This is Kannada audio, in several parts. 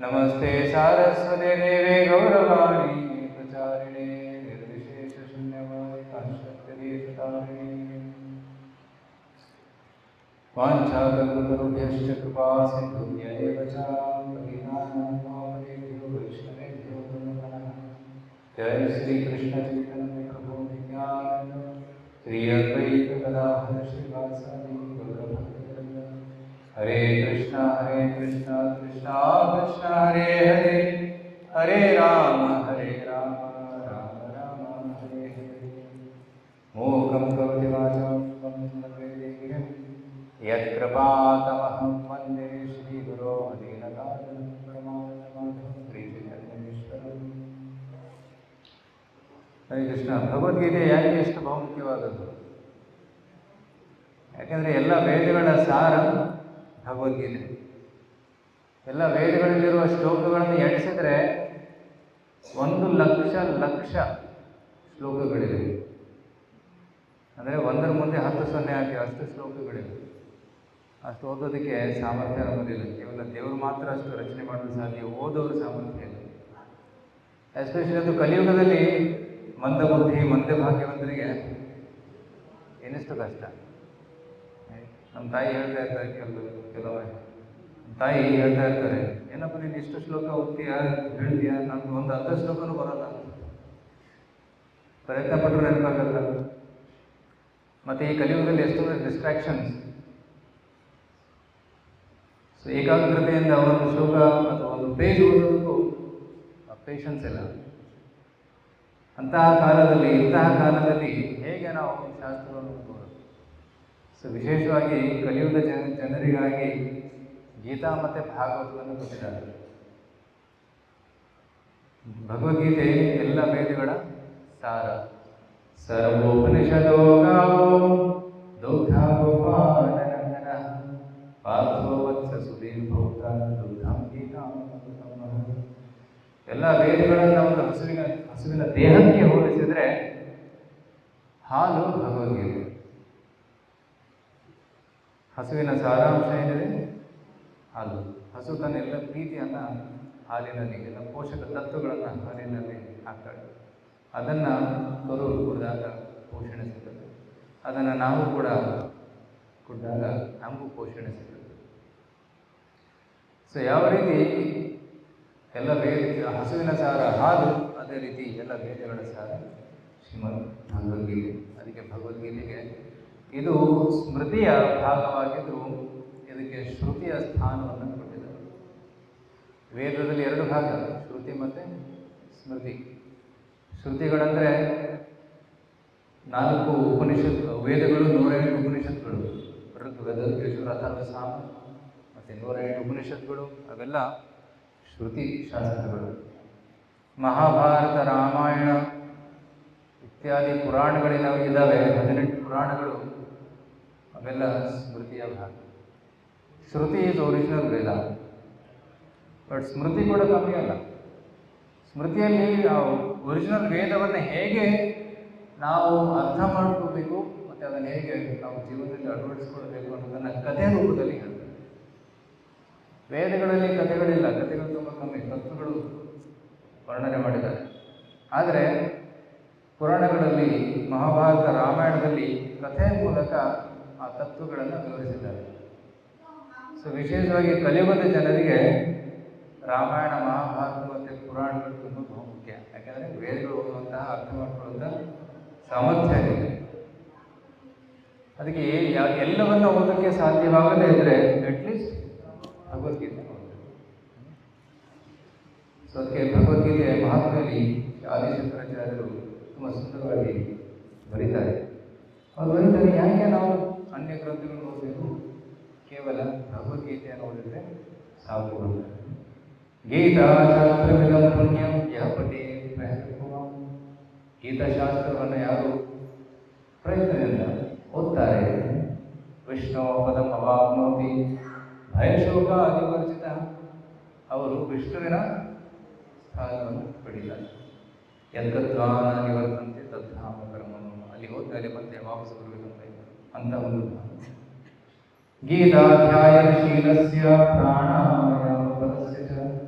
नमस्ते सारस्वते देवे गौरवाणी प्रचारिणे निर्विशेष शून्यवादी पाश्चात्यदेशतारिणे वाञ्छाकल्पतरुभ्यश्च कृपा सिन्धुभ्य एव च पतितानां पावनेभ्यो वैष्णवेभ्यो नमः। जय श्री कृष्ण चैतन्य प्रभु नित्यानंद श्री अद्वैत गदाधर श्रीवासादि गौरभक्तवृंद। हरे कृष्णा कृष्णा कृष्णा हरे हरे हरे राम राम राम हरे हरे। मूकं करोति वाचालं पङ्गुं यत्कृपातमहं वन्दे श्रीगुरो दीननाथं परमानन्दं श्रीचैतन्येश्वरम्। ಹರೇ ಕೃಷ್ಣ. ಭಗವದ್ಗೀತೆ ಯಾಕೆ ಎಷ್ಟು ಬಹುಮುಖ್ಯವಾದದ್ದು? ಯಾಕೆಂದರೆ ಎಲ್ಲ ವೇದಗಳ ಸಾರ ಭಗವದ್ಗೀತೆ. ಎಲ್ಲ ವೇದಗಳಲ್ಲಿರುವ ಶ್ಲೋಕಗಳನ್ನು ಎಣಿಸಿದರೆ 1,00,000 ಶ್ಲೋಕಗಳಿವೆ. ಅಂದರೆ 1ರ ಮುಂದೆ 10 0 ಹಾಕಿ ಅಷ್ಟು ಶ್ಲೋಕಗಳಿವೆ. ಅಷ್ಟು ಓದೋದಕ್ಕೆ ಸಾಮರ್ಥ್ಯ ನಮ್ಮದಿಲ್ಲ. ಕೇವಲ ದೇವರು ಮಾತ್ರ ಅಷ್ಟು ರಚನೆ ಮಾಡಲು ಸಾಧ್ಯ, ಓದೋರು ಸಾಮರ್ಥ್ಯ ಇಲ್ಲ. ಎಸ್ಪೆಷಲಿ ಅದು ಕಲಿಯುಗದಲ್ಲಿ ಮಂದಬುದ್ಧಿ ಮಂದಭಾಗ್ಯವಂತರಿಗೆ ಏನಿಷ್ಟು ಕಷ್ಟ. ನಮ್ಮ ತಾಯಿ ಹೇಳ್ತಾ ಇರ್ತಾರೆ, ಕೆಲವೊಮ್ಮೆ ತಾಯಿ ಹೇಳ್ತಾ ಇರ್ತಾರೆ, ಏನಪ್ಪ ನೀನು ಇಷ್ಟು ಶ್ಲೋಕ ಓದ್ತೀಯಾ ಹೇಳ್ತೀಯಾ, ನಮ್ಗೆ ಒಂದು ಅರ್ಧ ಶ್ಲೋಕನೂ ಬರೋಲ್ಲ, ಪ್ರಯತ್ನ ಪಟ್ಟರು ನೆನಪಾಗಲ್ಲ. ಮತ್ತು ಈ ಕಲಿಯುಗದಲ್ಲಿ ಎಷ್ಟೊಂದು ಡಿಸ್ಟ್ರಾಕ್ಷನ್ಸ್. ಸೊ ಏಕಾಗ್ರತೆಯಿಂದ ಒಂದು ಶ್ಲೋಕ ಅಥವಾ ಒಂದು ಪೇಜ್ ಓದೋದಕ್ಕೂ ಪೇಷನ್ಸ್ ಇಲ್ಲ. ಇಂತಹ ಕಾಲದಲ್ಲಿ ಹೇಗೆ ನಾವು ಶಾಸ್ತ್ರವನ್ನು ಓದಬಹುದು? ಸೊ ವಿಶೇಷವಾಗಿ ಕಲಿಯುಗದ ಜನರಿಗಾಗಿ ಗೀತಾ ಮತ್ತು ಭಾಗವತವನ್ನು ಕೊಟ್ಟಿದ್ದಾರೆ. ಭಗವದ್ಗೀತೆ ಎಲ್ಲ ವೇದಗಳ ಸಾರ. ಸರ್ವೋಪನಿಷದೋ ಗಾವೋ ದುಗ್ಧಾ ಗೋಪಾಲನಂದನ ಪಾರ್ಥೋ ವತ್ಸ ಸುಧೀರ್ಭೂತ ದುಗ್ಧಂ ಗೀತಾಂ ಅಮೃತಂ. ಎಲ್ಲ ವೇದಗಳನ್ನು ಒಂದು ಹಸುವಿನ ದೇಹಕ್ಕೆ ಹೋಲಿಸಿದರೆ ಹಾಲು ಭಗವದ್ಗೀತೆ. ಹಸುವಿನ ಸಾರಾಂಶ ಏನಿದೆ? ಹಾಲು. ಹಸು ತನ್ನ ಎಲ್ಲ ಪ್ರೀತಿಯನ್ನು ಹಾಲಿನಲ್ಲಿ, ಎಲ್ಲ ಪೋಷಕ ತತ್ವಗಳನ್ನು ಹಾಲಿನಲ್ಲಿ ಹಾಕ್ತಾಳೆ. ಅದನ್ನು ಕರು ಕುಡಿದಾಗ ಪೋಷಣೆ ಸಿಗ್ತದೆ. ಅದನ್ನು ನಾವು ಕೂಡ ಕುಡಿದಾಗ ನಮಗೂ ಪೋಷಣೆ ಸಿಗ್ತದೆ. ಸೊ ಯಾವ ರೀತಿ ಎಲ್ಲ ಹಸುವಿನ ಸಾರ ಹಾಲು, ಅದೇ ರೀತಿ ಎಲ್ಲ ವೇದಗಳ ಸಾರ ಶ್ರೀಮದ್ ಭಗವದ್ಗೀತೆ. ಅದಕ್ಕೆ ಭಗವದ್ಗೀತೆಗೆ ಇದು ಸ್ಮೃತಿಯ ಭಾಗವಾಗಿದ್ದು ಇದಕ್ಕೆ ಶ್ರುತಿಯ ಸ್ಥಾನವನ್ನು ಕೊಟ್ಟಿದ್ದಾರೆ. ವೇದದಲ್ಲಿ 2 ಭಾಗ, ಶ್ರುತಿ ಮತ್ತು ಸ್ಮೃತಿ. ಶ್ರುತಿಗಳಂದರೆ 4 ಉಪನಿಷತ್ತು ವೇದಗಳು, 108 ಉಪನಿಷತ್ತುಗಳು, ಋಗ್ವೇದ, ಯಜುರ್, ಅಥರ್ವ, ಸಾಮ ಮತ್ತು 108 ಉಪನಿಷತ್ತುಗಳು, ಅವೆಲ್ಲ ಶ್ರುತಿ ಶಾಸ್ತ್ರಗಳು. ಮಹಾಭಾರತ, ರಾಮಾಯಣ ಇತ್ಯಾದಿ ಇದ್ದಾವೆ, 18 ಪುರಾಣಗಳು, ಅವೆಲ್ಲ ಸ್ಮೃತಿಯ ಭಾಗ. ಶ್ರುತಿ ಈಸ್ ಒರಿಜಿನಲ್ ವೇದ, ಬಟ್ ಸ್ಮೃತಿ ಕೂಡ ಕಮ್ಮಿ ಅಲ್ಲ. ಸ್ಮೃತಿಯಲ್ಲಿ ನಾವು ಒರಿಜಿನಲ್ ವೇದವನ್ನು ಹೇಗೆ ನಾವು ಅರ್ಥ ಮಾಡ್ಕೋಬೇಕು ಮತ್ತು ಅದನ್ನು ಹೇಗೆ ನಾವು ಜೀವನದಲ್ಲಿ ಅಳವಡಿಸ್ಕೊಳ್ಬೇಕು ಅನ್ನೋದನ್ನು ಕಥೆ ರೂಪದಲ್ಲಿ ಹೇಳ್ತಾರೆ. ವೇದಗಳಲ್ಲಿ ಕಥೆಗಳಿಲ್ಲ, ಕಥೆಗಳು ತುಂಬ ಕಮ್ಮಿ, ತತ್ವಗಳು ವರ್ಣನೆ ಮಾಡಿದ್ದಾರೆ. ಆದರೆ ಪುರಾಣಗಳಲ್ಲಿ, ಮಹಾಭಾರತ, ರಾಮಾಯಣದಲ್ಲಿ ಕಥೆಯ ಮೂಲಕ ಆ ತತ್ವಗಳನ್ನು ವಿವರಿಸಿದ್ದಾರೆ. ಸೊ ವಿಶೇಷವಾಗಿ ಕಲಿಯುಗದ ಜನರಿಗೆ ರಾಮಾಯಣ, ಮಹಾಭಾರತ ಮತ್ತು ಪುರಾಣಗಳು ತುಂಬ ಬಹುಮುಖ್ಯ. ಯಾಕೆಂದರೆ ವೇದಗಳು ಓದುವಂತಹ, ಅರ್ಥ ಮಾಡಿಕೊಳ್ಳುವಂಥ ಸಾಮರ್ಥ್ಯ ಇದೆ. ಅದಕ್ಕೆ ಎಲ್ಲವನ್ನು ಓದೋಕ್ಕೆ ಸಾಧ್ಯವಾಗದೇ ಇದ್ದರೆ ಅಟ್ಲೀಸ್ಟ್ ಭಗವದ್ಗೀತೆ ಓದಬೇಕು. ಸೊ ಅದಕ್ಕೆ ಭಗವದ್ಗೀತೆಯ ಮಹತ್ವದಲ್ಲಿ ಆದಿಶಂಕರಾಚಾರ್ಯರು ತುಂಬ ಸುಂದರವಾಗಿ ಬರೀತಾರೆ. ಅವ್ರು ಬರೀತಾರೆ, ಯಾಕೆ ನಾವು ಅನ್ಯ ಗ್ರಂಥಗಳನ್ನು ಓದಬೇಕು, ಕೇವಲ ಭಗವದ್ಗೀತೆಯನ್ನು ಓದಿದರೆ ಸಾಕು. ಗೀತಾಶಾಸ್ತ್ರವಿದಂ ಪುಣ್ಯಂ ಯಃ ಪಠೇತ್ ಪ್ರಯತ್ನಪೂರ್ವಕಂ. ಗೀತಾಶಾಸ್ತ್ರವನ್ನು ಯಾರು ಪ್ರಯತ್ನದಿಂದ ಓದ್ತಾರೆ, ವಿಷ್ಣು ಪದಂ ಅವಾಪ್ನೋತಿ ಭಯಶೋಕ ಅಧಿವರ್ಜಿತ, ಅವರು ವಿಷ್ಣುವಿನ ಸ್ಥಾನವನ್ನು ಪಡೀತಾರೆ. ಯದ್ಗತ್ವಾನ ನಿವರ್ತಂತೆ ತದ್ಧಾಮ ಕರ್ಮನು, ಅಲ್ಲಿ ಹೋದ್ಮೇಲೆ ಮತ್ತೆ ವಾಪಸ್ ಬರಬೇಕಂತ ಅಂತ ಒಂದು ಗೀತಾಧ್ಯಾಯ ಶೀಲಸ್ಯ ಪ್ರಾಣಾಯಾಮ ಪದಸ್ಯ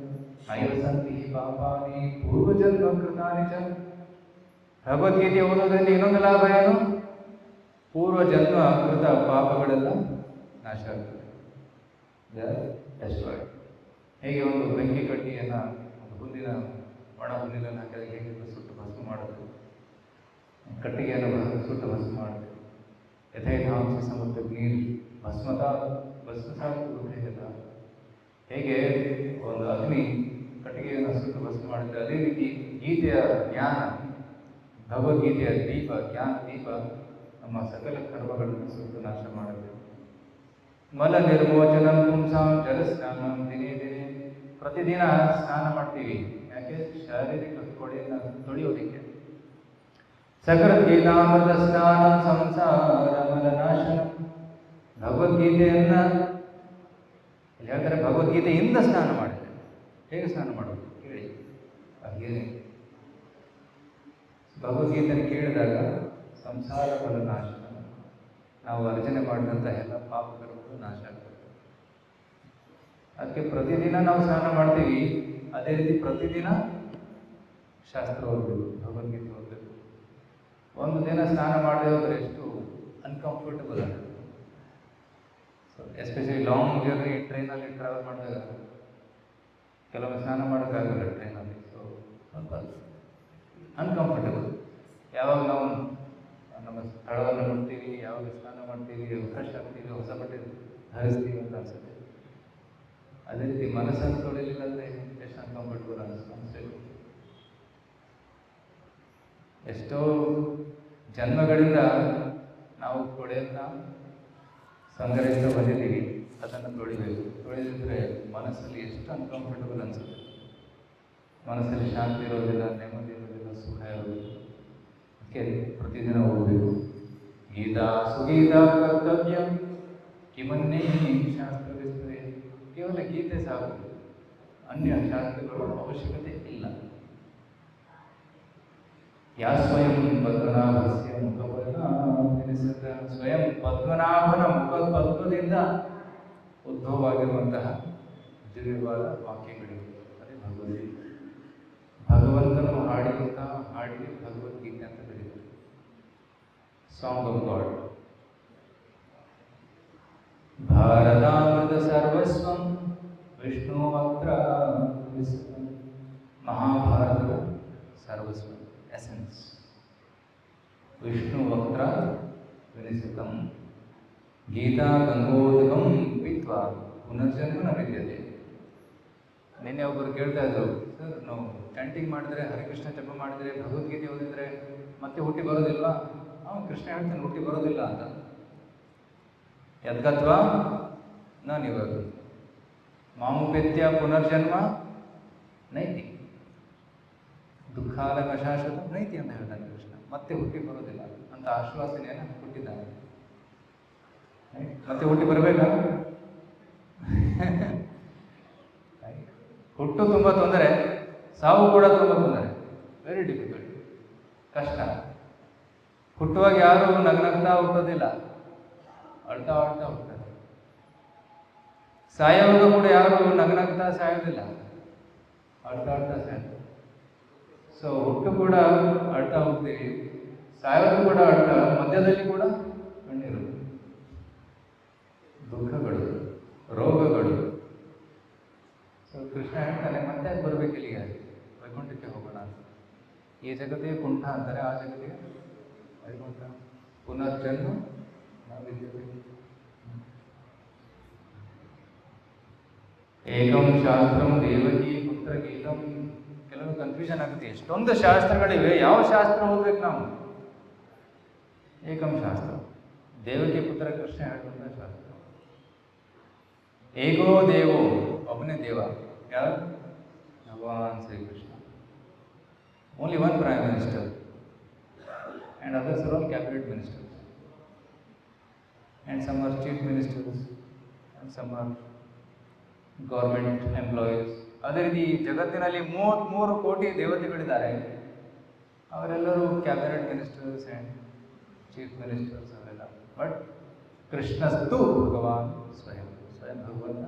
ನೈವ ಸಂತಿ ಪಾಪಾನಿ ಪೂರ್ವಜನ್ಮ ಕೃತಾನಿ ಚ. ಭಗವದ್ಗೀತೆ ಓದೋದ್ರಿಂದ ಇನ್ನೊಂದು ಲಾಭ ಏನು? ಪೂರ್ವ ಜನ್ಮ ಕೃತ ಪಾಪಗಳೆಲ್ಲ ನಾಶ ಆಗ್ತದೆ, ಡೆಸ್ಟ್ರಾಯ್. ಹೇಗೆ ಒಂದು ಬೆಂಕಿ ಕಡ್ಡಿಯನ್ನು ಒಂದು ಹುಲ್ಲಿನ ಒಣ ಹುಲ್ಲಿನ ಕೆಳಗೆ ಹೇಗೆ ಸುಟ್ಟು ಭಸ್ಮ ಮಾಡೋದು, ಕಟ್ಟಿಗೆಯನ್ನು ಸುಟ್ಟು ಭಸ್ಮ ಮಾಡೋದು. ಯಥೇಧಾಂಸ ಸಮುದ್ರ ನೀರು ಭಸ್ಮತ ಭಸ್ಮಸಾತ. ಹೇಗೆ ಒಂದು ಅಗ್ನಿ ಕಟ್ಟಿಗೆಯನ್ನು ಸುಟ್ಟು ಭಸ್ಮ ಮಾಡುತ್ತೆ, ಅದೇ ರೀತಿ ಗೀತೆಯ ಜ್ಞಾನ, ಭಗವದ್ಗೀತೆಯ ದೀಪ, ಜ್ಞಾನ ದೀಪ ನಮ್ಮ ಸಕಲ ಕರ್ಮಗಳನ್ನು ಸುಟ್ಟು ನಾಶ ಮಾಡುತ್ತೆ. ಮಲ ನಿರ್ಮೋಚನ ಪುಂಸಾಂ ಜಲ ಸ್ನಾನ ದಿನೇ ದಿನೇ. ಪ್ರತಿದಿನ ಸ್ನಾನ ಮಾಡ್ತೀವಿ, ಯಾಕೆ? ಶಾರೀರಿಕ ಕೊಳೆಯನ್ನು ತೊಳೆಯೋದಿಕ್ಕೆ. ಸಕಲ ಗೀತಾಮೃತ ಸ್ನಾನ ಸಂಸಾರ ಮಲ ನಾಶನ. ಭಗವದ್ಗೀತೆಯನ್ನ ಹೇಳ್ತಾರೆ, ಭಗವದ್ಗೀತೆಯಿಂದ ಸ್ನಾನ ಮಾಡಿದೆ. ಹೇಗೆ ಸ್ನಾನ ಮಾಡೋದು ಕೇಳಿ. ಹಾಗೇನೆ ಭಗವದ್ಗೀತೆಯನ್ನು ಕೇಳಿದಾಗ ಸಂಸಾರ ಫಲ ನಾಶ, ನಾವು ಅರ್ಜನೆ ಮಾಡಿದಂಥ ಎಲ್ಲ ಪಾಪಕರ್ಮಗಳು ನಾಶ ಆಗ್ತದೆ. ಅದಕ್ಕೆ ಪ್ರತಿದಿನ ನಾವು ಸ್ನಾನ ಮಾಡ್ತೀವಿ, ಅದೇ ರೀತಿ ಪ್ರತಿದಿನ ಶಾಸ್ತ್ರ ಓದಬೇಕು, ಭಗವದ್ಗೀತೆ ಓದಬೇಕು. ಒಂದು ದಿನ ಸ್ನಾನ ಮಾಡದೆ ಹೋದರೆ ಎಷ್ಟು ಅನ್ಕಂಫರ್ಟಬಲ್ ಆಗುತ್ತೆ. ಎಸ್ಪೆಷಲಿ ಲಾಂಗ್ ಜರ್ನಿ ಟ್ರೈನಲ್ಲಿ ಟ್ರಾವೆಲ್ ಮಾಡಿದಾಗ ಕೆಲವೊಮ್ಮೆ ಸ್ನಾನ ಮಾಡೋಕ್ಕಾಗಲ್ಲ ಟ್ರೈನಲ್ಲಿ. ಸೊ ಸ್ವಲ್ಪ ಅನ್ಕಂಫರ್ಟಬಲ್. ಯಾವಾಗ ನಾವು ನಮ್ಮ ಸ್ಥಳವನ್ನು ನೋಡ್ತೀವಿ, ಯಾವಾಗ ಸ್ನಾನ ಮಾಡ್ತೀವಿ, ಫ್ರೆಶ್ ಆಗ್ತೀವಿ, ಹೊಸ ಬಟ್ಟೆ ಧರಿಸ್ತೀವಿ ಅಂತ ಅನ್ಸುತ್ತೆ. ಅದೇ ರೀತಿ ಮನಸ್ಸನ್ನು ತೊಳಿಲಿಲ್ಲ ಅಂದರೆ ಎಷ್ಟು ಅನ್ಕಂಫರ್ಟಬಲ್ ಅನಿಸುತ್ತೆ. ಎಷ್ಟೋ ಜನ್ಮಗಳಿಂದ ನಾವು ಕೊಳೆಯನ್ನು ಸಂಗ್ರಹಿಸ್ತಾ ಬಂದಿದ್ದೀವಿ, ಅದನ್ನು ತೊಳಿಬೇಕು. ತೊಳೆದಿದ್ರೆ ಮನಸ್ಸಲ್ಲಿ ಎಷ್ಟು ಅನ್ಕಂಫರ್ಟಬಲ್ ಅನಿಸುತ್ತೆ. ಮನಸ್ಸಲ್ಲಿ ಶಾಂತಿ ಇರೋದಿಲ್ಲ, ನೆಮ್ಮದಿ ಇರೋದಿಲ್ಲ, ಸುಖ ಇರೋದಿಲ್ಲ. ಅದಕ್ಕೆ ಪ್ರತಿದಿನ ಓದಬೇಕು. ಗೀತಾ ಸುಗೀತಾ ಕರ್ತವ್ಯ ಕಿಮನ್ನೇ ಶಾಸ್ತ್ರವಿಸ್ತದೆ. ಕೇವಲ ಗೀತೆ ಸಾಕು, ಅನ್ಯ ಶಾಸ್ತ್ರಗಳು ಅವಶ್ಯಕತೆ ಇಲ್ಲ. ಯಾ ಸ್ವಯಂ ಪದ್ಮನಾಭಸ್ಯ ಮುಖಪದ್ಮನಿಸತ. ಸ್ವಯಂ ಪದ್ಮನಾಭನ ಮುಖ ಪದ್ಮದಿಂದ ಉದ್ಭವವಾಗಿರುವಂತಹ ದಿವ್ಯವಾದ ವಾಕ್ಯಗಳಿವೆ, ಅದೇ ಭಗವದ್ಗೀತೆ. ಭಗವಂತನು ಹಾಡಿದಂತಹ ಹಾಡಿಗೆ ಭಗವದ್ಗೀತೆ ಅಂತ ಕರೀತಾರೆ. Song of God. ಭಾರತಾಮೃತ ಸರ್ವಸ್ವಂ ವಿಷ್ಣು ವಕ್ರ ವಿಸ್ತೃತಂ. ಮಹಾಭಾರತದ ಸರ್ವಸ್ವ, ಎಸೆನ್ಸ್, ವಿಷ್ಣು ವಕ್ರ ವಿನಿಸಿತಂ. ಗೀತಾ ಗಂಗೋದಕಂ ಪಿತ್ವಾ ಪುನರ್ಜನ್ಮ ನ ವಿದ್ಯತೆ. ನಿನ್ನೆ ಒಬ್ಬರು ಕೇಳ್ತಾ ಇದ್ರು, ಸರ್ ನಾವು ಚಾಂಟಿಂಗ್ ಮಾಡಿದ್ರೆ, ಹರಿಕೃಷ್ಣ ಜಪ ಮಾಡಿದ್ರೆ, ಭಗವದ್ಗೀತೆ ಓದಿದ್ರೆ ಮತ್ತೆ ಹುಟ್ಟಿ ಬರೋದಿಲ್ವಾ? ಕೃಷ್ಣ ಹೇಳ್ತಾನೆ ಹುಟ್ಟಿ ಬರೋದಿಲ್ಲ ಅಂತ. ಯದ್ಗತ್ವ ನ ನಿವರ್ತಿ ಮಾಮುಪೇತ್ಯ ಪುನರ್ಜನ್ಮ ನೈತಿ ದುಃಖಾಲಕ ಶಾಶ್ವತ ನೈತಿ ಅಂತ ಹೇಳ್ತಾನೆ ಕೃಷ್ಣ. ಮತ್ತೆ ಹುಟ್ಟಿ ಬರೋದಿಲ್ಲ ಅಂತ ಆಶ್ವಾಸನೆಯನ್ನು ಕೊಟ್ಟಿದ್ದಾನೆ. ಮತ್ತೆ ಹುಟ್ಟಿ ಬರಬೇಕಾ? ಹುಟ್ಟು ತುಂಬ ತೊಂದರೆ, ಸಾವು ಕೂಡ ತುಂಬ ತೊಂದರೆ. ವೆರಿ ಡಿಫಿಕಲ್ಟ್, ಕಷ್ಟ. ಹುಟ್ಟುವಾಗ ಯಾರು ನಗ್ನಗ್ತಾ ಹುಟ್ಟೋದಿಲ್ಲ, ಅಳ್ತಾ ಅಳ್ತಾ ಹುಡ್ತಾರೆ. ಸಾಯೋವಾಗ ಕೂಡ ಯಾರು ನಗ್ನಗ್ತಾ ಸಾಯೋದಿಲ್ಲ, ಅಳ್ತಾ ಅಳ್ತಾ ಸಾಯ್ತಾರೆ. ಸೊ ಹುಟ್ಟು ಕೂಡ ಅಳ್ತಾ ಹೋಗ್ತೀವಿ, ಸಾಯೋದು ಕೂಡ ಅಳ್ತಾ, ಮಧ್ಯದಲ್ಲಿ ಕೂಡ ಕಣ್ಣೀರು, ದುಃಖಗಳು, ರೋಗಗಳು. ಸೊ ಕೃಷ್ಣ ಹೇಳ್ತಾನೆ ಮತ್ತೆ ಬರಬೇಕು ಇಲ್ಲಿಗೆ, ವೈಕುಂಠಕ್ಕೆ ಹೋಗೋಣ. ಈ ಜಗತ್ತಿಗೆ ಕುಂಠ ಅಂತಾರೆ, ಆ ಜಗತ್ತಿಗೆ ವೈಕುಂಠ. ಪುನರ್ಜನ್ಮ ನಾವಿದ್ದೀವಿ. ಏಕಂ ಶಾಸ್ತ್ರಂ ದೇವಕಿ ಪುತ್ರ ಗೀತಂ. ಕೆಲವು ಕನ್ಫ್ಯೂಷನ್ ಆಗುತ್ತೆ, ಎಷ್ಟೊಂದು ಶಾಸ್ತ್ರಗಳಿವೆ, ಯಾವ ಶಾಸ್ತ್ರ ಓದ್ಬೇಕು ನಾವು? ಏಕಂ ಶಾಸ್ತ್ರ, ದೇವಕಿ ಪುತ್ರ ಕೃಷ್ಣ ಹೇಳುವಂಥ ಶಾಸ್ತ್ರ. ಏಕೋ ದೇವೋ, ಒಬ್ಬನೇ ದೇವ. ಯಾರು? Bhagwan Shrikrishna. Only one prime minister and others are all cabinet ministers and some are chief ministers and some are government employees. ಅದೇ ರೀತಿ ಜಗತ್ತಿನಲ್ಲಿ 33 ಕೋಟಿ ದೇವತೆಗಳಿದ್ದಾರೆ, ಅವರೆಲ್ಲರೂ cabinet ministers and chief ministers ಅವರೆಲ್ಲ. ಬಟ್ ಕೃಷ್ಣಸ್ತು ಭಗವಾನ್ ಸ್ವಯಂ, ಸ್ವಯಂ ಭಗವಂತ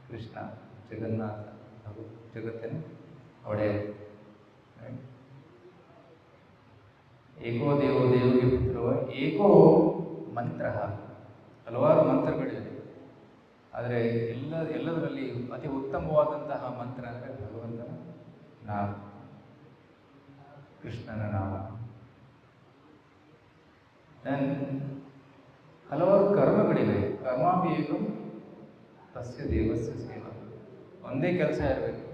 ಕೃಷ್ಣ ಜಗನ್ನಾಥ ಹಾಗೂ ಜಗತ್ತಿನ ಒಡೆಯ. ಏಕೋ ದೇವೋ ದೇವರಿಗೆ ಪುತ್ರೋ ಏಕೋ ಮಂತ್ರ. ಹಲವಾರು ಮಂತ್ರಗಳಿವೆ, ಆದರೆ ಎಲ್ಲದರಲ್ಲಿ ಅತಿ ಉತ್ತಮವಾದಂತಹ ಮಂತ್ರ ಅಂದರೆ ಭಗವಂತನ ನಾಮ, ಕೃಷ್ಣನ ನಾಮ. ಹಲವಾರು ಕರ್ಮಗಳಿವೆ. ಕರ್ಮಾಭಿಯು ತಸ್ಯ ದೇವಸ್ಯ ಸೇವಾ. ಒಂದೇ ಕೆಲಸ ಇರಬೇಕು,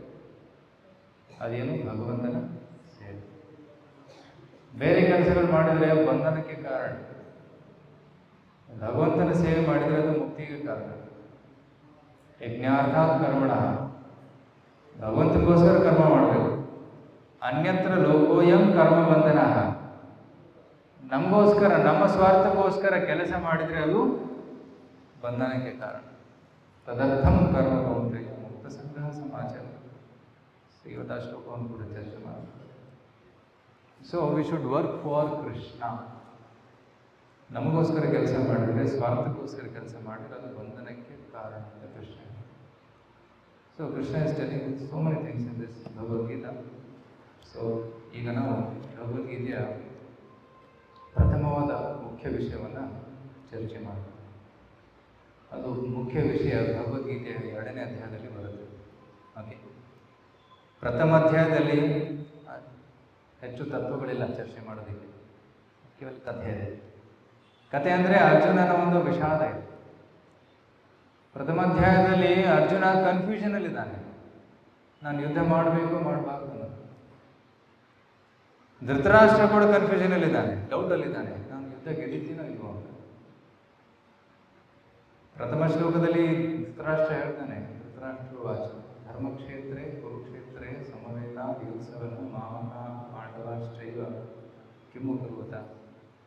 ಅದೇನು ಭಗವಂತನ ಸೇವೆ. ಬೇರೆ ಕೆಲಸಗಳು ಮಾಡಿದರೆ ಬಂಧನಕ್ಕೆ ಕಾರಣ, ಭಗವಂತನ ಸೇವೆ ಮಾಡಿದರೆ ಅದು ಮುಕ್ತಿಗೆ ಕಾರಣ. ಯಜ್ಞಾರ್ಥಾತ್ ಕರ್ಮಣ, ಭಗವಂತನಿಗೋಸ್ಕರ ಕರ್ಮ ಮಾಡಬೇಕು. ಅನ್ಯತ್ರ ಲೋಕೋಯಂ ಕರ್ಮ ಬಂಧನ, ನಮಗೋಸ್ಕರ ನಮ್ಮ ಸ್ವಾರ್ಥಕ್ಕೋಸ್ಕರ ಕೆಲಸ ಮಾಡಿದರೆ ಅದು ಬಂಧನಕ್ಕೆ ಕಾರಣ. ತದರ್ಥಂ ಕರ್ಮ ಕೌಂತೆ ಮುಕ್ತ ಸಂಗ್ರಹ ಸಮಾಚಾರ ಇವತ್ತು ಶ್ಲೋಕವನ್ನು ಕೂಡ ಚರ್ಚೆ ಮಾಡಿ. So we should work for Krishna. ನಮಗೋಸ್ಕರ ಕೆಲಸ ಮಾಡಿದರೆ, ಸ್ವಾರ್ಥಕ್ಕೋಸ್ಕರ ಕೆಲಸ ಮಾಡಿದರೆ ಅದು ಬಂಧನಕ್ಕೆ ಕಾರಣ ಅಂತ Krishna. So Krishna is telling so many things in this Bhagavad Gita. So ಈಗ ನಾವು ಭಗವದ್ಗೀತೆಯ ಪ್ರಥಮವಾದ ಮುಖ್ಯ ವಿಷಯವನ್ನು ಚರ್ಚೆ ಮಾಡೋಣ. ಅದು ಮುಖ್ಯ ವಿಷಯ ಭಗವದ್ಗೀತೆಯ 2ನೇ ಅಧ್ಯಾಯದಲ್ಲಿ ಬರುತ್ತೆ. ಓಕೆ, ಪ್ರಥಮ ಅಧ್ಯಾಯದಲ್ಲಿ ಹೆಚ್ಚು ತತ್ವಗಳಿಲ್ಲ ಚರ್ಚೆ ಮಾಡೋದಕ್ಕೆ, ಕೇವಲ ಕಥೆ ಇದೆ. ಕಥೆ ಅಂದರೆ ಅರ್ಜುನನ ಒಂದು ವಿಷಾದ ಇದೆ. ಪ್ರಥಮ ಅಧ್ಯಾಯದಲ್ಲಿ ಅರ್ಜುನ ಕನ್ಫ್ಯೂಷನಲ್ಲಿದ್ದಾನೆ, ನಾನು ಯುದ್ಧ ಮಾಡಬೇಕು ಮಾಡಬಾರ್ದು. ಧೃತರಾಷ್ಟ್ರ ಕೂಡ ಕನ್ಫ್ಯೂಷನಲ್ಲಿದ್ದಾನೆ, ಡೌಟಲ್ಲಿದ್ದಾನೆ, ನಾನು ಯುದ್ಧ ಗೆದ್ದಿದ್ದೀನೋ ಇಲ್ವೋ ಅಂತ. ಪ್ರಥಮ ಶ್ಲೋಕದಲ್ಲಿ ಧೃತರಾಷ್ಟ್ರ ಹೇಳ್ತಾನೆ, ಧೃತರಾಷ್ಟ್ರ ವಾಚ ಧರ್ಮಕ್ಷೇತ್ರೇ ಕುರುಕ್ಷೇತ್ರೇ ಸಮವೇತ ಯುತ್ಸವನ ಮಾಮಕ ಪಾಂಡವಾಶ್ಚೈವ ಕಿಮ್ಮು ಕುರುವತ.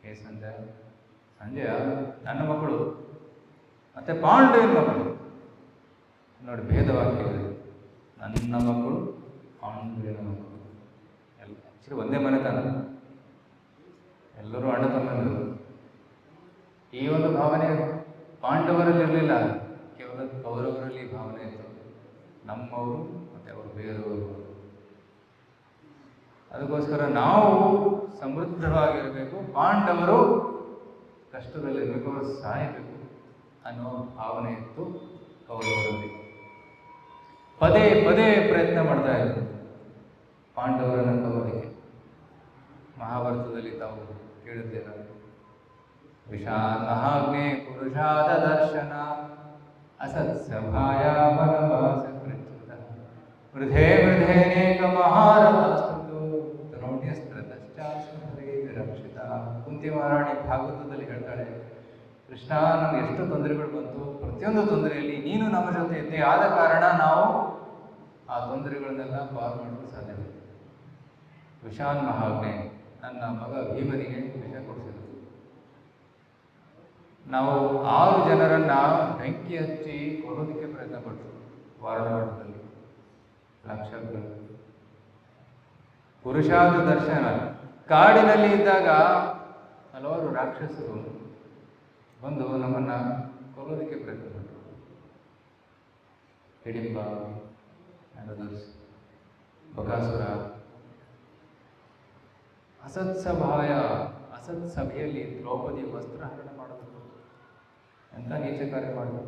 ಹೇ ಸಂಜಯ, ಸಂಜಯ ನನ್ನ ಮಕ್ಕಳು ಮತ್ತೆ ಪಾಂಡವನ ಮಕ್ಕಳು, ನೋಡಿ ಭೇದವಾಕ್ಯಗಳು, ನನ್ನ ಮಕ್ಕಳು ಪಾಂಡವನ ಮಕ್ಕಳು, ಆಕ್ಚುಲಿ ಒಂದೇ ಮನೆತನ, ಎಲ್ಲರೂ ಅಣ್ಣ ತಮ್ಮಂದಿರು. ಈ ಒಂದು ಭಾವನೆ ಪಾಂಡವರಲ್ಲಿ ಇರಲಿಲ್ಲ, ಕೇವಲ ಕೌರವರಲ್ಲಿ ಭಾವನೆ ಇತ್ತು, ನಮ್ಮವರು ಮತ್ತೆ ಅವರು ಬೇರೆಯವರು. ಅದಕ್ಕೋಸ್ಕರ ನಾವು ಸಮೃದ್ಧವಾಗಿರಬೇಕು, ಪಾಂಡವರು ಕಷ್ಟದಲ್ಲಿರಬೇಕು, ಅವರು ಸಾಯಬೇಕು ಅನ್ನೋ ಭಾವನೆ ಇತ್ತು ಕೌರವರಲ್ಲಿ. ಪದೇ ಪದೇ ಪ್ರಯತ್ನ ಮಾಡ್ತಾ ಇದ್ರು ಪಾಂಡವರನ್ನು ಕೊಲ್ಲೋದಕ್ಕೆ. ಮಹಾಭಾರತದಲ್ಲಿ ತಾವು ಕೇಳಿದ್ದೇವೆ, ವಿಷಾನ್ ಮಹಾಗ್ನೇ ಪುರುಷಾದ ದರ್ಶನ ಅಸತ್ಸಭಾಯ ವನವಾಸ ಪ್ರಚ್ಯುತ ವೃಧೇ ವೃಧೇನೇಕ ಮಹಾರಥಾಸ್ತುತು ದ್ರೌಣ್ಯಸ್ತ್ರತಶ್ಚಾಸ್ಮೃತೇ ವಿರಕ್ಷಿತ. ಕುಂತಿ ಮಹಾರಾಣಿ ಭಾಗವತದಲ್ಲಿ ಹೇಳ್ತಾಳೆ, ಕೃಷ್ಣ ನಮ್ಗೆ ಎಷ್ಟು ತೊಂದರೆಗಳು ಬಂತು, ಪ್ರತಿಯೊಂದು ತೊಂದರೆಯಲ್ಲಿ ನೀನು ನಮ್ಮ ಜೊತೆ ಇದ್ದೆ, ಆದ ಕಾರಣ ನಾವು ಆ ತೊಂದರೆಗಳನ್ನೆಲ್ಲ ಪಾರು ಮಾಡಲು ಸಾಧ್ಯವಿದೆ. ವಿಷಾನ್ ಮಹಾಗ್ನೇ, ನನ್ನ ಮಗ ಭೀಮನಿಗೆ ವಿಷ ಕೊಡಿಸಿದರು. ನಾವು 6 ಜನರನ್ನ ಬೆಂಕಿ ಹಚ್ಚಿ ಕೊಡೋದಕ್ಕೆ ಪ್ರಯತ್ನ ಪಟ್ಟರು ವಾರಣಾವಟದಲ್ಲಿ, ಲಕ್ಷಗಳು. ಪುರುಷಾದ ದರ್ಶನ, ಕಾಡಿನಲ್ಲಿ ಇದ್ದಾಗ ಹಲವಾರು ರಾಕ್ಷಸರು ಬಂದು ನಮ್ಮನ್ನ ಕೊಲ್ಲೋದಕ್ಕೆ ಪ್ರಯತ್ನ ಪಟ್ಟರು. ಹಿಡಿಂಬ, ಬಕಾಸುರ. ಅಸತ್ಸಭಾಯ, ಅಸತ್ ಸಭೆಯಲ್ಲಿ ದ್ರೌಪದಿ ವಸ್ತ್ರಹರಣ ಮಾಡೋದು, ಎಂಥ ನೀಚ ಕಾರ್ಯ ಮಾಡಿದ್ರು.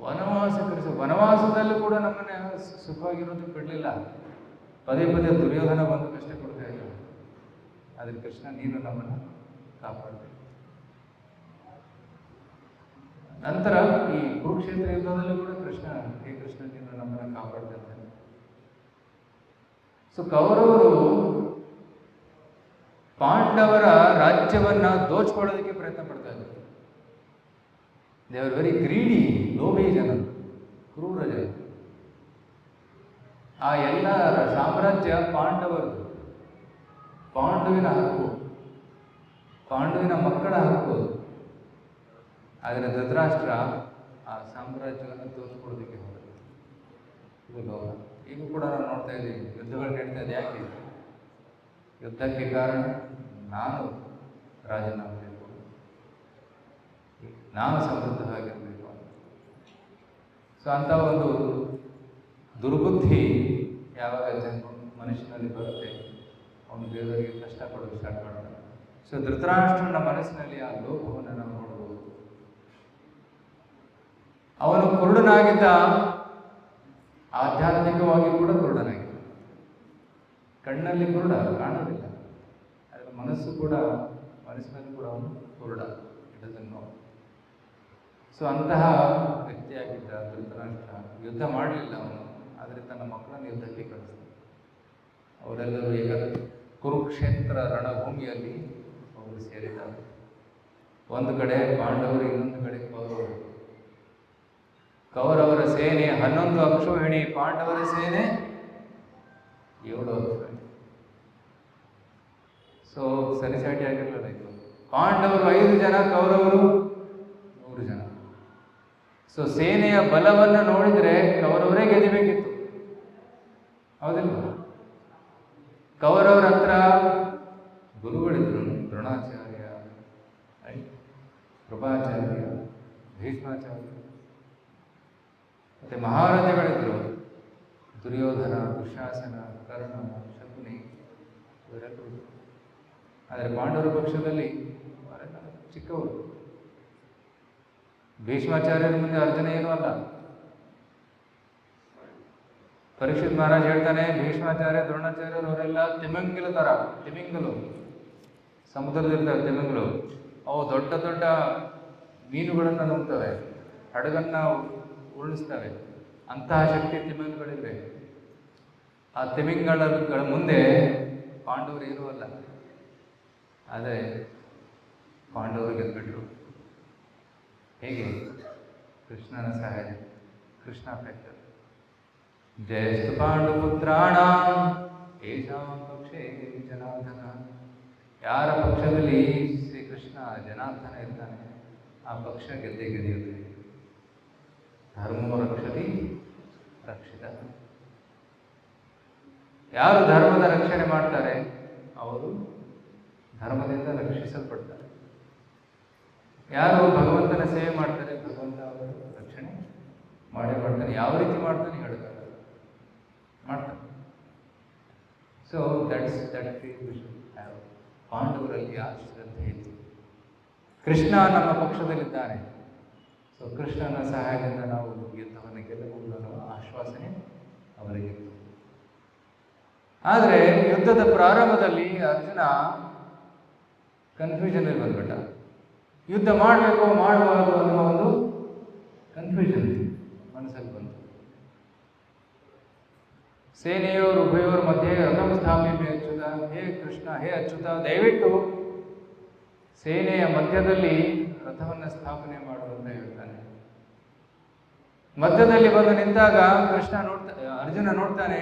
ವನವಾಸ ಕರೆಸ, ವನವಾಸದಲ್ಲೂ ಕೂಡ ನಮ್ಮನ್ನ ಸುಖವಾಗಿರೋದಕ್ಕೆ ಬಿಡಲಿಲ್ಲ. ಪದೇ ಪದೇ ದುರ್ಯೋಧನ ಬಂದು ಕಷ್ಟ ಕೊಡ್ತಾ ಇದ್ದ. ಆದರೆ ಕೃಷ್ಣ ನೀನು ನಮ್ಮನ್ನು ಕಾಪಾಡಬೇಕು. ನಂತರ ಈ ಕುರುಕ್ಷೇತ್ರ ಯುದ್ಧದಲ್ಲೂ ಕೂಡ ಕೃಷ್ಣ, ಹೇ ಕೃಷ್ಣ ನೀನು ನಮ್ಮನ್ನು ಕಾಪಾಡ್ತಾ ಇದ್ದಾನೆ. ಸೊ ಕೌರವರು ಪಾಂಡವರ ರಾಜ್ಯವನ್ನ ದೋಚ್ಕೊಳ್ಳೋದಕ್ಕೆ ಪ್ರಯತ್ನ ಪಡ್ತಾ ಇದ್ದಾರೆ. ದೇ ಆರ್ ವೆರಿ ಗ್ರೀಡಿ, ಲೋಭಿ ಜನ, ಕ್ರೂರ ಜನ. ಆ ಎಲ್ಲ ಸಾಮ್ರಾಜ್ಯ ಪಾಂಡವರದು, ಪಾಂಡುವಿನ ಹಕ್ಕು, ಪಾಂಡುವಿನ ಮಕ್ಕಳ ಹಕ್ಕು. ಆದರೆ ಧೃತರಾಷ್ಟ್ರ ಆ ಸಾಮ್ರಾಜ್ಯವನ್ನು ದೋಚ್ಕೊಳ್ಳೋದಕ್ಕೆ ಹೋದರು. ಇದು ಲೋಭ. ಈಗ ಕೂಡ ನಾವು ನೋಡ್ತಾ ಇದ್ದೀವಿ, ಯುದ್ಧಗಳು ನಡೀತಾ ಇದೆ. ಯಾಕೆ ಯುದ್ಧಕ್ಕೆ ಕಾರಣ? ನಾನು ರಾಜನಾಗಬೇಕು, ನಾನು ಸಮೃದ್ಧವಾಗಿರಬೇಕು. ಸೊ ಅಂಥ ಒಂದು ದುರ್ಬುದ್ಧಿ ಯಾವಾಗ ಮನುಷ್ಯನಲ್ಲಿ ಬರುತ್ತೆ, ಅವನು ಬೇರೆಯವರಿಗೆ ಕಷ್ಟ ಕೊಡೋದು ಸ್ಟಾರ್ಟ್ ಮಾಡ್ತಾನೆ. ಸೊ ಧೃತರಾಷ್ಟ್ರನ ಮನಸ್ಸಿನಲ್ಲಿ ಆ ಲೋಭವನ್ನು ನಾವು ನೋಡಬಹುದು. ಅವನು ಕುರುಡನಾಗಿದ್ದ, ಆಧ್ಯಾತ್ಮಿಕವಾಗಿ ಕೂಡ ಕುರುಡನಾಗಿದ್ದ. ಕಣ್ಣಲ್ಲಿ ಕುರುಡ, ಕಾಣೋದಿಲ್ಲ. ಅದರ ಮನಸ್ಸಿನಲ್ಲಿ ಕೂಡ ಅವನು ಕುರುಡ, ಇದನ್ನು. ಸೊ ಅಂತಹ ವ್ಯಕ್ತಿಯಾಗಿದ್ದ ಧೃತರಾಷ್ಟ್ರ ಯುದ್ಧ ಮಾಡಲಿಲ್ಲ ಅವನು, ಆದರೆ ತನ್ನ ಮಕ್ಕಳನ್ನು ಯುದ್ಧಕ್ಕೆ ಕಳಿಸ್ತಾನೆ. ಅವರೆಲ್ಲರೂ ಈಗ ಕುರುಕ್ಷೇತ್ರ ರಣಭೂಮಿಯಲ್ಲಿ ಅವರು ಸೇರಿದ್ದಾರೆ. ಒಂದು ಕಡೆ ಪಾಂಡವರು, ಇನ್ನೊಂದು ಕಡೆ ಕೌರವರು. ಕೌರವರ ಸೇನೆ 11 ಅಕ್ಷೋಹಿಣಿ, ಪಾಂಡವರ ಸೇನೆ 7 ಅಕ್ಷೋಹಿಣಿ. ಸೊ ಸರಿಸಾಟಿ ಆಗಿರಲಿಲ್ಲ ಇದು. ಪಾಂಡವರು 5 ಜನ, ಕೌರವರು 100 ಜನ. ಸೊ ಸೇನೆಯ ಬಲವನ್ನು ನೋಡಿದರೆ ಕೌರವರೇ ಗೆಲ್ಲಬೇಕಿತ್ತು, ಹೌದಿಲ್ಲ? ಕೌರವರ ಹತ್ರ ಗುರುಗಳಿದ್ರು, ದ್ರೋಣಾಚಾರ್ಯ, ಕೃಪಾಚಾರ್ಯ, ಭೀಷ್ಮಾಚಾರ್ಯ, ಮತ್ತೆ ಮಹಾರಾಜಗಳಿದ್ರು, ದುರ್ಯೋಧನ, ದುಶಾಸನ, ಕರ್ಣ, ಶಕುನಿ, ಇವರೆಲ್ಲರೂ. ಆದರೆ ಪಾಂಡವರ ಪಕ್ಷದಲ್ಲಿ ಅವರೆಲ್ಲ ಚಿಕ್ಕವರು. ಭೀಷ್ಮಾಚಾರ್ಯರ ಮುಂದೆ ಅರ್ಜುನ ಏನೂ ಅಲ್ಲ. ಪರೀಕ್ಷಿತ್ ಮಹಾರಾಜ್ ಹೇಳ್ತಾನೆ, ಭೀಷ್ಮಾಚಾರ್ಯ, ದ್ರೋಣಾಚಾರ್ಯರು ಅವರೆಲ್ಲ ತಿಮಿಂಗಿಲ ಥರ, ತಿಮಿಂಗಲು, ಸಮುದ್ರದಲ್ಲಿರ್ತಾರೆ ತಿಮಿಂಗಲು. ಅವು ದೊಡ್ಡ ದೊಡ್ಡ ಮೀನುಗಳನ್ನು ನುಂಗ್ತವೆ, ಹಡಗನ್ನು ಉರುಳಿಸ್ತವೆ. ಅಂತಹ ಶಕ್ತಿ ತಿಮಿಂಗಲಗಳಿವೆ. ಆ ತಿಮಿಂಗಲಗಳ ಮುಂದೆ ಪಾಂಡವರು ಏನೂ ಅಲ್ಲ. ಆದರೆ ಪಾಂಡವರು ಗೆದ್ಬಿಟ್ರು. ಹೇಗೆ? ಕೃಷ್ಣನ ಸಹಾಯ, ಕೃಷ್ಣ ಫ್ಯಾಕ್ಟರ್. ಜಯಸ್ತು ಪಾಂಡುಪುತ್ರಾಣಾಂ ಯೇಷಾಂ ಪಕ್ಷೇ ಜನಾರ್ದನ. ಯಾರ ಪಕ್ಷದಲ್ಲಿ ಶ್ರೀಕೃಷ್ಣ ಜನಾರ್ದನ ಇರ್ತಾನೆ, ಆ ಪಕ್ಷ ಗೆದ್ದೇ ಗೆದಿಯುತ್ತೆ. ಧರ್ಮೋ ರಕ್ಷತಿ ರಕ್ಷಿತ. ಯಾರು ಧರ್ಮದ ರಕ್ಷಣೆ ಮಾಡ್ತಾರೆ ಅವರು ಧರ್ಮದಿಂದ ರಕ್ಷಿಸಲ್ಪಡ್ತಾರೆ. ಯಾರು ಭಗವಂತನ ಸೇವೆ ಮಾಡ್ತಾರೆ, ಭಗವಂತ ಅವರು ರಕ್ಷಣೆ ಮಾಡೇ ಮಾಡ್ತಾನೆ. ಯಾವ ರೀತಿ ಮಾಡ್ತಾನೆ ಹೇಳ್ತಾರೆ, ಮಾಡ್ತಾನೆ. ಸೊ ದಟ್ ಪಾಂಡವರಲ್ಲಿ ಆ ಶ್ರದ್ಧೆ ಇತ್ತು. ಕೃಷ್ಣ ನಮ್ಮ ಪಕ್ಷದಲ್ಲಿದ್ದಾನೆ. ಸೊ ಕೃಷ್ಣನ ಸಹಾಯದಿಂದ ನಾವು ಯುದ್ಧವನ್ನು ಗೆಲ್ಲಬಹುದು ಅನ್ನೋ ಆಶ್ವಾಸನೆ ಅವರಿಗೆ. ಆದರೆ ಯುದ್ಧದ ಪ್ರಾರಂಭದಲ್ಲಿ ಅರ್ಜುನ ಕನ್ಫ್ಯೂಷನ್ ಬಂದ್ಬಿಟ್ಟ. ಯುದ್ಧ ಮಾಡಬೇಕು ಮಾಡಬಾರ್ದು ಅನ್ನೋ ಒಂದು ಕನ್ಫ್ಯೂಷನ್ ಮನಸ್ಸಲ್ಲಿ ಬಂತು. ಸೇನೆಯವರು ಉಭಯವರ ಮಧ್ಯೆ ರಥಂ ಸ್ಥಾಪನೆ ಅಚ್ಯುತ, ಹೇ ಕೃಷ್ಣ, ಹೇ ಅಚ್ಯುತ, ದಯವಿಟ್ಟು ಸೇನೆಯ ಮಧ್ಯದಲ್ಲಿ ರಥವನ್ನು ಸ್ಥಾಪನೆ ಮಾಡುವಂತ ಹೇಳ್ತಾನೆ. ಮಧ್ಯದಲ್ಲಿ ಬಂದು ನಿಂತಾಗ ಅರ್ಜುನ ನೋಡ್ತಾನೆ,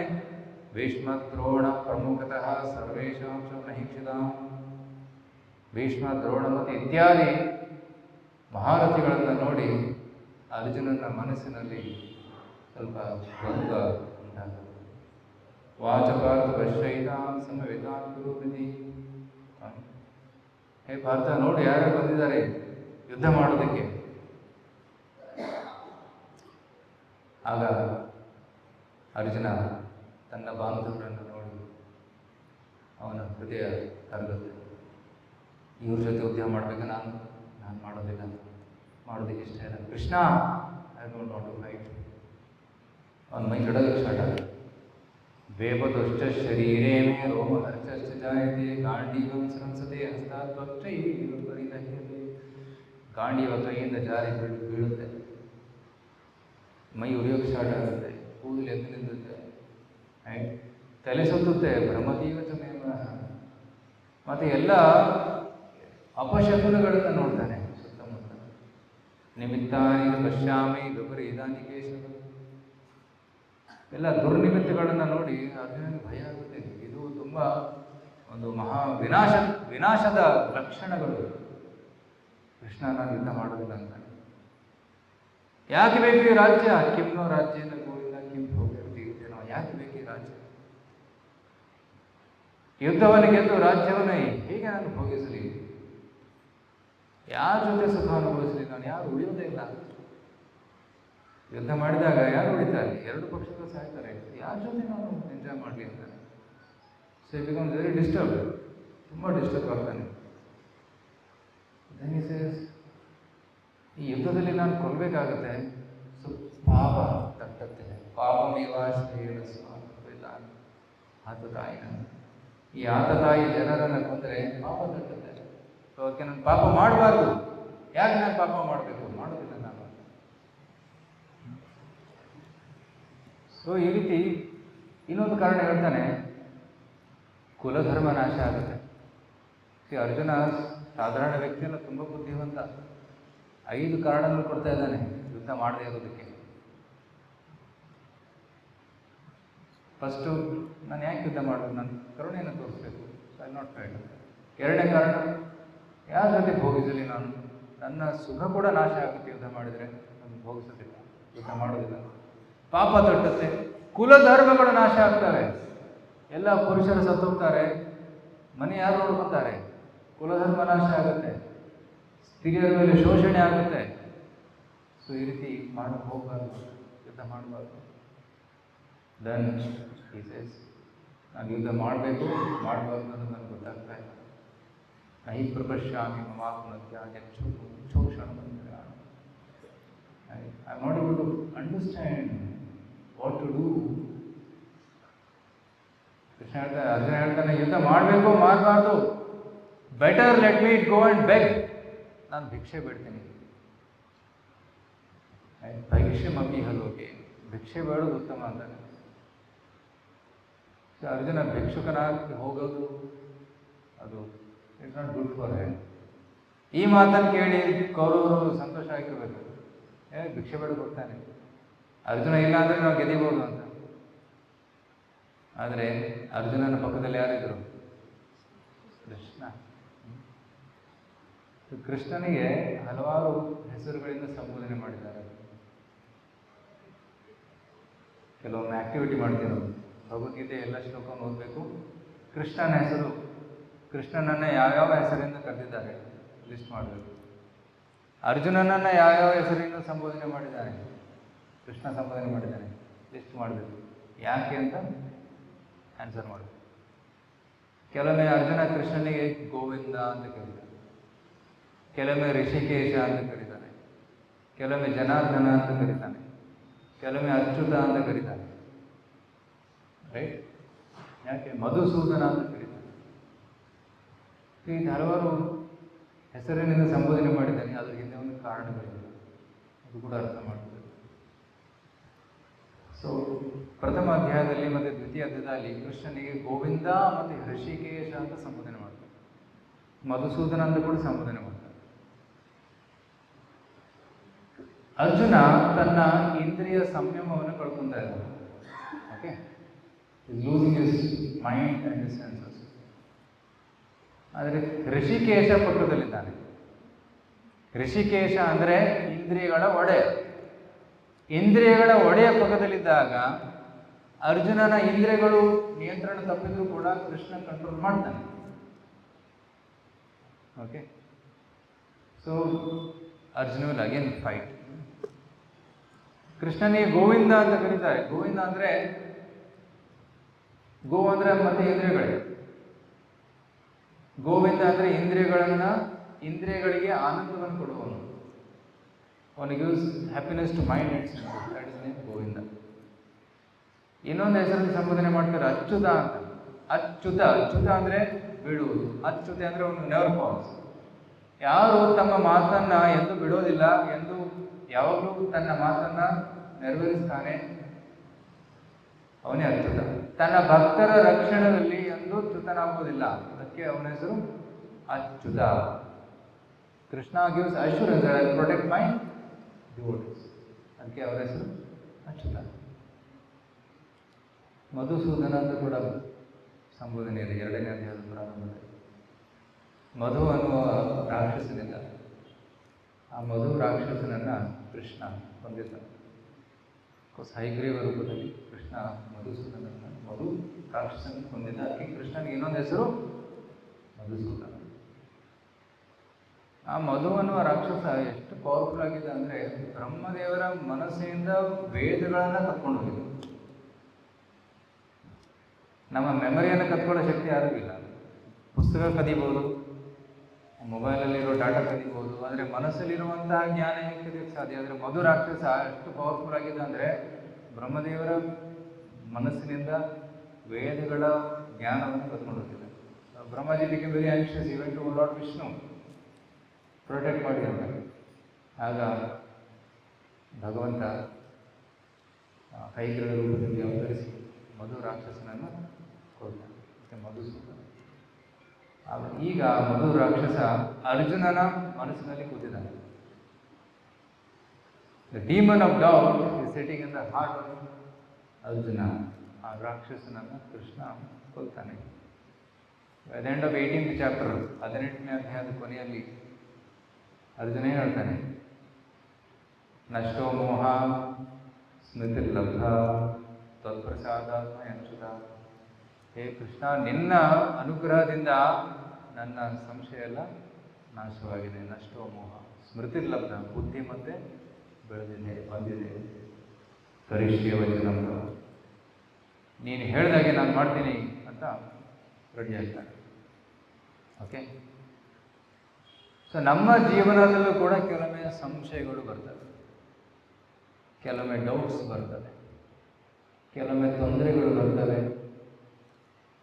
ಭೀಷ್ಮ ದ್ರೋಣ ಪ್ರಮುಖತಃ ಸರ್ವೇಷಾಂ ನಹಿಂಸಿತಾಂ. ಭೀಷ್ಮ, ದ್ರೋಣ ಮತ್ತು ಇತ್ಯಾದಿ ಮಹಾರಥಿಗಳನ್ನು ನೋಡಿ ಅರ್ಜುನನ ಮನಸ್ಸಿನಲ್ಲಿ ಸ್ವಲ್ಪ ಗೊಂದಲ ಉಂಟಾಗುತ್ತೆ. ವಾಚಪಾರ್ಥ ಪಶ್ಯೈತಾಂ ಸಮವೇತಾಂ ಕುರುವಿಧಿ. ಹೇ ಪಾರ್ಥ, ನೋಡಿ ಯಾರು ಬಂದಿದ್ದಾರೆ ಯುದ್ಧ ಮಾಡೋದಕ್ಕೆ. ಆಗ ಅರ್ಜುನ ತನ್ನ ಬಾಂಧವರನ್ನು ನೋಡಿ ಅವನ ಹೃದಯ ಕರಗುತ್ತೆ. ಇವ್ರ ಜೊತೆ ಉದ್ಯೋಗ ಮಾಡಬೇಕು, ನಾನು ಮಾಡೋದಿಲ್ಲ, ಮಾಡೋದಕ್ಕೆ ಇಷ್ಟ ಇಲ್ಲ. Krishna, I don't want to fight. ಅವನ ಮೈ ನಡೋದಕ್ಕೆ ಸ್ಟಾರ್ಟ್ ಆಗುತ್ತೆ. ವೇಪದುಷ್ಟ ಶರೀರೇ ಮೇ ರೋಮಹರ್ಷಶ್ಚ ಜಾಯತೆ, ಗಾಂಡೀವಂ ಸಂಸತೆ ಹಸ್ತಾತ್ವಚ್ಚೈ ಪರಿದಹ್ಯತೆ. ಗಾಂಡೀವ ಕೈಯಿಂದ ಜಾರಿ ಬೀಳುತ್ತೆ, ಮೈ ಉರಿಯೋಕ್ಕೆ ಸ್ಟಾರ್ಟ್ ಆಗುತ್ತೆ, ಕೂದಲು ಎದ್ದು ನಿಲ್ಲುತ್ತೆ, ತಲೆ ಸುತ್ತುತ್ತೆ. ಭ್ರಮತೀವ ಚಮೇವ. ಮತ್ತು ಎಲ್ಲ ಅಪಶಕುನಗಳನ್ನು ನೋಡ್ತಾನೆ ಸುತ್ತಮುತ್ತ. ನಿಮಿತ್ತಾನಿ ಪಶ್ಯಾಮಿ ವಿಪರೀತಾನಿ ಕೇಶವ. ಎಲ್ಲ ದುರ್ನಿಮಿತ್ತಗಳನ್ನು ನೋಡಿ ಅರ್ಜುನನಿಗೆ ಭಯ ಆಗುತ್ತೆ. ಇದು ತುಂಬ ಒಂದು ಮಹಾ ವಿನಾಶದ ಲಕ್ಷಣಗಳು. ಕೃಷ್ಣ ನಾನು ಯುದ್ಧ ಮಾಡೋದಿಲ್ಲ ಅಂತಾನೆ. ಯಾಕೆ ಬೇಕು ಈ ರಾಜ್ಯ? ಕಿಮ್ನೋ ರಾಜ್ಯನ ಗೋವಿಂದ ಕಿಮ್ ಹೋಗಿರ್ತೀವಿ ನಾವು. ಯಾಕೆ ಬೇಕು ಈ ರಾಜ್ಯ? ಯುದ್ಧವನ್ನು ಗೆದ್ದು ರಾಜ್ಯವನ್ನು ಹೇಗೆ ನಾನು ಭೋಗಿಸಲಿ? ಯಾರ ಜೊತೆ ಸುಖ ಅನುಭವಿಸಲಿ? ನಾನು ಯಾರು ಉಳಿಯೋದೇ ಇಲ್ಲ. ಯುದ್ಧ ಮಾಡಿದಾಗ ಯಾರು ಹೊಡಿತಾರೆ? ಎರಡು ಪಕ್ಷಗಳು ಸಾಯ್ತಾರೆ. ಯಾರ ಜೊತೆ ನಾನು ಎಂಜಾಯ್ ಮಾಡಲಿ ಅಂತಾನೆ. So it becomes very disturb, ತುಂಬ ಡಿಸ್ಟರ್ಬ್ ಆಗ್ತಾನೆ. ದೆನ್ ಹಿ ಸೇಸ್, ಈ ಯುದ್ಧದಲ್ಲಿ ನಾನು ಕೊಲ್ಲಬೇಕಾಗತ್ತೆ, ಸೊ ಪಾಪ ತಟ್ಟತ್ತೆ. ಪಾಪಮೇವಾಶ್ರಯೇಣ ಸ್ವಾಮಿಲ್ಲ ಆತತಾಯಿನ. ಈ ಆತತಾಯಿ ಜನರನ್ನು ಕೊಂದರೆ ಪಾಪ ತಟ್ಟತ್ತೆ. ಸೊ ಅದಕ್ಕೆ ನಾನು ಪಾಪ ಮಾಡಬಾರ್ದು. ಯಾಕೆ ನಾನು ಪಾಪ ಮಾಡಬೇಕು? ಮಾಡೋದಿಲ್ಲ ನಾನು. ಸೊ ಈ ರೀತಿ ಇನ್ನೊಂದು ಕಾರಣ ಹೇಳ್ತಾನೆ, ಕುಲಧರ್ಮ ನಾಶ ಆಗುತ್ತೆ. ಅರ್ಜುನ ಸಾಧಾರಣ ವ್ಯಕ್ತಿಯಲ್ಲ, ತುಂಬ ಬುದ್ಧಿವಂತ. 5 ಕಾರಣಗಳು ಕೊಡ್ತಾ ಇದ್ದಾನೆ ಯುದ್ಧ ಮಾಡದೇ ಇರೋದಕ್ಕೆ. ಫಸ್ಟು, ನಾನು ಯಾಕೆ ಯುದ್ಧ ಮಾಡೋದು? ನಾನು ಕರುಣೆಯನ್ನು ತೋರಿಸ್ಬೇಕು, ಐ ನಾಟ್ ಫೈಟ್. 2ನೇ ಕಾರಣ, ಯಾರ ಜೊತೆ ಭೋಗಿಸಲಿ ನಾನು? ನನ್ನ ಸುಖ ಕೂಡ ನಾಶ ಆಗುತ್ತೆ ಯುದ್ಧ ಮಾಡಿದರೆ. ನಾನು ಭೋಗಿಸೋದಿಲ್ಲ, ಯುದ್ಧ ಮಾಡೋದಿಲ್ಲ. ಪಾಪ ತಟ್ಟುತ್ತೆ, ಕುಲಧರ್ಮಗಳು ನಾಶ ಆಗ್ತವೆ. ಎಲ್ಲ ಪುರುಷರು ಸತ್ತೋಗ್ತಾರೆ, ಮನೆ ಯಾರು ನೋಡ್ಕೊತಾರೆ? ಕುಲಧರ್ಮ ನಾಶ ಆಗುತ್ತೆ, ಸ್ತ್ರೀಯರ ಮೇಲೆ ಶೋಷಣೆ ಆಗುತ್ತೆ. ಸೊ ಈ ರೀತಿ ಮಾಡಕ್ಕೆ ಹೋಗಬಾರ್ದು, ಯುದ್ಧ ಮಾಡಬಾರ್ದು. ದೆನ್ ಹಿ ಸೇಸ್, ನಾನು ಯುದ್ಧ ಮಾಡಬೇಕು ಮಾಡಬಾರ್ದು ಅನ್ನೋದು ನನಗೆ ಗೊತ್ತಾಗ್ತಾ ಇಲ್ಲ. ನಹಿ ಪ್ರಪಶ್ಯಾಮಿ ಮಮಾತ್ಮತ್ಯಾಗ ಶೋಷಣ ಬಂದರೆ I am not able to understand what to do. Krishna ಹೇಳ್ತಾನೆ, ಅರ್ಜುನ ಹೇಳ್ತಾನೆ, ಯುದ್ಧ ಮಾಡಬೇಕು ಮಾಡಬಾರ್ದು, better let me go and beg. ನಾನು ಭಿಕ್ಷೆ ಬೇಡ್ತೀನಿ. ಭಿಕ್ಷೆ ಮಮ್ಮಿ ಹಲೋಕೆ, ಭಿಕ್ಷೆ ಬೇಡೋದು ಉತ್ತಮ ಅಂತಾನೆ. ಅರ್ಜುನ ಭಿಕ್ಷುಕನಾಗಿ ಹೋಗೋದು ಅದು it's not good for him. ಈ ಮಾತನ್ನು ಕೇಳಿ ಕೌರವರು ಸಂತೋಷ ಆಗಿರ್ಬೇಕು, ಭಿಕ್ಷೆ ಬೇಡ ಹೋಗ್ತಾನೆ, ಅರ್ಜುನ ಇಲ್ಲ ಅಂದರೆ ನಾವು ಗೆದಿಬೋದು ಅಂತ. ಆದರೆ ಅರ್ಜುನನ ಪಕ್ಕದಲ್ಲಿ ಯಾರಿದ್ರು? ಕೃಷ್ಣ. ಕೃಷ್ಣನಿಗೆ ಹಲವಾರು ಹೆಸರುಗಳಿಂದ ಸಂಬೋಧನೆ ಮಾಡಿದ್ದಾರೆ. ಕೆಲವೊಮ್ಮೆ ಆಕ್ಟಿವಿಟಿ ಮಾಡ್ತೀವಿ ನಾವು, ಭಗವದ್ಗೀತೆ ಎಲ್ಲ ಶ್ಲೋಕವನ್ನು ಓದಬೇಕು. ಕೃಷ್ಣನ ಹೆಸರು, ಕೃಷ್ಣನನ್ನು ಯಾವ್ಯಾವ ಹೆಸರಿಂದ ಕರೆದಿದ್ದಾರೆ ಲಿಸ್ಟ್ ಮಾಡಬೇಕು. ಅರ್ಜುನನನ್ನು ಯಾವ್ಯಾವ ಹೆಸರಿಂದ ಸಂಬೋಧನೆ ಮಾಡಿದ್ದಾನೆ, ಕೃಷ್ಣ ಸಂಬೋಧನೆ ಮಾಡಿದ್ದಾನೆ, ಲಿಸ್ಟ್ ಮಾಡಬೇಕು. ಯಾಕೆ ಅಂತ ಆನ್ಸರ್ ಮಾಡಬೇಕು. ಕೆಲವೊಮ್ಮೆ ಅರ್ಜುನ ಕೃಷ್ಣನಿಗೆ ಗೋವಿಂದ ಅಂತ ಕರೀತಾನೆ, ಕೆಲವೊಮ್ಮೆ ಋಷಿಕೇಶ ಅಂತ ಕರೀತಾನೆ, ಕೆಲವೊಮ್ಮೆ ಜನಾರ್ದನ ಅಂತ ಕರೀತಾನೆ, ಕೆಲವೊಮ್ಮೆ ಅಚ್ಯುತ ಅಂತ ಕರೀತಾನೆ. ರೈಟ್? ಯಾಕೆ ಮಧುಸೂದನ ಅಂತ ಕರೀತಾನೆ. ಇದು ಹಲವಾರು ಹೆಸರಿನಿಂದ ಸಂಬೋಧನೆ ಮಾಡಿದ್ದಾನೆ. ಅದ್ರ ಹಿಂದೆ ಒಂದು ಕಾರಣಗಳಿದೆ, ಅದು ಕೂಡ ಅರ್ಥ ಮಾಡ್ತದೆ. ಸೊ ಪ್ರಥಮ ಅಧ್ಯಾಯದಲ್ಲಿ ಮತ್ತು ದ್ವಿತೀಯ ಅಧ್ಯಾಯದಲ್ಲಿ ಕೃಷ್ಣನಿಗೆ ಗೋವಿಂದ ಮತ್ತು ಋಷಿಕೇಶ ಅಂತ ಸಂಬೋಧನೆ ಮಾಡ್ತಾರೆ, ಮಧುಸೂದನ ಅಂತ ಕೂಡ ಸಂಬೋಧನೆ ಮಾಡ್ತಾರೆ. ಅರ್ಜುನ ತನ್ನ ಇಂದ್ರಿಯ ಸಂಯಮವನ್ನು ಕಳ್ಕೊತಾ ಇದ್ದಾನೆ. Okay, losing his mind and his senses. ಆದರೆ ಋಷಿಕೇಶ ಪಕ್ಕದಲ್ಲಿದ್ದಾನೆ. ಋಷಿಕೇಶ ಅಂದರೆ ಇಂದ್ರಿಯಗಳ ಒಡೆಯ. ಇಂದ್ರಿಯಗಳ ಒಡೆಯ ಪಕ್ಕದಲ್ಲಿದ್ದಾಗ ಅರ್ಜುನನ ಇಂದ್ರಿಯಗಳು ನಿಯಂತ್ರಣ ತಪ್ಪಿದ್ರು ಕೂಡ ಕೃಷ್ಣ ಕಂಟ್ರೋಲ್ ಮಾಡ್ತಾನೆ. Okay, so Arjuna will again fight. ಕೃಷ್ಣನಿಗೆ ಗೋವಿಂದ ಅಂತ ಕರೀತಾರೆ. ಗೋವಿಂದ ಅಂದರೆ ಗೋ ಅಂದರೆ ಮತ್ತೆ ಇಂದ್ರಿಯಗಳೇ. ಗೋವಿಂದ ಅಂದರೆ ಇಂದ್ರಿಯಗಳಿಗೆ ಆನಂದವನ್ನು ಕೊಡುವವನು. ಅವನಿಗೆ gives happiness to mind and senses. That is name Govinda. ಇನ್ನೊಂದು ಹೆಸರಲ್ಲಿ ಸಂಬೋಧನೆ ಮಾಡ್ತಾರೆ ಅಚ್ಯುತ ಅಂತ. ಅಚ್ಯುತ ಅಂದರೆ ಬಿಡುವುದು. ಅಚ್ಯುತ ಅಂದರೆ ಒಂದು ನೆವರ್ ಫಾಲ್ಸ್. ಯಾರು ತಮ್ಮ ಮಾತನ್ನ ಎಂದು ಬಿಡೋದಿಲ್ಲ, ಎಂದು ಯಾವಾಗಲೂ ತನ್ನ ಮಾತನ್ನ ನೆರವೇರಿಸ್ತಾನೆ, ಅವನೇ ಅಚ್ಯುತ. ತನ್ನ ಭಕ್ತರ ರಕ್ಷಣೆಯಲ್ಲಿ ಎಂದೂ ಚ್ಯುತನಾಗುವುದಿಲ್ಲ, ಅದಕ್ಕೆ ಅವನ ಹೆಸರು Achyuta. Krishna gives assurance I will protect my devotees, ಅದಕ್ಕೆ ಅವರ ಹೆಸರು ಅಚ್ಯುತ. ಮಧುಸೂದನ ಅಂತ ಕೂಡ ಸಂಬೋಧನೆ ಇದೆ 2ನೇ ಅಧ್ಯಾಯದ ಪ್ರಾರಂಭದಲ್ಲಿ. ಮಧು ಅನ್ನುವ ರಾಕ್ಷಸನಿಂದ, ಆ ಮಧು ರಾಕ್ಷಸನನ್ನು ಕೃಷ್ಣ ಕೊಂದಿದ್ದ. ಹೈಗ್ರೀವ ರೂಪದಲ್ಲಿ ಕೃಷ್ಣ ಮಧುಸೂದನನ್ನು, ಮಧು ರಾಕ್ಷಸನ ಕೊಂದಿದ್ದ. ಅದಕ್ಕೆ ಕೃಷ್ಣನಿಗೆ ಇನ್ನೊಂದು ಹೆಸರು ಮಧುಸೂದನ. ಆ ಮಧು ಅನ್ನುವ ರಾಕ್ಷಸ ಎಷ್ಟು ಪವರ್ಫುಲ್ ಆಗಿದೆ ಅಂದರೆ ಬ್ರಹ್ಮದೇವರ ಮನಸ್ಸಿನಿಂದ ವೇದಗಳನ್ನು ಕತ್ಕೊಂಡು ಹೋಗಿದೆ. ನಮ್ಮ ಮೆಮೊರಿಯನ್ನು ಕತ್ಕೊಳ್ಳೋ ಶಕ್ತಿ ಯಾರಿಗೂ ಇಲ್ಲ. ಪುಸ್ತಕ ಕದಿಬೋದು, ಮೊಬೈಲಲ್ಲಿರೋ ಡಾಟಾ ಕದಿಬೋದು, ಆದರೆ ಮನಸ್ಸಲ್ಲಿರುವಂತಹ ಜ್ಞಾನ ಹೇಗೆ ಕದಿಯೋಕ್ಕೆ ಸಾಧ್ಯ? ಆದರೆ ಮಧು ರಾಕ್ಷಸ ಎಷ್ಟು ಪವರ್ಫುಲ್ ಆಗಿದೆ ಅಂದರೆ ಬ್ರಹ್ಮದೇವರ ಮನಸ್ಸಿನಿಂದ ವೇದಗಳ ಜ್ಞಾನವನ್ನು ಕತ್ಕೊಂಡು ಹೋಗಿದೆ. Brahmaji became very anxious, even to Lord Vishnu protect ಮಾಡಿ ಅಂತ. ಆಗ ಭಗವಂತ ಕೈಗಳ ರೂಪದಲ್ಲಿ ಅವತರಿಸಿ ಮಧು ರಾಕ್ಷಸನನ್ನು ಕೊಡ್ತಾನೆ. ಮತ್ತು ಮಧುಸೂದನ ಈಗ ಮಧು ರಾಕ್ಷಸ ಅರ್ಜುನನ ಮನಸ್ಸಿನಲ್ಲಿ ಕೂತಿದ್ದಾನೆ. The demon of doubt is sitting in the heart of Arjuna. ಆ ರಾಕ್ಷಸನನ್ನು ಕೃಷ್ಣ ಕೊಲ್ತಾನೆ. By the end of 18th chapter, 18ನೇ ಅಧ್ಯಾಯದ ಕೊನೆಯಲ್ಲಿ ಅರ್ಜುನೇ ಹೇಳ್ತಾನೆ, ನಷ್ಟೋ ಮೋಹ ಸ್ಮೃತಿರ್ಲಬ್ಧ ತತ್ಪ್ರಸಾದಾತ್ಮ ಅಚ್ಯುತ. ಹೇ ಕೃಷ್ಣ, ನಿನ್ನ ಅನುಗ್ರಹದಿಂದ ನನ್ನ ಸಂಶಯ ಎಲ್ಲ ನಾಶವಾಗಿದೆ. ನಷ್ಟೋ ಮೋಹ ಸ್ಮೃತಿರ್ಲಬ್ಧ, ಬುದ್ಧಿ ಮತ್ತೆ ಬೆಳೆದಿದೆ, ಬಂದಿದೆ. ಕರಿಷ್ಯ ವಚನ, ನೀನು ಹೇಳಿದಾಗೆ ನಾನು ಮಾಡ್ತೀನಿ ಅಂತ ರೆಡಿ ಆಗ್ತಾನೆ. ಓಕೆ, ಸೊ ನಮ್ಮ ಜೀವನದಲ್ಲೂ ಕೂಡ ಕೆಲವೊಮ್ಮೆ ಸಂಶಯಗಳು ಬರ್ತವೆ, ಕೆಲವೊಮ್ಮೆ ಡೌಟ್ಸ್ ಬರ್ತವೆ, ಕೆಲವೊಮ್ಮೆ ತೊಂದರೆಗಳು ಬರ್ತವೆ.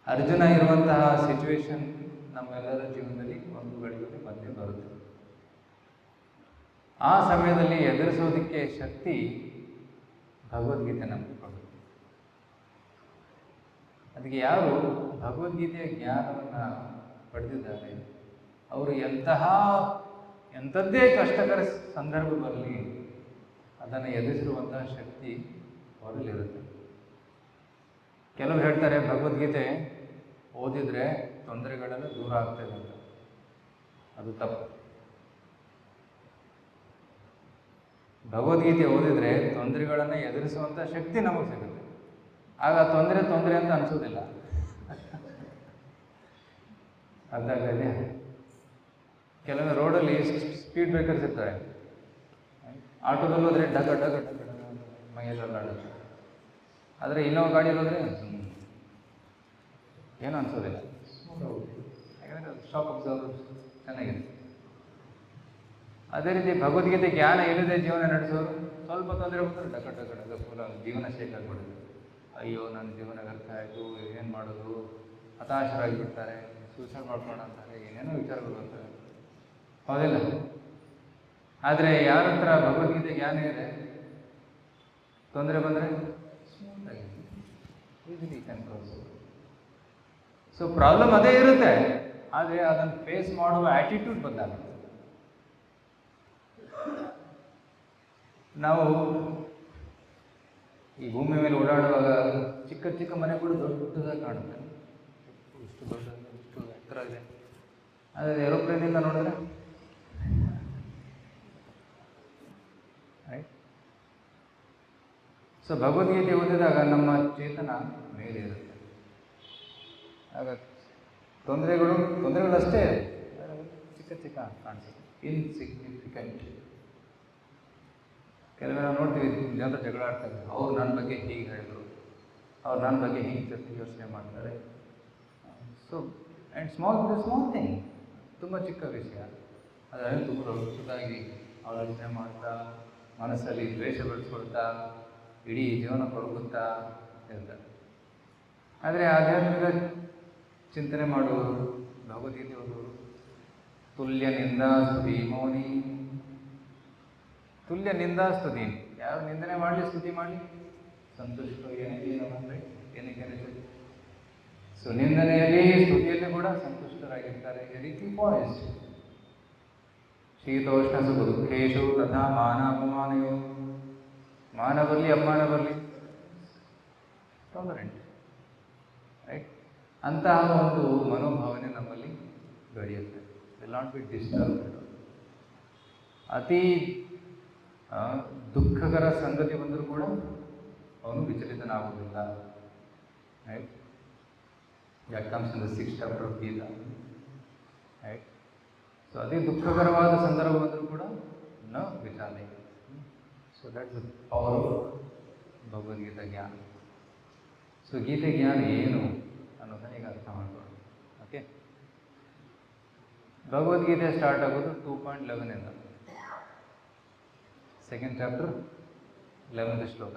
ಅರ್ಜುನ ಇರುವಂತಹ ಸಿಚುವೇಶನ್ ನಮ್ಮೆಲ್ಲರ ಜೀವನದಲ್ಲಿ ಒಂದು ಗಳಿಗೆಯಲ್ಲಿ ಬಂದೇ ಬರುತ್ತೆ. ಆ ಸಮಯದಲ್ಲಿ ಎದುರಿಸೋದಕ್ಕೆ ಶಕ್ತಿ ಭಗವದ್ಗೀತೆ ನಮಗೆ ಕೊಡುತ್ತೆ. ಅದಕ್ಕೆ ಯಾರು ಭಗವದ್ಗೀತೆಯ ಜ್ಞಾನವನ್ನು ಪಡೆದಿದ್ದಾರೆ ಅವರು ಎಂಥದ್ದೇ ಕಷ್ಟಕರ ಸಂದರ್ಭ ಬರಲಿ ಅದನ್ನು ಎದುರಿಸಿರುವಂತಹ ಶಕ್ತಿ ಅವರಲ್ಲಿರುತ್ತೆ. ಕೆಲವರು ಹೇಳ್ತಾರೆ ಭಗವದ್ಗೀತೆ ಓದಿದರೆ ತೊಂದರೆಗಳೆಲ್ಲ ದೂರ ಆಗ್ತದೆ ಅಂತ. ಅದು ತಪ್ಪು. ಭಗವದ್ಗೀತೆ ಓದಿದರೆ ತೊಂದರೆಗಳನ್ನು ಎದುರಿಸುವಂಥ ಶಕ್ತಿ ನಮಗೆ ಸಿಗುತ್ತೆ. ಆಗ ತೊಂದರೆ ಅಂತ ಅನಿಸೋದಿಲ್ಲ. ಅರ್ಥ ಆಗ್ತದೆ? ಕೆಲವೊಮ್ಮೆ ರೋಡಲ್ಲಿ ಸ್ಪೀಡ್ ಬ್ರೇಕರ್ಸ್ ಇರ್ತಾರೆ, ಆಟೋದಲ್ಲಿ ಹೋದರೆ ಡಗ ಡಗ ಡಗ ಡಗ ಮೈಯೆಲ್ಲ ಆಡುತ್ತೆ. ಆದರೆ ಇನ್ನೊಂದು ಗಾಡಿ ಹೋದರೆ ಏನೂ ಅನಿಸೋದಿಲ್ಲ, ಯಾಕಂದರೆ ಅದು ಶಾಕ್ ಅಬ್ಸರ್ವರ್ ಚೆನ್ನಾಗಿದೆ. ಅದೇ ರೀತಿ ಭಗವದ್ಗೀತೆ ಜ್ಞಾನ ಇಲ್ಲದೆ ಜೀವನ ನಡೆಸೋರು ಸ್ವಲ್ಪ ತೊಂದರೆ ಬಂದರೆ ಡಗ ಡಗ ಡಗ ಫುಲ್ ಜೀವನ ಶೇಕ್ ಆಗಿಬಿಡುತ್ತೆ. ಅಯ್ಯೋ ನನ್ನ ಜೀವನ ವ್ಯರ್ಥ ಆಯಿತು, ಏನು ಮಾಡೋದು, ಹತಾಶರಾಗಿಬಿಡ್ತಾರೆ, ಸೂಸೈಡ್ ಮಾಡ್ಕೊಂಡು ಅಂತಾರೆ, ಏನೇನೋ ವಿಚಾರಗಳು ಬರ್ತವೆ. ಹೌದಿಲ್ಲ? ಆದರೆ ಯಾರ ಹತ್ರ ಭಗವದ್ಗೀತೆ ಜ್ಞಾನ ಇದೆ, ತೊಂದರೆ ಬಂದರೆ ಈಸಿಲಿ ಕಂಟ್ರೋಲ್. ಸೊ ಪ್ರಾಬ್ಲಮ್ ಅದೇ ಇರುತ್ತೆ, ಆದರೆ ಅದನ್ನು ಫೇಸ್ ಮಾಡುವ ಆ್ಯಟಿಟ್ಯೂಡ್ ಬದಲಾಗುತ್ತೆ. ನಾವು ಈ ಭೂಮಿ ಮೇಲೆ ಓಡಾಡುವಾಗ ಚಿಕ್ಕ ಚಿಕ್ಕ ಮನೆ ಕೂಡ ದೊಡ್ಡದಾಗಿ ಕಾಣುತ್ತೆ, ಇಷ್ಟು ದೊಡ್ಡ, ಇಷ್ಟು ಎತ್ತರ ಇದೆ. ಆದರೆ ಏರೋಪ್ಲೇನಿಂದ ನೋಡಿದ್ರೆ ರೈಟ್. ಸೊ ಭಗವದ್ಗೀತೆ ಓದಿದಾಗ ನಮ್ಮ ಚೇತನ ಮೇಲೆ ಇರುತ್ತೆ. ಆಗ ತೊಂದರೆಗಳಷ್ಟೇ ಚಿಕ್ಕ ಚಿಕ್ಕ ಕಾಣಿಸುತ್ತೆ, ಇನ್ಸಿಗ್ನಿಫಿಕೆಂಟ್. ಕೆಲವೇ ನಾವು ನೋಡ್ತೀವಿ, ಜನರು ಜಗಳ ಆಡ್ತಾರೆ, ಅವ್ರು ನನ್ನ ಬಗ್ಗೆ ಹೀಗೆ ಹೇಳಿದ್ರು, ಅವ್ರು ನನ್ನ ಬಗ್ಗೆ ಹೀಗೆ ಯೋಚನೆ ಮಾಡ್ತಾರೆ. ಸೊ ಆ್ಯಂಡ್ ಸ್ಮಾಲ್ ಥಿಂಗ್, ತುಂಬ ಚಿಕ್ಕ ವಿಷಯ, ಅದರಲ್ಲಿ ತುಂಬ ದೊಡ್ಡದಾಗಿ ಆಲೋಚನೆ ಮಾಡ್ತಾ ಮನಸ್ಸಲ್ಲಿ ದ್ವೇಷ ಬೆಳೆಸ್ಕೊಳ್ತಾ ಇಡೀ ಜೀವನ ಕೊರಗುತ್ತಾ ಇರ್ತಾರೆ. ಆದರೆ ಆಧ್ಯಾತ್ಮಿಕ ಚಿಂತನೆ ಮಾಡುವವರು, ಭಗವದ್ಗೀತೆ ಓದುವರು, ತುಲ್ಯ ನಿಂದಾ ಸ್ತುತಿ ಮೌನಿ. ತುಲ್ಯ ನಿಂದಾ ಸ್ತುತಿ, ಯಾರು ನಿಂದನೆ ಮಾಡಲಿ ಸ್ತುತಿ ಮಾಡಲಿ ಸಂತುಷ್ಟ ಏನಕ್ಕೆ. ಸೊ ನಿಂದನೆಯಲ್ಲಿ ಸ್ತುತಿಯಲ್ಲಿ ಕೂಡ ಸಂತುಷ್ಟರಾಗಿರ್ತಾರೆ. ಈ ರೀತಿ ಪಾಯಿಸ್ಟ್. ಶೀತೋಷ್ಣ ಸುಖ ದುಃಖೇಶು ತಥಾ ಮಾನ ಅಪಮಾನಯೋ. ಮಾನ ಬರಲಿ ಅಪಮಾನ ಬರಲಿ ಟಾಲರೆಂಟ್, ರೈಟ್. ಅಂತಹ ಒಂದು ಮನೋಭಾವನೆ ನಮ್ಮಲ್ಲಿ ಬೆಳೆಯುತ್ತೆ. Will not be disturbed. ಅತಿ ದುಃಖಕರ ಸಂಗತಿ ಬಂದರೂ ಕೂಡ ಅವನು ವಿಚಲಿತನಾಗುವುದಿಲ್ಲ, right. That comes in the 6th chapter of Gita, right? So ಅತಿ ದುಃಖಕರವಾದ ಸಂದರ್ಭ ಬಂದರೂ ಕೂಡ ನ ವಿಚಾರಣೆ. So that's the power Bhagavadgita ಜ್ಞಾನ. ಸೊ ಗೀತೆ ಜ್ಞಾನ ಏನು ಅನ್ನೋದನ್ನ ಈಗ ಅರ್ಥ ಮಾಡ್ಕೊಳ್ಳೋಣ. ಓಕೆ, ಭಗವದ್ಗೀತೆ ಸ್ಟಾರ್ಟ್ ಆಗೋದು 2.11 ಸೆಕೆಂಡ್ ಚಾಪ್ಟರ್ 11th ಶ್ಲೋಕ.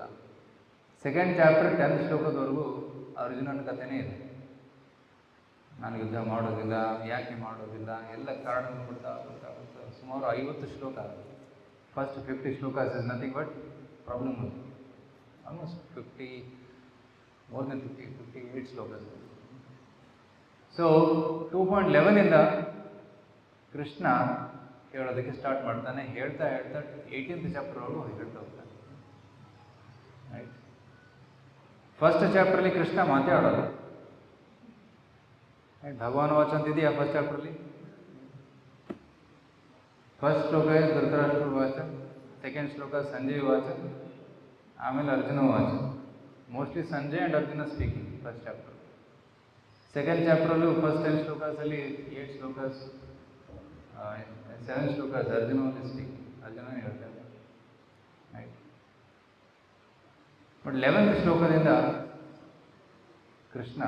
ಸೆಕೆಂಡ್ ಚಾಪ್ಟರ್ 10th ಶ್ಲೋಕದವರೆಗೂ ಅರ್ಜುನನ ಕಥೆನೇ ಇದೆ. ನಾನು ಯುದ್ಧ ಮಾಡೋದಿಲ್ಲ, ಯಾಕೆ ಮಾಡೋದಿಲ್ಲ, ಎಲ್ಲ ಕಾರಣಗಳು ಕೊಡ್ತಾ ಸುಮಾರು 50 ಶ್ಲೋಕ. First 50 shlokas is nothing but problem. Almost 50, more than 58 shlokas. So 2.11 Krishna ಹೇಳೋದಕ್ಕೆ ಸ್ಟಾರ್ಟ್ ಮಾಡ್ತಾನೆ. ಹೇಳ್ತಾ 18th ಚಾಪ್ಟರ್ವರೆಗೂ ಹೇಳ್ತಾ ಹೋಗ್ತಾನೆ. ರೈಟ್, ಫಸ್ಟ್ ಚಾಪ್ಟರ್ಲಿ ಕೃಷ್ಣ ಮಾತಾಡೋದು. ಭಗವಾನ್ ವಾಚ್ ಅಂತಿದೆಯಾ ಫಸ್ಟ್ ಚಾಪ್ಟರ್ಲಿ? ಫಸ್ಟ್ ಶ್ಲೋಕ ಧೃತರಾಷ್ಟ್ರ ವಾಚ, ಸೆಕೆಂಡ್ ಶ್ಲೋಕ ಸಂಜಯ್ ವಾಚ, ಆಮೇಲೆ ಅರ್ಜುನ ವಾಚ. Mostly Sanjay and Arjuna speaking first chapter. Second ಚಾಪ್ಟರಲ್ಲೂ ಫಸ್ಟ್ 10 ಶ್ಲೋಕಾಸಲ್ಲಿ 8 ಶ್ಲೋಕಾಸ್, 7 ಶ್ಲೋಕಾಸ್ ಅರ್ಜುನ ಸ್ಪೀಕಿಂಗ್, ಅರ್ಜುನನೇ ಹೇಳ್ತಾರೆ. ರೈಟ್, ಬಟ್ 11th ಶ್ಲೋಕದಿಂದ ಕೃಷ್ಣ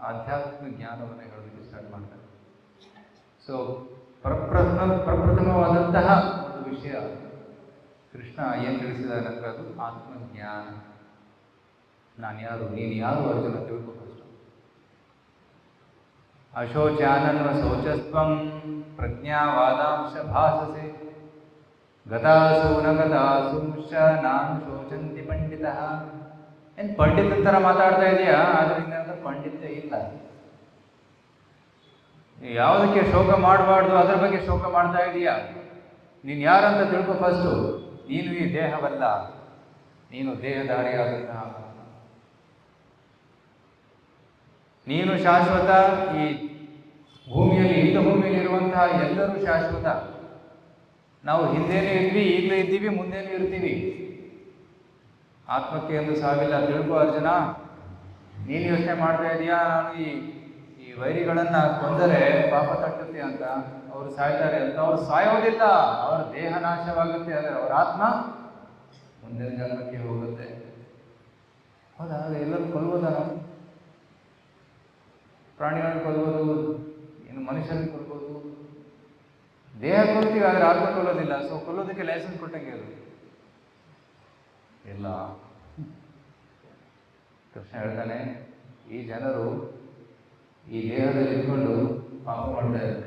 ಆಧ್ಯಾತ್ಮಿಕ ಜ್ಞಾನವನ್ನು ಹೇಳೋದಕ್ಕೆ ಸ್ಟಾರ್ಟ್ ಮಾಡ್ತಾರೆ. ಸೊ ಪ್ರಪ್ರಥಮವಾದಂತಹ ಒಂದು ವಿಷಯ ಕೃಷ್ಣ ಏನು ತಿಳಿಸಿದ್ದಾರೆ ಅಂದರೆ ಅದು ಆತ್ಮಜ್ಞಾನ. ನಾನು ಯಾರು, ನೀನು ಯಾರು ಅರ್ಜುನ ತಿಳ್ಕೊ ಫಸ್ಟ್. ಅಶೋಚಾನನ್ವ ಶೌಚಸ್ತ್ವಂ ಪ್ರಜ್ಞಾವಾದಾಂಶ ಭಾಸಸೆ ಗತಾಸು ನ ಗತಾಸು ನಾನು ಶೋಚಂತಿ ಪಂಡಿತಃ. ಏನು ಪಂಡಿತನ ಥರ ಮಾತಾಡ್ತಾ ಇದೆಯಾ, ಆದ್ರಿಂದ ಪಾಂಡಿತ್ಯ ಇಲ್ಲ. ಯಾವುದಕ್ಕೆ ಶೋಕ ಮಾಡಬಾರ್ದು ಅದರ ಬಗ್ಗೆ ಶೋಕ ಮಾಡ್ತಾ ಇದೀಯಾ. ನೀನು ಯಾರಂತ ತಿಳ್ಕೊ ಫಸ್ಟು. ನೀನು ಈ ದೇಹವಲ್ಲ, ನೀನು ದೇಹಧಾರಿಯಾದಂತಹ, ನೀನು ಶಾಶ್ವತ. ಈ ಭೂಮಿಯಲ್ಲಿ, ಇಂಥ ಭೂಮಿಯಲ್ಲಿ ಇರುವಂತಹ ಎಲ್ಲರೂ ಶಾಶ್ವತ. ನಾವು ಹಿಂದೇನೂ ಇದ್ವಿ, ಈಗಲೂ ಇದ್ದೀವಿ, ಮುಂದೇನೂ ಇರ್ತೀವಿ. ಆತ್ಮಕ್ಕೆ ಎಂದು ಸಾವಿಲ್ಲ, ತಿಳ್ಕೊ ಅರ್ಜುನ. ನೀನು ಯೋಚನೆ ಮಾಡ್ತಾ ಇದೀಯಾ, ನಾನು ಈ ವೈರಿಗಳನ್ನು ಕೊಂದರೆ ಪಾಪ ತಟ್ಟುತ್ತೆ ಅಂತ, ಅವರು ಸಾಯ್ತಾರೆ ಅಂತ. ಅವರು ಸಾಯೋದಿಲ್ಲ, ಅವರ ದೇಹ ನಾಶವಾಗುತ್ತೆ, ಆದರೆ ಅವರ ಆತ್ಮ ಮುಂದಿನ ಜನ್ಮಕ್ಕೆ ಹೋಗುತ್ತೆ. ಹೌದಾ? ಎಲ್ಲರೂ ಕೊಲ್ಬೋದ? ನಾವು ಪ್ರಾಣಿಗಳನ್ನು ಕೊಲ್ಬೋದು, ಏನು ಮನುಷ್ಯರನ್ನು ಕೊಲ್ಬೋದು, ದೇಹ ಕೊಲ್ತೀವಿ, ಆದರೆ ಆತ್ಮ ಕೊಲ್ಲೋದಿಲ್ಲ. ಸೊ ಕೊಲ್ಲೋದಕ್ಕೆ ಲೈಸೆನ್ಸ್ ಕೊಟ್ಟಂಗೆ ಅದು ಇಲ್ಲ. ಕೃಷ್ಣ ಹೇಳ್ತಾನೆ, ಈ ಜನರು ಈ ದೇಹದಲ್ಲಿ ಇಟ್ಕೊಂಡು ಪಾಪ ಮಾಡ್ತಾ ಇದ್ದಾರೆ,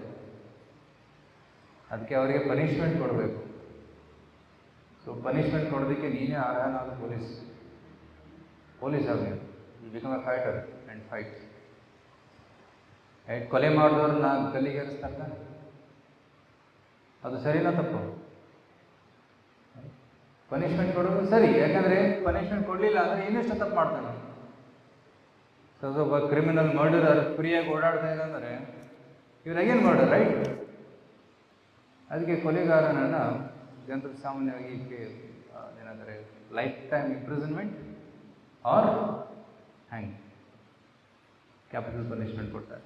ಅದಕ್ಕೆ ಪನಿಷ್ಮೆಂಟ್ ಕೊಡಬೇಕು. ಸೊ ಪನಿಷ್ಮೆಂಟ್ ಕೊಡೋದಕ್ಕೆ ನೀನೇ ಅರ್ಹನಾದ ಪೊಲೀಸ್ ಆಗಬೇಕು. You become a fighter and fight. ಕೊಲೆ ಮಾಡಿದವ್ರನ್ನ ಗಲ್ಲಿಗೇರಿಸ್ತಾರೆ, ಅದು ಸರಿನಾ ತಪ್ಪು? ಪನಿಷ್ಮೆಂಟ್ ಕೊಡೋದು ಸರಿ, ಯಾಕಂದರೆ ಪನಿಷ್ಮೆಂಟ್ ಕೊಡಲಿಲ್ಲ ಅಂದರೆ ಇನ್ನಷ್ಟು ತಪ್ಪು ಮಾಡ್ತಾನೆ. ಸೊ ಒಬ್ಬ ಕ್ರಿಮಿನಲ್ ಮರ್ಡರರ್ ಫ್ರೀಯಾಗಿ ಓಡಾಡ್ತಾ ಇದೆ ಅಂದರೆ ಇವ್ರು ಅಗೇನ್ ಮರ್ಡರ್, ರೈಟ್? ಅದಕ್ಕೆ ಕೊಲೆಗಾರನನ್ನು ಜನರು ಸಾಮಾನ್ಯವಾಗಿ ಏನಂದರೆ ಲೈಫ್ ಟೈಮ್ ಇಂಪ್ರಿಸನ್ಮೆಂಟ್ ಆರ್ ಹ್ಯಾಂಗ್, ಕ್ಯಾಪಿಟಲ್ ಪನಿಷ್ಮೆಂಟ್ ಕೊಡ್ತಾರೆ.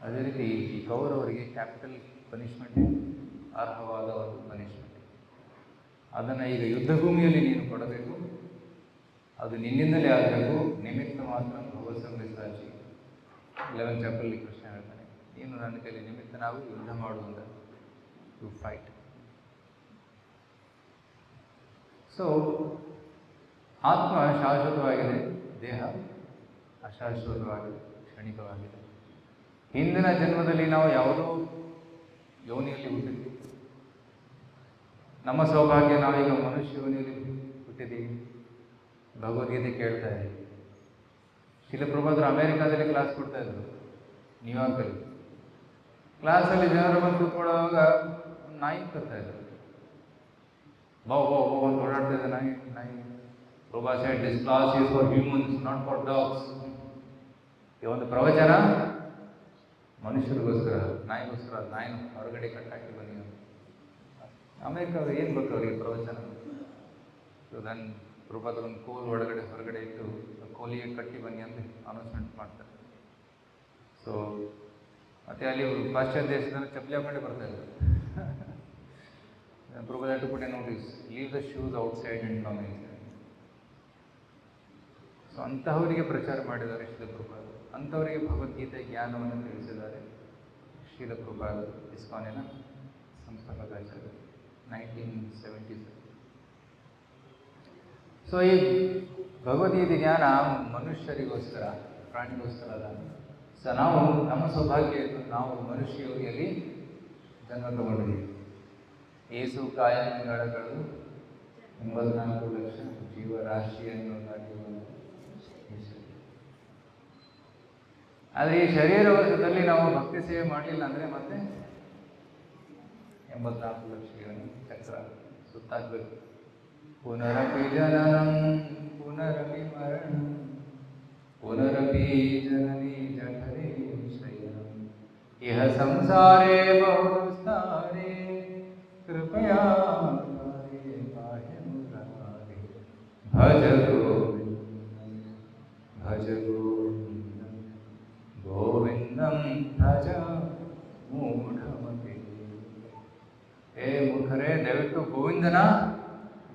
ಅದೇ ರೀತಿ ಈ ಕೌರವರಿಗೆ ಕ್ಯಾಪಿಟಲ್ ಪನಿಷ್ಮೆಂಟ್ ಅರ್ಹವಾದ ಒಂದು ಪನಿಷ್ಮೆಂಟ್. ಅದನ್ನು ಈಗ ಯುದ್ಧ ಭೂಮಿಯಲ್ಲಿ ನೀನು ಕೊಡಬೇಕು, ಅದು ನಿನ್ನಿಂದಲೇ ಆಗಬೇಕು. ನಿಮಿತ್ತ ಮಾತ್ರ ಭಗವತ್ ಸಂಹಿತಾಚಿ 11th ಚಾಪ್ಟರ್ಲಿ ಕೃಷ್ಣ ಹೇಳ್ತಾನೆ, ನೀನು ನನ್ನ ಕೈಲಿ ನಿಮಿತ್ತ ನಾವು ಯುದ್ಧ ಮಾಡುವಂತ ಟು ಫೈಟ್. ಸೊ ಆತ್ಮ ಶಾಶ್ವತವಾಗಿದೆ, ದೇಹ ಅಶಾಶ್ವತವಾಗಿದೆ, ಕ್ಷಣಿಕವಾಗಿದೆ. ಹಿಂದಿನ ಜನ್ಮದಲ್ಲಿ ನಾವು ಯಾವುದೋ ಯೋನಿಯಲ್ಲಿ ಹುಟ್ಟಿದ್ವಿ. ನಮ್ಮ ಸೌಭಾಗ್ಯ, ನಾವೀಗ ಮನುಷ್ಯ ಯೋನಿಯಲ್ಲಿ ಹುಟ್ಟಿದ್ದೀವಿ. ಭಗವದ್ಗೀತೆ ಕೇಳ್ತಾ ಇದ್ದೀವಿ. ಶಿಲಪ್ರಭಾದರು ಅಮೇರಿಕಾದಲ್ಲಿ ಕ್ಲಾಸ್ ಕೊಡ್ತಾ ಇದ್ರು, ನ್ಯೂಯಾರ್ಕಲ್ಲಿ. ಕ್ಲಾಸಲ್ಲಿ ಜನರು ಬಂದು ಕೂತ್ಕೊಳ್ಳುವಾಗ ಒಂದು ನಾಯಿ ತರ್ತಾ ಇದ್ರು. ಬಾವು ಅಂತ ಓಡಾಡ್ತಾ ಇದೆ ನಾಯಿ. Prabha shed this class is for humans, not for dogs. ಈ ಒಂದು ಪ್ರವಚನ ಮನುಷ್ಯರಿಗೋಸ್ಕರ, ನಾಯಿಗೋಸ್ಕರ. ನಾಯಿನ ಹೊರಗಡೆ ಕಟ್ಟಾಕಿ ಬನ್ನಿ. ಅಮೇರಿಕಾವ್ರು ಏನು ಗೊತ್ತು ಅವರಿಗೆ ಪ್ರವಚನ? ಸೊ ದೆನ್ ಪ್ರಭಾದರು ಒಂದು ಕೋಲ್ ಹೊರಗಡೆ ಇಟ್ಟು ಕೋಲಿಗೆ ಕಟ್ಟಿ ಬನ್ನಿ ಅಂತ ಅನೌನ್ಸ್ಮೆಂಟ್ ಮಾಡ್ತಾರೆ. ಸೊ ಮತ್ತು ಅಲ್ಲಿ ಪಾಶ್ಚಾತ್ಯ ದೇಶದಲ್ಲಿ ಚಪ್ಪಲಿ ಹಾಕೊಂಡೇ ಬರ್ತಾ ಇದ್ದಾರೆ. Prabhu to put a notice, leave the shoes outside and come inside. So ಅಂತಹವರಿಗೆ ಪ್ರಚಾರ ಮಾಡಿದ್ದಾರೆ ಶ್ರೀಲ ಪ್ರಭುಪಾದರು. ಅಂಥವರಿಗೆ ಭಗವದ್ಗೀತೆ ಜ್ಞಾನವನ್ನು ತಿಳಿಸಿದ್ದಾರೆ ಶ್ರೀಲ ಪ್ರಭುಪಾದರು, ಇಸ್ಕಾನಿನ ಸಂಸ್ಥಾಪಕಾಚಾರ್ಯರು, 1977. ಸೊ ಈ ಭಗವದ್ಗೀತೆ ಜ್ಞಾನ ಮನುಷ್ಯರಿಗೋಸ್ಕರ, ಪ್ರಾಣಿಗೋಸ್ಕರ ಅಲ್ಲ. ಸೊ ನಾವು ನಮ್ಮ ಸೌಭಾಗ್ಯ ಇದ್ದು ನಾವು ಮನುಷ್ಯ ಯೋಗಿಯಲ್ಲಿ ಜನ್ಮ ತಗೊಂಡಿದ್ದೀವಿ. ಏಸು ಕಾಯಂಗಳಗಳು 84 ಲಕ್ಷ ಜೀವರಾಶಿಯನ್ನು ದಾಟಿರುವುದು. ಆದರೆ ಈ ಶರೀರದಲ್ಲಿ ನಾವು ಭಕ್ತಿ ಸೇವೆ ಮಾಡಲಿಲ್ಲ ಅಂದರೆ ಮತ್ತೆ 84 ಲಕ್ಷ ಚಕ್ರ ಸುತ್ತಾಗಬೇಕು. ಪುನರಪಿ ಜನನಂ ಪುನರಪಿ ಮರಣಂ ಪುನರಪಿ ಜನನಿ ಜಠರೇ ಶಯನಂ ಇಹ ಸಂಸಾರೇ ಬಹುಸ್ತಾರೇ ಕೃಪಯಾ ಪಾಹಿ ಮುರಾರೇ ಭಜ ಗೋವಿಂದಂ ಭಜ ಗೋವಿಂದಂ ಗೋವಿಂದಂ ಭಜ ಮೂಢಮತೆ. ಏ ಮೂರ್ಖರೇ, ದಯವಿಟ್ಟು ಗೋವಿಂದನ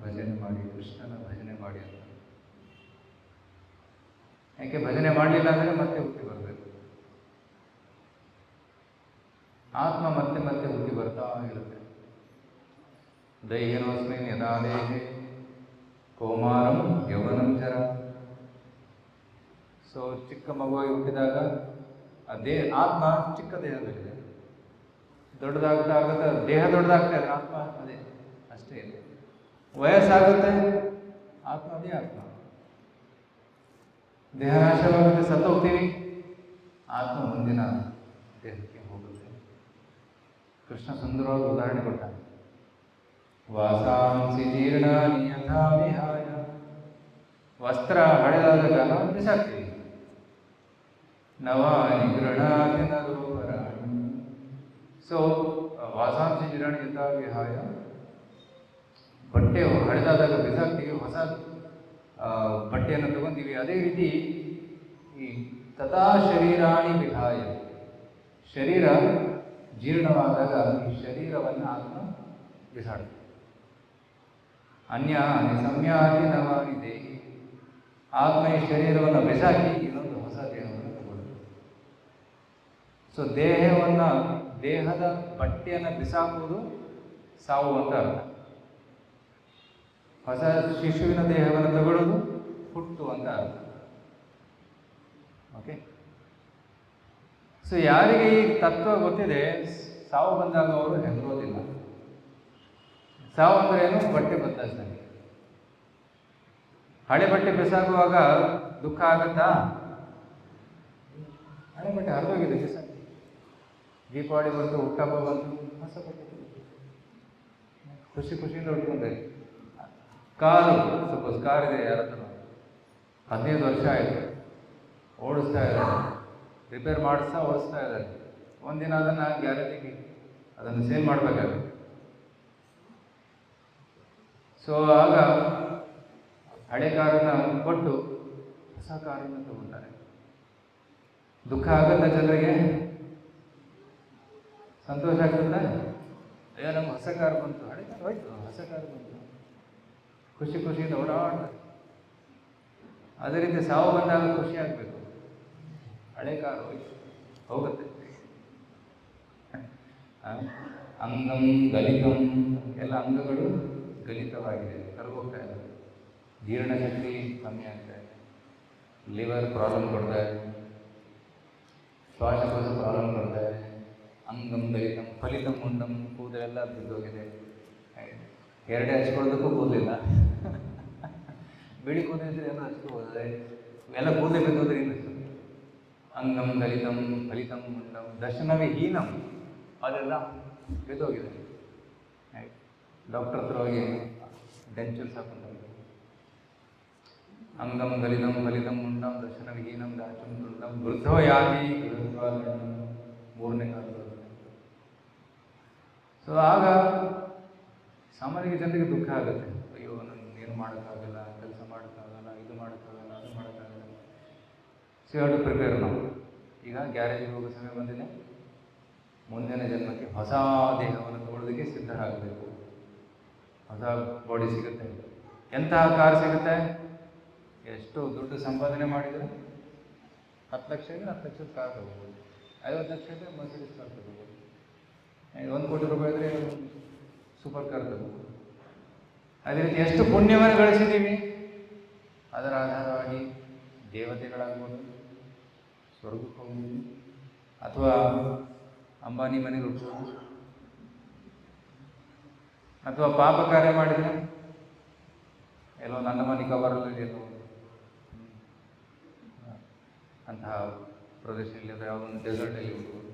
ಭಜನೆ ಮಾಡಿ, ಕೃಷ್ಣನ ಭಜನೆ ಮಾಡಿ ಅಂತ. ಯಾಕೆ ಭಜನೆ ಮಾಡಲಿಲ್ಲ ಅಂದರೆ ಮತ್ತೆ ಹುಟ್ಟಿ ಬರಬೇಕು. ಆತ್ಮ ಮತ್ತೆ ಮತ್ತೆ ಹುಟ್ಟಿ ಬರ್ತಾ ಇರುತ್ತೆ. ದೈಹಿನೋಸ್ಮಿನ್ ಯದಾ ದೇಹೆ ಕೌಮಾರಂ ಯೌವನಂ ಜರ. ಸೊ ಚಿಕ್ಕ ಮಗುವಾಗಿ ಹುಟ್ಟಿದಾಗ ಆತ್ಮ ಚಿಕ್ಕ ದೇಹದಲ್ಲಿದೆ. ದೊಡ್ಡದಾಗ್ತಾ ಆಗುತ್ತೆ, ದೇಹ ದೊಡ್ಡದಾಗ್ತಾ ಇದೆ, ಆತ್ಮ ಅದೇ ಅಷ್ಟೇ ಇದೆ. ವಯಸ್ಸಾಗುತ್ತೆ, ಆತ್ಮ ಅದೇ ಆತ್ಮ. ದೇಹ ನಾಶವಾಗುತ್ತೆ, ಸತ್ತೋಗ್ತೀವಿ, ಆತ್ಮ ಮುಂದಿನ ದೇಹಕ್ಕೆ ಹೋಗುತ್ತೆ. ಕೃಷ್ಣ ಸುಂದರವಾದ ಉದಾಹರಣೆ ಕೊಟ್ಟಾನೆ. ವಾಸಾಂಸಿ ಜೀರ್ಣಾನಿ ಯಥಾ ವಿಹಾಯ. ವಸ್ತ್ರ ಹಳೆದಾದಾಗ ನಾವು ಬಿಸಾಕ್ತೀವಿ. ನವಾನಿ ಗೃಹಾತಿ ನರೋಪರಾಣಿ. ಸೊ ವಾಸಾಂಸಿ ಜೀರ್ಣಾನಿ ಯಥಾ ವಿಹಾಯ, ಬಟ್ಟೆ ಹಳೆದಾದಾಗ ಬಿಸಾಕ್ತೀವಿ, ಹೊಸ ಬಟ್ಟೆಯನ್ನು ತಗೊಂತೀವಿ. ಅದೇ ರೀತಿ ಈ ತಥಾ ಶರೀರಾಣಿ ವಿಹಾಯ, ಶರೀರ ಜೀರ್ಣವಾದಾಗ ಈ ಶರೀರವನ್ನು ಆತ್ಮ ಬಿಸಾಡುತ್ತೆ. ಅನ್ಯಾನಿ ಸಂಯಾನಿ ನವಾನಿ ದೇಹಿ. ಆತ್ಮ ಈ ಶರೀರವನ್ನು ಬಿಸಾಕಿ ಇನ್ನೊಂದು ಹೊಸ ದೇಹವನ್ನು ತಗೊಳ್ಳುತ್ತೆ. ಸೊ ದೇಹದ ಬಟ್ಟೆಯನ್ನು ಬಿಸಾಕುವುದು ಸಾವು ಅಂತ ಅರ್ಥ. ಹೊಸ ಶಿಶುವಿನ ದೇಹವನ್ನು ತಗೊಳ್ಳೋದು ಹುಟ್ಟು ಅಂತ ಅರ್ಥ. ಓಕೆ. ಸೊ ಯಾರಿಗೆ ಈ ತತ್ವ ಗೊತ್ತಿದೆ, ಸಾವು ಬಂದಾಗ ಅವರು ಹೆದರೋದಿಲ್ಲ. ಸಾವು ಅಂದ್ರೆ ಏನು? ಬಟ್ಟೆ ಬದಲಾಯಿಸ್ದಂಗೆ. ಹಳೆ ಬಟ್ಟೆ ಬಿಸಾಕುವಾಗ ದುಃಖ ಆಗುತ್ತಾ? ಹಳೆ ಬಟ್ಟೆ ಹರಿದೋಗಿದೆ, ಬಿಸಾಕಿ. ದೀಪಾವಳಿ ಬಂತು, ಹುಟ್ಟಹಬ್ಬ ಬಂತು, ಹೊಸ ಬಟ್ಟೆ ಖುಷಿಯಿಂದ ಉಟ್ಕೊಂಡೆ. ಕಾರು, ಸಪೋಸ್ ಕಾರ್ ಇದೆ ಯಾರ ಹತ್ರ, 15 ವರ್ಷ ಆಯಿತು, ಓಡಿಸ್ತಾ ಇದ್ದಾರೆ, ರಿಪೇರ್ ಓಡಿಸ್ತಾ ಇದ್ದಾರೆ. ಒಂದಿನ ಅದನ್ನು ಗ್ಯಾರೇಜಿಗೆ ಅದನ್ನು ಸೇಲ್ ಮಾಡಬೇಕಾಗುತ್ತೆ. ಸೊ ಆಗ ಹಳೆ ಕಾರನ್ನು ಕೊಟ್ಟು ಹೊಸ ಕಾರನ್ನು ತಗೊಳ್ತಾರೆ. ದುಃಖ ಆಗುತ್ತೆ ಜನರಿಗೆ, ಸಂತೋಷ ಆಗ್ತದೆ. ಅಯ್ಯೋ ನಮ್ಗೆ ಹೊಸ ಕಾರು ಬಂತು, ಹಳೆ ಕಾರು ಹೋಯ್ತು, ಹೊಸ ಕಾರು ಬಂತು, ಖುಷಿಯಿಂದ ಓಡಾಡ್ತಾರೆ. ಅದೇ ರೀತಿ ಸಾವು ಬಂದಾಗ ಖುಷಿ ಆಗಬೇಕು. ಹಳೆ ಕಾರು ಹೋಯ್ತು, ಹೋಗುತ್ತೆ. ಅಂಗಂ ಗಲಿತಂ, ಎಲ್ಲ ಅಂಗಗಳು ಗಲಿತವಾಗಿದೆ, ಕರಗೋಗ್ತಾ ಇದೆ. ಜೀರ್ಣಶಕ್ತಿ ಕಮ್ಮಿ ಆಗ್ತಾ ಇದೆ, ಲಿವರ್ ಪ್ರಾಬ್ಲಮ್ ಕೊಡ್ತಾ ಇದೆ, ಶ್ವಾಸಕೋಶ ಪ್ರಾಬ್ಲಮ್ ಕೊಡ್ತಾ ಇದೆ. ಅಂಗಂ ಗಲಿತಂ ಫಲಿತಂ ಮುಂಡಂ, ಕೂದಲೆಲ್ಲ ಬಿದ್ದೋಗಿದೆ. ಎರಡೇ ಹಚ್ಕೊಳ್ಳೋದಕ್ಕೂ ಕೂದಲಿಲ್ಲ. ಬಿಳಿ ಕೂದಲಿದ್ರೆ ಎಲ್ಲ ಹಚ್ಕೋಬೋದ್ರೆ, ಎಲ್ಲ ಕೂದಲೇ ಬಿದ್ದೋದ್ರೆ ಏನು? ಅಂಗಂ ಗಲಿತಂ ಫಲಿತಂ ಮುಂಡಂ ದರ್ಶನವೇ ಹೀನಂ, ಅದೆಲ್ಲ ಬಿದ್ದೋಗಿದೆ. ಡಾಕ್ಟರ್ ಹತ್ರ ಹೋಗಿ ಡೆಂಚಲ್ಸ್ ಹಾಕೊಂಡು, ಅಂಗಂ ಗಲಿತಂ ಫಲಿತಂ ಮುಂಡಂ ದರ್ಶನವಿಹೀನಂ ದಾಚುಂ ತುಂಡಂ ವೃದ್ಧೋ ಯಾತಿ ಮೂರನೇ ಕಾಲ. ಸೊ ಆಗ ಸಾಮಾನ್ಯ ಜನರಿಗೆ ದುಃಖ ಆಗುತ್ತೆ. ಅಯ್ಯೋ ಏನು ಮಾಡೋಕ್ಕಾಗಲ್ಲ, ಕೆಲಸ ಮಾಡೋಕ್ಕಾಗಲ್ಲ, ಇದು ಮಾಡೋಕ್ಕಾಗಲ್ಲ, ಅದು ಮಾಡೋಕ್ಕಾಗಲ್ಲ. ಸೊ ಟು ಪ್ರಿಪೇರ್ ನಾವು. ಈಗ ಗ್ಯಾರೇಜಿಗೆ ಹೋಗೋ ಸಮಯ ಬಂದಿದೆ, ಮುಂದಿನ ಜನ್ಮಕ್ಕೆ ಹೊಸ ದೇಹವನ್ನು ತಗೊಳ್ಳೋದಕ್ಕೆ ಸಿದ್ಧರಾಗಬೇಕು. ಹೊಸ ಬಾಡಿ ಸಿಗುತ್ತೆ. ಎಂತಹ ಕಾರ್ ಸಿಗುತ್ತೆ? ಎಷ್ಟು ದುಡ್ಡು ಸಂಪಾದನೆ ಮಾಡಿದರೆ 10 ಲಕ್ಷ ಇದ್ರೆ 10 ಲಕ್ಷದ ಕಾರ್ ತಗೋಬೋದು, 50 ಲಕ್ಷ ಇದ್ದರೆ ಮರ್ಸಿಡೀಸ್ ಕಾರ್ ತಗೋಬೋದು, 1 ಕೋಟಿ ರೂಪಾಯಿ ಇದ್ದರೆ ಸೂಪರ್ ಕಾರ್ ತಗೋಬೋದು. ಅದೇ ರೀತಿ ಎಷ್ಟು ಪುಣ್ಯವನ್ನು ಗಳಿಸಿದ್ದೀವಿ, ಅದರ ಆಧಾರವಾಗಿ ದೇವತೆಗಳಾಗ್ಬೋದು, ಸ್ವರ್ಗಕ್ಕೆ ಹೋಗ್ಬೋದು, ಅಥವಾ ಅಂಬಾನಿ ಮನೆಗೆ ಹೋಗ್ಬೋದು, ಅಥವಾ ಪಾಪ ಕಾರ್ಯ ಮಾಡಿದರೆ ಎಲ್ಲೋ ನನ್ನ ಮನೆ ಕವರಲ್ಲಿ ಎಲ್ಲೋ ಅಂತಹ ಪ್ರದೇಶದಲ್ಲಿ ಅಥವಾ ಯಾವುದೊಂದು ಡೆಸರ್ಟಲ್ಲಿ ಹೋಗ್ಬೋದು.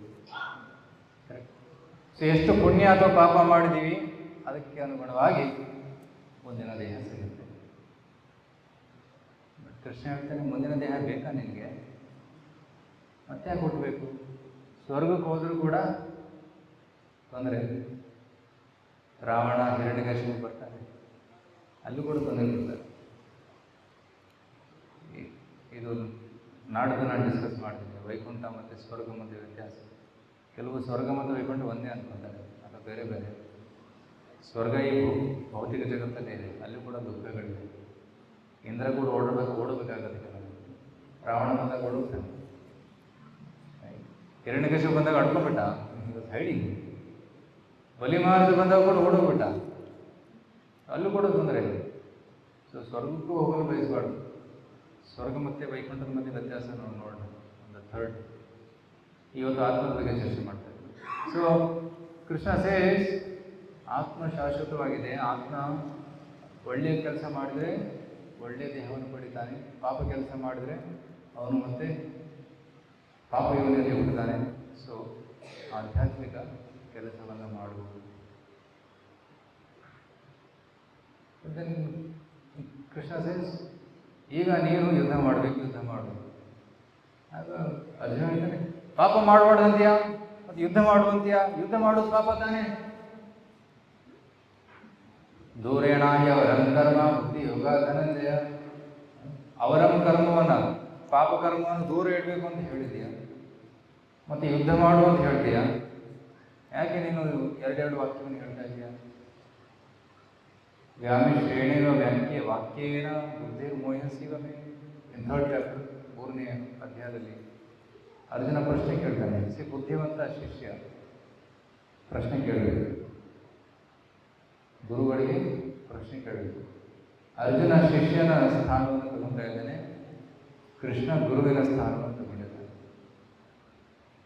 ಸೊ ಎಷ್ಟು ಪುಣ್ಯ ಅಥವಾ ಪಾಪ ಮಾಡಿದ್ದೀವಿ ಅದಕ್ಕೆ ಅನುಗುಣವಾಗಿ ಮುಂದಿನ ದೇಹ ಸಿಗುತ್ತೆ. ಕೃಷ್ಣ ಹೇಳ್ತಾನೆ, ಮುಂದಿನ ದೇಹ ಬೇಕಾ ನಿನಗೆ? ಮತ್ತೆ ಯಾಕೆ ಹುಟ್ಟಬೇಕು? ಸ್ವರ್ಗಕ್ಕೆ ಹೋದರೂ ಕೂಡ ತೊಂದರೆ. ರಾವಣ ಹಿರಣ್ಯಕಶಿಪು ಬರ್ತಾರೆ, ಅಲ್ಲೂ ಕೂಡ ತೊಂದರೆ ಕೊಡ್ತಾರೆ. ಇದು ನಾಡ್ದು ನಾನು ಡಿಸ್ಕಸ್ ಮಾಡ್ತಿದ್ದೆ, ವೈಕುಂಠ ಮತ್ತು ಸ್ವರ್ಗ ಮಧ್ಯೆ ವ್ಯತ್ಯಾಸ. ಕೆಲವು ಸ್ವರ್ಗ ಮತ್ತು ವೈಕುಂಠ ಒಂದೇ ಅಂದ್ಕೊತಾರೆ, ಅಥವಾ ಬೇರೆ ಬೇರೆ. ಸ್ವರ್ಗ ಈ ಭೌತಿಕ ಜಗತ್ತಲ್ಲೇ ಇದೆ, ಅಲ್ಲಿ ಕೂಡ ದುಃಖಗಳಿವೆ. ಇಂದ್ರ ಕೂಡ ಓಡಬೇಕಾಗತ್ತೆ ಕೆಲವು. ರಾವಣ ಬಂದಾಗ ಓಡೋಗ್ತಾನೆ, ಹಿರಣ್ಯಕಶಿಪು ಬಂದಾಗ ಅಡ್ಕೊಂಡ್ಬಿಟ್ಟ, ಹೈಡಿಂಗ್. ಬಲಿಮಾರ್ಜ ಬಂದಾಗ ಕೂಡ ಓಡೋಗ್ಬಿಟ್ಟ, ಅಲ್ಲೂ ಕೂಡ ತೊಂದರೆ ಇದೆ. ಸೊ ಸ್ವರ್ಗಕ್ಕೂ ಹೋಗಲು ಬಯಸಬಾರ್ದು. ಸ್ವರ್ಗ ಮತ್ತು ವೈಕುಂಠದ ಮಧ್ಯೆ ವ್ಯತ್ಯಾಸ ನೋಡೋಣ. ಒಂದು ಥರ್ಡ್ ಇವತ್ತು ಆತ್ಮದ ಬಗ್ಗೆ ಚರ್ಚೆ ಮಾಡ್ತಾ ಇದ್ದೀವಿ. ಸೊ ಕೃಷ್ಣ ಸೇಸ್ ಆತ್ಮ ಶಾಶ್ವತವಾಗಿದೆ. ಆತ್ಮ ಒಳ್ಳೆಯ ಕೆಲಸ ಮಾಡಿದರೆ ಒಳ್ಳೆಯ ದೇಹವನ್ನು ಪಡಿತಾನೆ, ಪಾಪ ಕೆಲಸ ಮಾಡಿದರೆ ಅವನು ಮತ್ತೆ ಪಾಪ ಯೋನಿಯಲ್ಲಿ ಹುಟ್ಟುತ್ತಾನೆ. ಸೊ ಆಧ್ಯಾತ್ಮಿಕ ಕೆಲಸವನ್ನು ಮಾಡುವುದು. ಕೃಷ್ಣ ಸೇಸ್ ಈಗ ನೀನು ಯುದ್ಧ ಮಾಡಬೇಕು, ಯುದ್ಧ ಮಾಡಬೇಕು. ಆಗ ಅರ್ಜುನ ಹೇಳ್ತಾನೆ, ಪಾಪ ಮಾಡಬಾರ್ದಂತೀಯ ಮತ್ತು ಯುದ್ಧ ಮಾಡುವಂತೀಯ? ಯುದ್ಧ ಮಾಡೋದು ಪಾಪ ತಾನೇ. ದೂರೇಣಾಯ ಅವರಂ ಕರ್ಮ ಬುದ್ಧಿ ಯೋಗ ಧನಂಜಯ. ಅವರಂ ಕರ್ಮವನ್ನು, ಪಾಪ ಕರ್ಮವನ್ನು ದೂರ ಇಡಬೇಕು ಅಂತ ಹೇಳಿದೀಯ, ಮತ್ತು ಯುದ್ಧ ಮಾಡು ಅಂತ ಹೇಳ್ತೀಯ. ಯಾಕೆ ನೀನು ಎರಡೆರಡು ವಾಕ್ಯವನ್ನು ಹೇಳ್ತಾ ಇದೀಯ? ವ್ಯಾಮಿ ಶ್ರೇಣಿರೋ ವ್ಯಾಖ್ಯೆ ವಾಕ್ಯೇನ ಬುದ್ಧಿರ್ ಮೋಹಸಿವಮೆ. ಇನ್ 3rd ಚಾಪ್ಟರ್ 3ನೇ ಅಧ್ಯಾಯದಲ್ಲಿ ಅರ್ಜುನ ಪ್ರಶ್ನೆ ಕೇಳ್ತಾನೆ. ಬುದ್ಧಿವಂತ ಶಿಷ್ಯ ಪ್ರಶ್ನೆ ಕೇಳಬೇಕು, ಗುರುಗಳಿಗೆ ಪ್ರಶ್ನೆ ಕೇಳಬೇಕು. ಅರ್ಜುನ ಶಿಷ್ಯನ ಸ್ಥಾನವನ್ನು ತಗೊಂತಾ ಇದ್ದಾನೆ, ಕೃಷ್ಣ ಗುರುವಿನ ಸ್ಥಾನವನ್ನು ತಗೊಂಡಿದ್ದಾನೆ.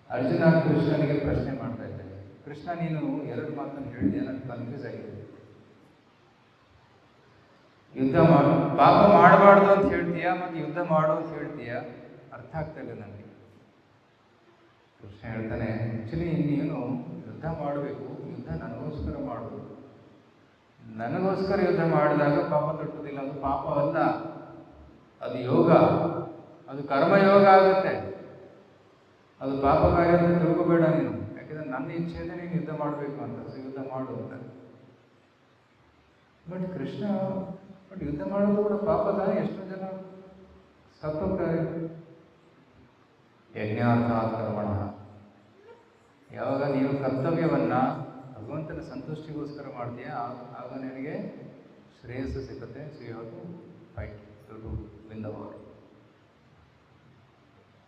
ಅರ್ಜುನ ಕೃಷ್ಣನಿಗೆ ಪ್ರಶ್ನೆ ಮಾಡ್ತಾ ಇದ್ದಾನೆ, ಕೃಷ್ಣ ನೀನು 2 ಮಾತನ್ನು ಹೇಳಿದೆ, ನನಗೆ ಕನ್ಫ್ಯೂಸ್ ಆಗಿದೆ. ಯುದ್ಧ ಮಾಡು, ಪಾಪ ಮಾಡಬಾರ್ದು ಅಂತ ಹೇಳ್ತೀಯ, ಮತ್ತು ಯುದ್ಧ ಮಾಡು ಅಂತ ಹೇಳ್ತೀಯ, ಅರ್ಥ ಆಗ್ತಾ ಇಲ್ಲ ನನಗೆ. ಕೃಷ್ಣ ಹೇಳ್ತಾನೆ, ಆ್ಯಕ್ಚುಲಿ ನೀನು ಯುದ್ಧ ಮಾಡಬೇಕು, ಯುದ್ಧ ನನಗೋಸ್ಕರ ಮಾಡು. ನನಗೋಸ್ಕರ ಯುದ್ಧ ಮಾಡಿದಾಗ ಪಾಪ ತಟ್ಟುವುದಿಲ್ಲ, ಅದು ಪಾಪ ಅಲ್ಲ, ಅದು ಯೋಗ, ಅದು ಕರ್ಮಯೋಗ ಆಗುತ್ತೆ. ಅದು ಪಾಪ ಕಾರ್ಯ ಅಂತ ತಿಳ್ಕೋಬೇಡ ನೀನು. ಯಾಕೆಂದರೆ ನನ್ನ ಇಚ್ಛೆಯಿಂದ ನೀನು ಯುದ್ಧ ಮಾಡಬೇಕು ಅಂತ, ಸೊ ಯುದ್ಧ ಮಾಡು ಅಂತ. ಬಟ್ ಯುದ್ಧ ಮಾಡೋದು ಕೂಡ ಪಾಪ ತಾನೇ. ಎಷ್ಟೋ ಜನ ಸತ್ತೋಗ್ತಾರೆ. ಯಜ್ಞಾರ್ಥಾತ್ ಕರ್ಮಣ. ಯಾವಾಗ ನೀನು ಕರ್ತವ್ಯವನ್ನ ಭಗವಂತನ ಸಂತುಷ್ಟಿಗೋಸ್ಕರ ಮಾಡ್ತೀಯ, ಆಗ ನಿನಗೆ ಶ್ರೇಯಸ್ಸು ಸಿಗುತ್ತೆ. So you have to fight to win the war.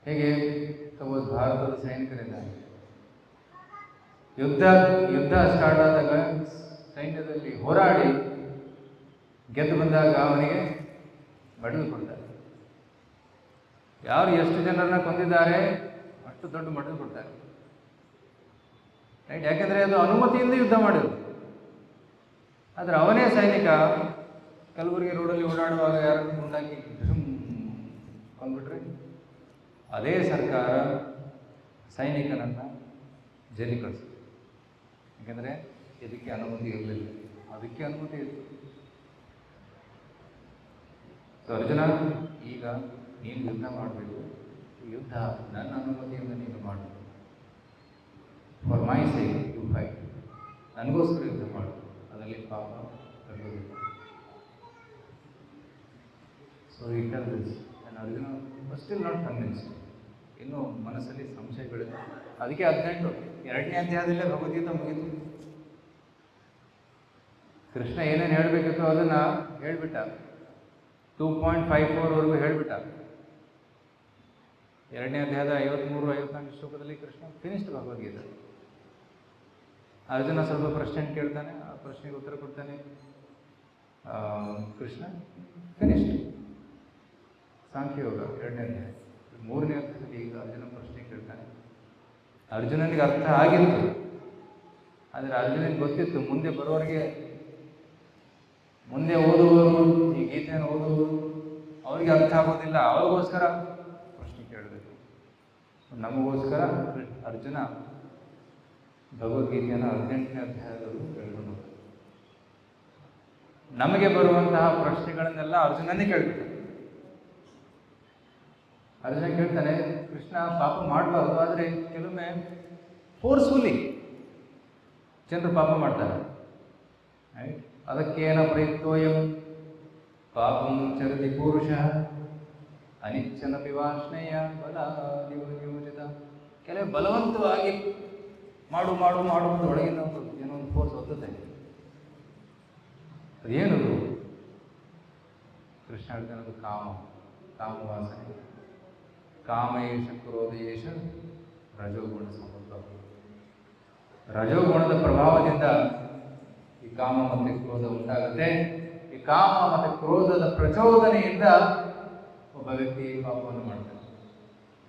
ಹೇಗೆ ಸಪೋಸ್ ಭಾರತದ ಸೈನಿಕರಿದ್ದಾರೆ, ಯುದ್ಧ ಸ್ಟಾರ್ಟ್ ಆದಾಗ ಸೈನ್ಯದಲ್ಲಿ ಹೋರಾಡಿ ಗೆದ್ದು ಬಂದಾಗ ಅವನಿಗೆ ಮೆಡಲ್ ಕೊಡ್ತಾರೆ. ಯಾರು ಎಷ್ಟು ಜನರನ್ನ ಕೊಂದಿದ್ದಾರೆ ಅಷ್ಟು ದೊಡ್ಡ ಮೆಡಲ್ ಕೊಡ್ತಾರೆ, ರೈಟ್? ಯಾಕೆಂದರೆ ಅದು ಅನುಮತಿಯಿಂದ ಯುದ್ಧ ಮಾಡಿರೋದು. ಆದರೆ ಅವನೇ ಸೈನಿಕ ಕಲಬುರಗಿ ರೋಡಲ್ಲಿ ಓಡಾಡುವಾಗ ಯಾರನ್ನು ಮುಂದಾಕಿ ಕೊಂಡ್ಬಿಟ್ರೆ, ಅದೇ ಸರ್ಕಾರ ಸೈನಿಕನನ್ನು ಜೈಲಿಗೆ ಕಳಿಸಿದೆ. ಯಾಕೆಂದರೆ ಇದಕ್ಕೆ ಅನುಮತಿ ಇರಲಿಲ್ಲ, ಅದಕ್ಕೆ ಅನುಮತಿ ಇತ್ತು. ಸೊ ಅರ್ಜುನ, ಈಗ ನೀನು ಯುದ್ಧ ಮಾಡಬೇಕು. ಯುದ್ಧ ನನ್ನ ಅನುಮತಿಯಿಂದ ನೀನು ಮಾಡು. For my sake you fight. ನನಗೋಸ್ಕರ ಯುದ್ಧ ಮಾಡು, ಅದರಲ್ಲಿ ಪಾಪ ತಗೊಳ್ಳಿಲ್ಲ. So he tell this, and Arjuna was still not convinced. ಇನ್ನೂ ಮನಸ್ಸಲ್ಲಿ ಸಂಶಯಗಳಿದೆ. ಅದಕ್ಕೆ 18 2ನೇ ಅಧ್ಯಾಯದಲ್ಲೇ ಭಗವದ್ಗೀತೆ ಮುಗಿತು. ಕೃಷ್ಣ ಏನೇನು ಹೇಳಬೇಕಿತ್ತು ಅದನ್ನು ಹೇಳಿಬಿಟ್ಟ. 2.54ವರೆಗೂ ಹೇಳಿಬಿಟ್ಟ. 2ನೇ ಅಧ್ಯಾಯದ 53-54 ಶ್ಲೋಕದಲ್ಲಿ ಕೃಷ್ಣ ಫಿನಿಶ್ಡ್ ಭಗವದ್ಗೀತೆ. ಅರ್ಜುನ ಸ್ವಲ್ಪ ಪ್ರಶ್ನೆ ಕೇಳ್ತಾನೆ, ಆ ಪ್ರಶ್ನೆಗೆ ಉತ್ತರ ಕೊಡ್ತಾನೆ. ಕೃಷ್ಣ ಫಿನಿಶ್ಡ್. ಸಾಂಖ್ಯಯೋಗ 2ನೇ ಅಧ್ಯಾಯ. 3ನೇ ಅಧ್ಯಾಯದಲ್ಲಿ ಈಗ ಅರ್ಜುನ ಪ್ರಶ್ನೆ ಕೇಳ್ತಾನೆ. ಅರ್ಜುನನಿಗೆ ಅರ್ಥ ಆಗಿತ್ತು, ಆದರೆ ಅರ್ಜುನನಿಗೆ ಗೊತ್ತಿತ್ತು ಮುಂದೆ ಬರೋರಿಗೆ, ಮುಂದೆ ಓದುವವರು, ಈ ಗೀತೆಯನ್ನು ಓದುವವರು ಅವರಿಗೆ ಅರ್ಥ ಆಗೋದಿಲ್ಲ. ಅವ್ರಿಗೋಸ್ಕರ ಪ್ರಶ್ನೆ ಕೇಳಬೇಕು. ನಮಗೋಸ್ಕರ ಅರ್ಜುನ ಭಗವದ್ಗೀತೆಯನ್ನು 18ನೇ ಅಧ್ಯಾಯದಲ್ಲೂ ಕೇಳ್ಕೊಂಡು ನಮಗೆ ಬರುವಂತಹ ಪ್ರಶ್ನೆಗಳನ್ನೆಲ್ಲ ಅರ್ಜುನನ್ನೇ ಕೇಳ್ತಾನೆ. ಅರ್ಜುನ ಕೇಳ್ತಾನೆ, ಕೃಷ್ಣ ಪಾಪ ಮಾಡಬಾರ್ದು, ಆದರೆ ಕೆಲವೊಮ್ಮೆ ಫೋರ್ಸ್ಫುಲಿ ಜನರು ಪಾಪ ಮಾಡ್ತಾರೆ. ಅದಕ್ಕೇನ ಪ್ರಯುಕ್ತೋಯಂ ಪಾಪಂ ಚರತಿ ಪುರುಷ ಅನಿಚ್ಛನ ಪಿವಾಶ್ನಯ ಬಲ ನಿಯೋಜಿತ. ಕೆಲವು ಬಲವಂತವಾಗಿ ಮಾಡು ಮಾಡು ಮಾಡು ಅಂತ ಒಳಗಿನ ಏನೋ ಒಂದು ಫೋರ್ಸ್ ಒತ್ತದೆ. ಅದೇನದು? ಕೃಷ್ಣ ಹೇಳ್ತಾನದು ಕಾಮವಾಸನೆ. ಕಾಮಯೇಷ ಕ್ರೋಧಯೇಷ ರಜೋಗುಣ ಸಂಬಂಧ. ರಜೋಗುಣದ ಪ್ರಭಾವದಿಂದ ಈ ಕಾಮ ಮತ್ತು ಕ್ರೋಧ ಉಂಟಾಗುತ್ತೆ. ಈ ಕಾಮ ಮತ್ತು ಕ್ರೋಧದ ಪ್ರಚೋದನೆಯಿಂದ ಒಬ್ಬ ವ್ಯಕ್ತಿ ಪಾಪವನ್ನು ಮಾಡ್ತಾನೆ.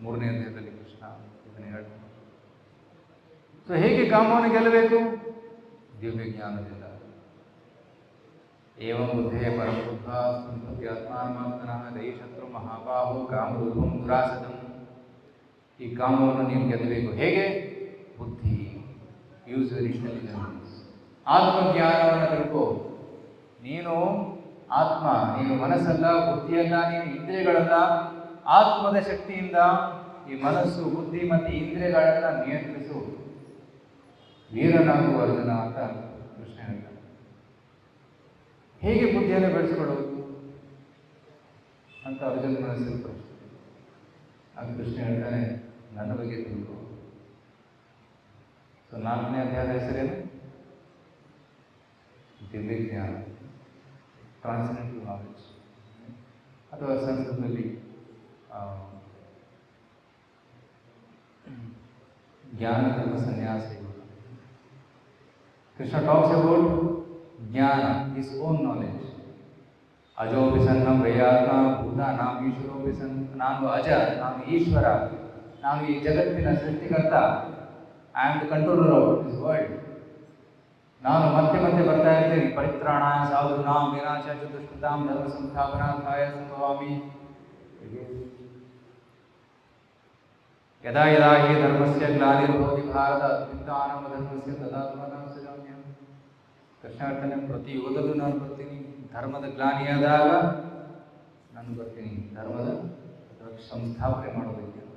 3ನೇ ಅಧ್ಯಾಯದಲ್ಲಿ ಕೃಷ್ಣ ಇದನ್ನು ಹೇಳ್ತಾನೆ. ಸೊ ಹೇಗೆ ಕಾಮವನ್ನು ಗೆಲ್ಲಬೇಕು? ದಿವ್ಯ ಜ್ಞಾನದಿಂದ. ಏವಂ ಬುದ್ಧೇ ಪರಬುದ್ಧ ಸಂಪತ್ತಿ ಆತ್ಮಾನಮಾತ್ಮನಃ ದೈಶತ್ರು ಮಹಾಬಾಹು ಕಾಮರೂಪಂ ದುರಾಸದಂ. ಈ ಕಾಮವನ್ನು ನೀವು ಗೆಲ್ಲಬೇಕು. ಹೇಗೆ? ಬುದ್ಧಿ, ಯೂಸ್ ಯುವರ್ ಇಂಟೆಲಿಜೆನ್ಸ್. ಆತ್ಮಜ್ಞಾನವನ್ನು ತಿಳ್ಕೋ. ನೀನು ಆತ್ಮ, ನೀನು ಮನಸ್ಸಲ್ಲ, ಬುದ್ಧಿಯಲ್ಲ, ನೀನು ಇಂದ್ರಿಯಗಳಲ್ಲ. ಆತ್ಮದ ಶಕ್ತಿಯಿಂದ ಈ ಮನಸ್ಸು, ಬುದ್ಧಿ ಮತ್ತು ಇಂದ್ರಿಯಗಳನ್ನು ನಿಯಂತ್ರಿಸು. ವೀರನಾಗುವ ಅರ್ಜುನ ಅಂತ ಕೃಷ್ಣ ಹೇಳ್ತಾನೆ. ಹೇಗೆ ಬುದ್ಧಿಯನ್ನು ಬೆಳೆಸ್ಕೊಳ್ಳೋದು ಅಂತ ಅರ್ಜುನ ಮನಸ್ಸಲ್ಲಿ ಪ್ರಶ್ನೆ. ಆಗ ಕೃಷ್ಣ ಹೇಳ್ತಾನೆ, ನನ್ನ ಬಗ್ಗೆ ತಿಳ್ಕೊ. ಸೊ 4ನೇ ಅಧ್ಯಾಯದ ಹೆಸರೇನು? ದಿವ್ಯ ಜ್ಞಾನ, ಟ್ರಾನ್ಸೆಂಡೆಂಟಲ್ ನಾಲೆಡ್ಜ್, ಅಥವಾ ಸಂಸ್ಕೃತದಲ್ಲಿ ಜ್ಞಾನ ಧರ್ಮ ಸನ್ಯಾಸ. Krishna talks about jnana, his own knowledge. Ajo visanna prayatma bhuta nam ishvaro visan. Nanu aja, nanu ishvara, nanu ee jagattina ಸೃಷ್ಟಿಕರ್ತ. I am the controller of this world. ನಾನು ಮತ್ತೆ ಮತ್ತೆ ಬರ್ತಾ ಇರ್ತೀನಿ. ಪರಿತ್ರಾಣಾಯ ಸಾಧೂನಾಂ ವಿನಾಶಾಯ ಚ ದುಷ್ಕೃತಾಂ ಧರ್ಮ ಸಂಸ್ಥಾಪನಾರ್ಥಾಯ ಸಂಭವಾಮಿ. ಯದಾ ಯದಾ ಹಿ ಧರ್ಮಸ್ಯ ಗ್ಲಾನಿರ್ಭವತಿ ಭಾರತ ಅತ್ಯುತ್ಥಾನಂ ಧರ್ಮಸ್ಯ ತದಾತ್ಮನಾಂ ಸೃಜಾಮ್ಯಹಂ. ಕೃಷ್ಣ ಹೇಳ್ತಾನೆ, ಪ್ರತಿ ಯುಗದಲ್ಲೂ ನಾನು ಬರ್ತೀನಿ. ಧರ್ಮದ ಗ್ಲಾನಿಯಾದಾಗ ನಾನು ಬರ್ತೀನಿ, ಧರ್ಮದ ಸಂಸ್ಥಾಪನೆ ಮಾಡೋದಕ್ಕೆ ಅಂತ.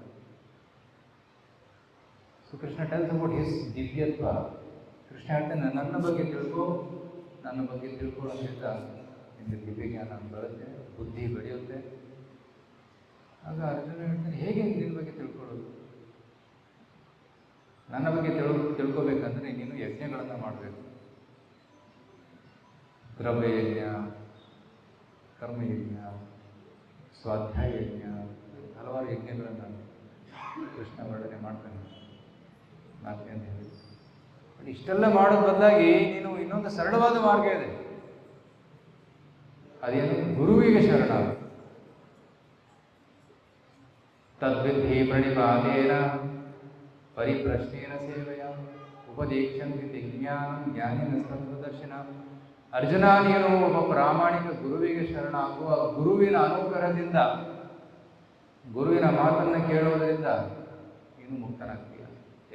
So Krishna tells about his ದಿವ್ಯತ್ವ. ಕೃಷ್ಣ ಹೇಳ್ತಾನೆ, ನನ್ನ ಬಗ್ಗೆ ತಿಳ್ಕೊ, ನನ್ನ ಬಗ್ಗೆ ತಿಳ್ಕೊಳ್ಳೋದ್ರಿಂದ ನಿಮಗೆ ದಿವ್ಯ ಜ್ಞಾನ ಬರುತ್ತೆ, ಬುದ್ಧಿ ಬೆಳೆಯುತ್ತೆ. ಆಗ ಅರ್ಜುನ ಹೇಳ್ತಾನೆ, ಹೇಗೆ ನಿನ್ನ ಬಗ್ಗೆ ತಿಳ್ಕೊಳ್ಳೋದು? ನನ್ನ ಬಗ್ಗೆ ತಿಳ್ಕೊಬೇಕಂದ್ರೆ ನೀನು ಯಜ್ಞಗಳನ್ನು ಮಾಡಬೇಕು. ದ್ರವ್ಯಯಜ್ಞ, ಕರ್ಮಯಜ್ಞ, ಸ್ವಾಧ್ಯಾಯ ಯಜ್ಞ, ಹಲವಾರು ಯಜ್ಞಗಳನ್ನು ಕೃಷ್ಣ ವರ್ಣನೆ ಮಾಡ್ತಾನೆ 4ನೇ ಅಧ್ಯಾಯದಲ್ಲಿ. ಬಟ್ ಇಷ್ಟೆಲ್ಲ ಮಾಡೋದು ಬದಲಾಗಿ ನೀನು ಇನ್ನೊಂದು ಸರಳವಾದ ಮಾರ್ಗ ಇದೆ. ಅದೇನು? ಗುರುವಿಗೆ ಶರಣಾಗು. ತದ್ವಿಧಿ ಪ್ರಣಿಪಾತೇನ ಪರಿಪ್ರಶ್ನೇನ ಸೇವೆಯ ಉಪದೇಶಂತಿ ಜ್ಞಾನಂ ಜ್ಞಾನಿನ ತತ್ವದರ್ಶನ. ಅರ್ಜುನ, ನೀನು ಒಬ್ಬ ಪ್ರಾಮಾಣಿಕ ಗುರುವಿಗೆ ಶರಣಾಗುವ. ಗುರುವಿನ ಅನುಗ್ರಹದಿಂದ, ಗುರುವಿನ ಮಾತನ್ನು ಕೇಳುವುದರಿಂದ ನೀನು ಮುಕ್ತನಾಗ್ತೀಯ.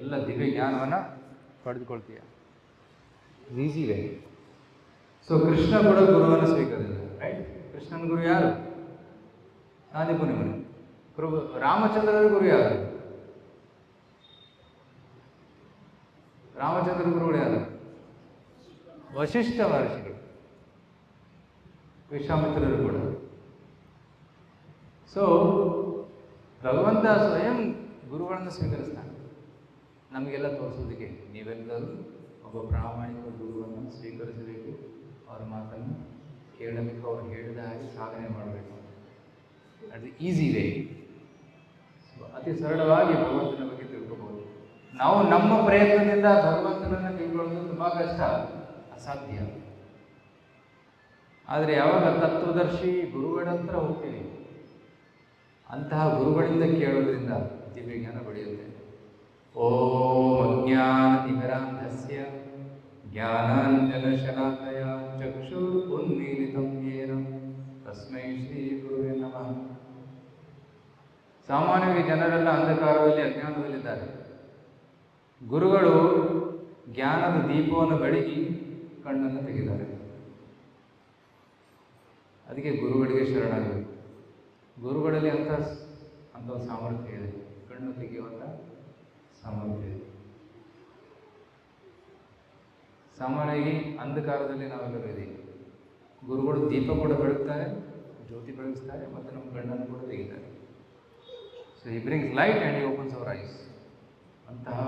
ಎಲ್ಲ ದಿವ್ಯ ಜ್ಞಾನವನ್ನು ಪಡೆದುಕೊಳ್ತೀಯ. Easy way. ಸೊ ಕೃಷ್ಣ ಕೂಡ ಗುರುವನ್ನು ಸ್ವೀಕರಿಸಿದ. ರೈಟ್? ಕೃಷ್ಣನ ಗುರು ಯಾರು? ಆದಿಪುನಿಮುನಿ. ರಾಮಚಂದ್ರರ ಗುರು ಯಾರು? ರಾಮಚಂದ್ರ ಗುರುಗಳು ಯಾರು? ವಶಿಷ್ಠ ಮಹರ್ಷಿಗಳು, ವಿಶ್ವಾಮಿತ್ರರು ಕೂಡ. ಸೊ ಭಗವಂತ ಸ್ವಯಂ ಗುರುಗಳನ್ನು ಸ್ವೀಕರಿಸ್ತಾನೆ ನಮಗೆಲ್ಲ ತೋರಿಸೋದಕ್ಕೆ. ನೀವೆಲ್ಲರೂ ಒಬ್ಬ ಪ್ರಾಮಾಣಿಕ ಗುರುವನ್ನು ಸ್ವೀಕರಿಸಬೇಕು, ಅವರ ಮಾತನ್ನು ಕೇಳಬೇಕು, ಅವ್ರು ಹೇಳಿದ ಹಾಗೆ ಸಾಧನೆ ಮಾಡಬೇಕು. ಅದು ಈಸಿ ವೇ. ಅತಿ ಸರಳವಾಗಿ ಭಗವಂತನ ಬಗ್ಗೆ ತಿಳ್ಕೋಬಹುದು. ನಾವು ನಮ್ಮ ಪ್ರಯತ್ನದಿಂದ ಭಗವಂತನನ್ನು ತಿಳ್ಕೊಳ್ಳೋದು ತುಂಬ ಕಷ್ಟ, ಅಸಾಧ್ಯ. ಆದರೆ ಯಾವಾಗ ತತ್ವದರ್ಶಿ ಗುರುಗಳ ಹತ್ರ ಹೋಗ್ತೀವಿ, ಅಂತಹ ಗುರುಗಳಿಂದ ಕೇಳೋದ್ರಿಂದ ದಿವ್ಯ ಜ್ಞಾನ ಬೆಳೆಯುತ್ತೆ. ಓಂ ಅಜ್ಞಾನತಿಮಿರಾಂಧಸ್ಯ ಜ್ಞಾನಾಂಜನಶಲಾಕಯ ಚಕ್ಷುರುನ್ಮೀಲಿತಂ ಯೇನ ತಸ್ಮೈ ಶ್ರೀ ಗುರುವೇ ನಮಃ. ಸಾಮಾನ್ಯವಾಗಿ ಜನರೆಲ್ಲ ಅಂಧಕಾರದಲ್ಲಿ, ಅಜ್ಞಾನದಲ್ಲಿದ್ದಾರೆ. ಗುರುಗಳು ಜ್ಞಾನದ ದೀಪವನ್ನು ಬೆಳಗಿ ಕಣ್ಣನ್ನು ತೆಗೆದಿದ್ದಾರೆ. ಅದಕ್ಕೆ ಗುರುಗಳಿಗೆ ಶರಣಾಗಬೇಕು. ಗುರುಗಳಲ್ಲಿ ಅಂತ ಸಾಮರ್ಥ್ಯ ಇದೆ, ಕಣ್ಣು ತೆಗೆಯುವಂಥ ಸಾಮರ್ಥ್ಯ ಇದೆ. ಸಾಮಾನ್ಯವಾಗಿ ಅಂಧಕಾರದಲ್ಲಿ ನಾವೆಲ್ಲರೂ ಇದ್ದೀವಿ. ಗುರುಗಳು ದೀಪ ಕೂಡ ಬೆಳಗ್ತಾರೆ, ಜ್ಯೋತಿ ಬೆಳಗಿಸ್ತಾರೆ, ಮತ್ತು ನಮ್ಮ ಕಣ್ಣನ್ನು ಕೂಡ ತೆಗಿತಾರೆ. So he brings light and he opens our eyes. ಅಂತಹ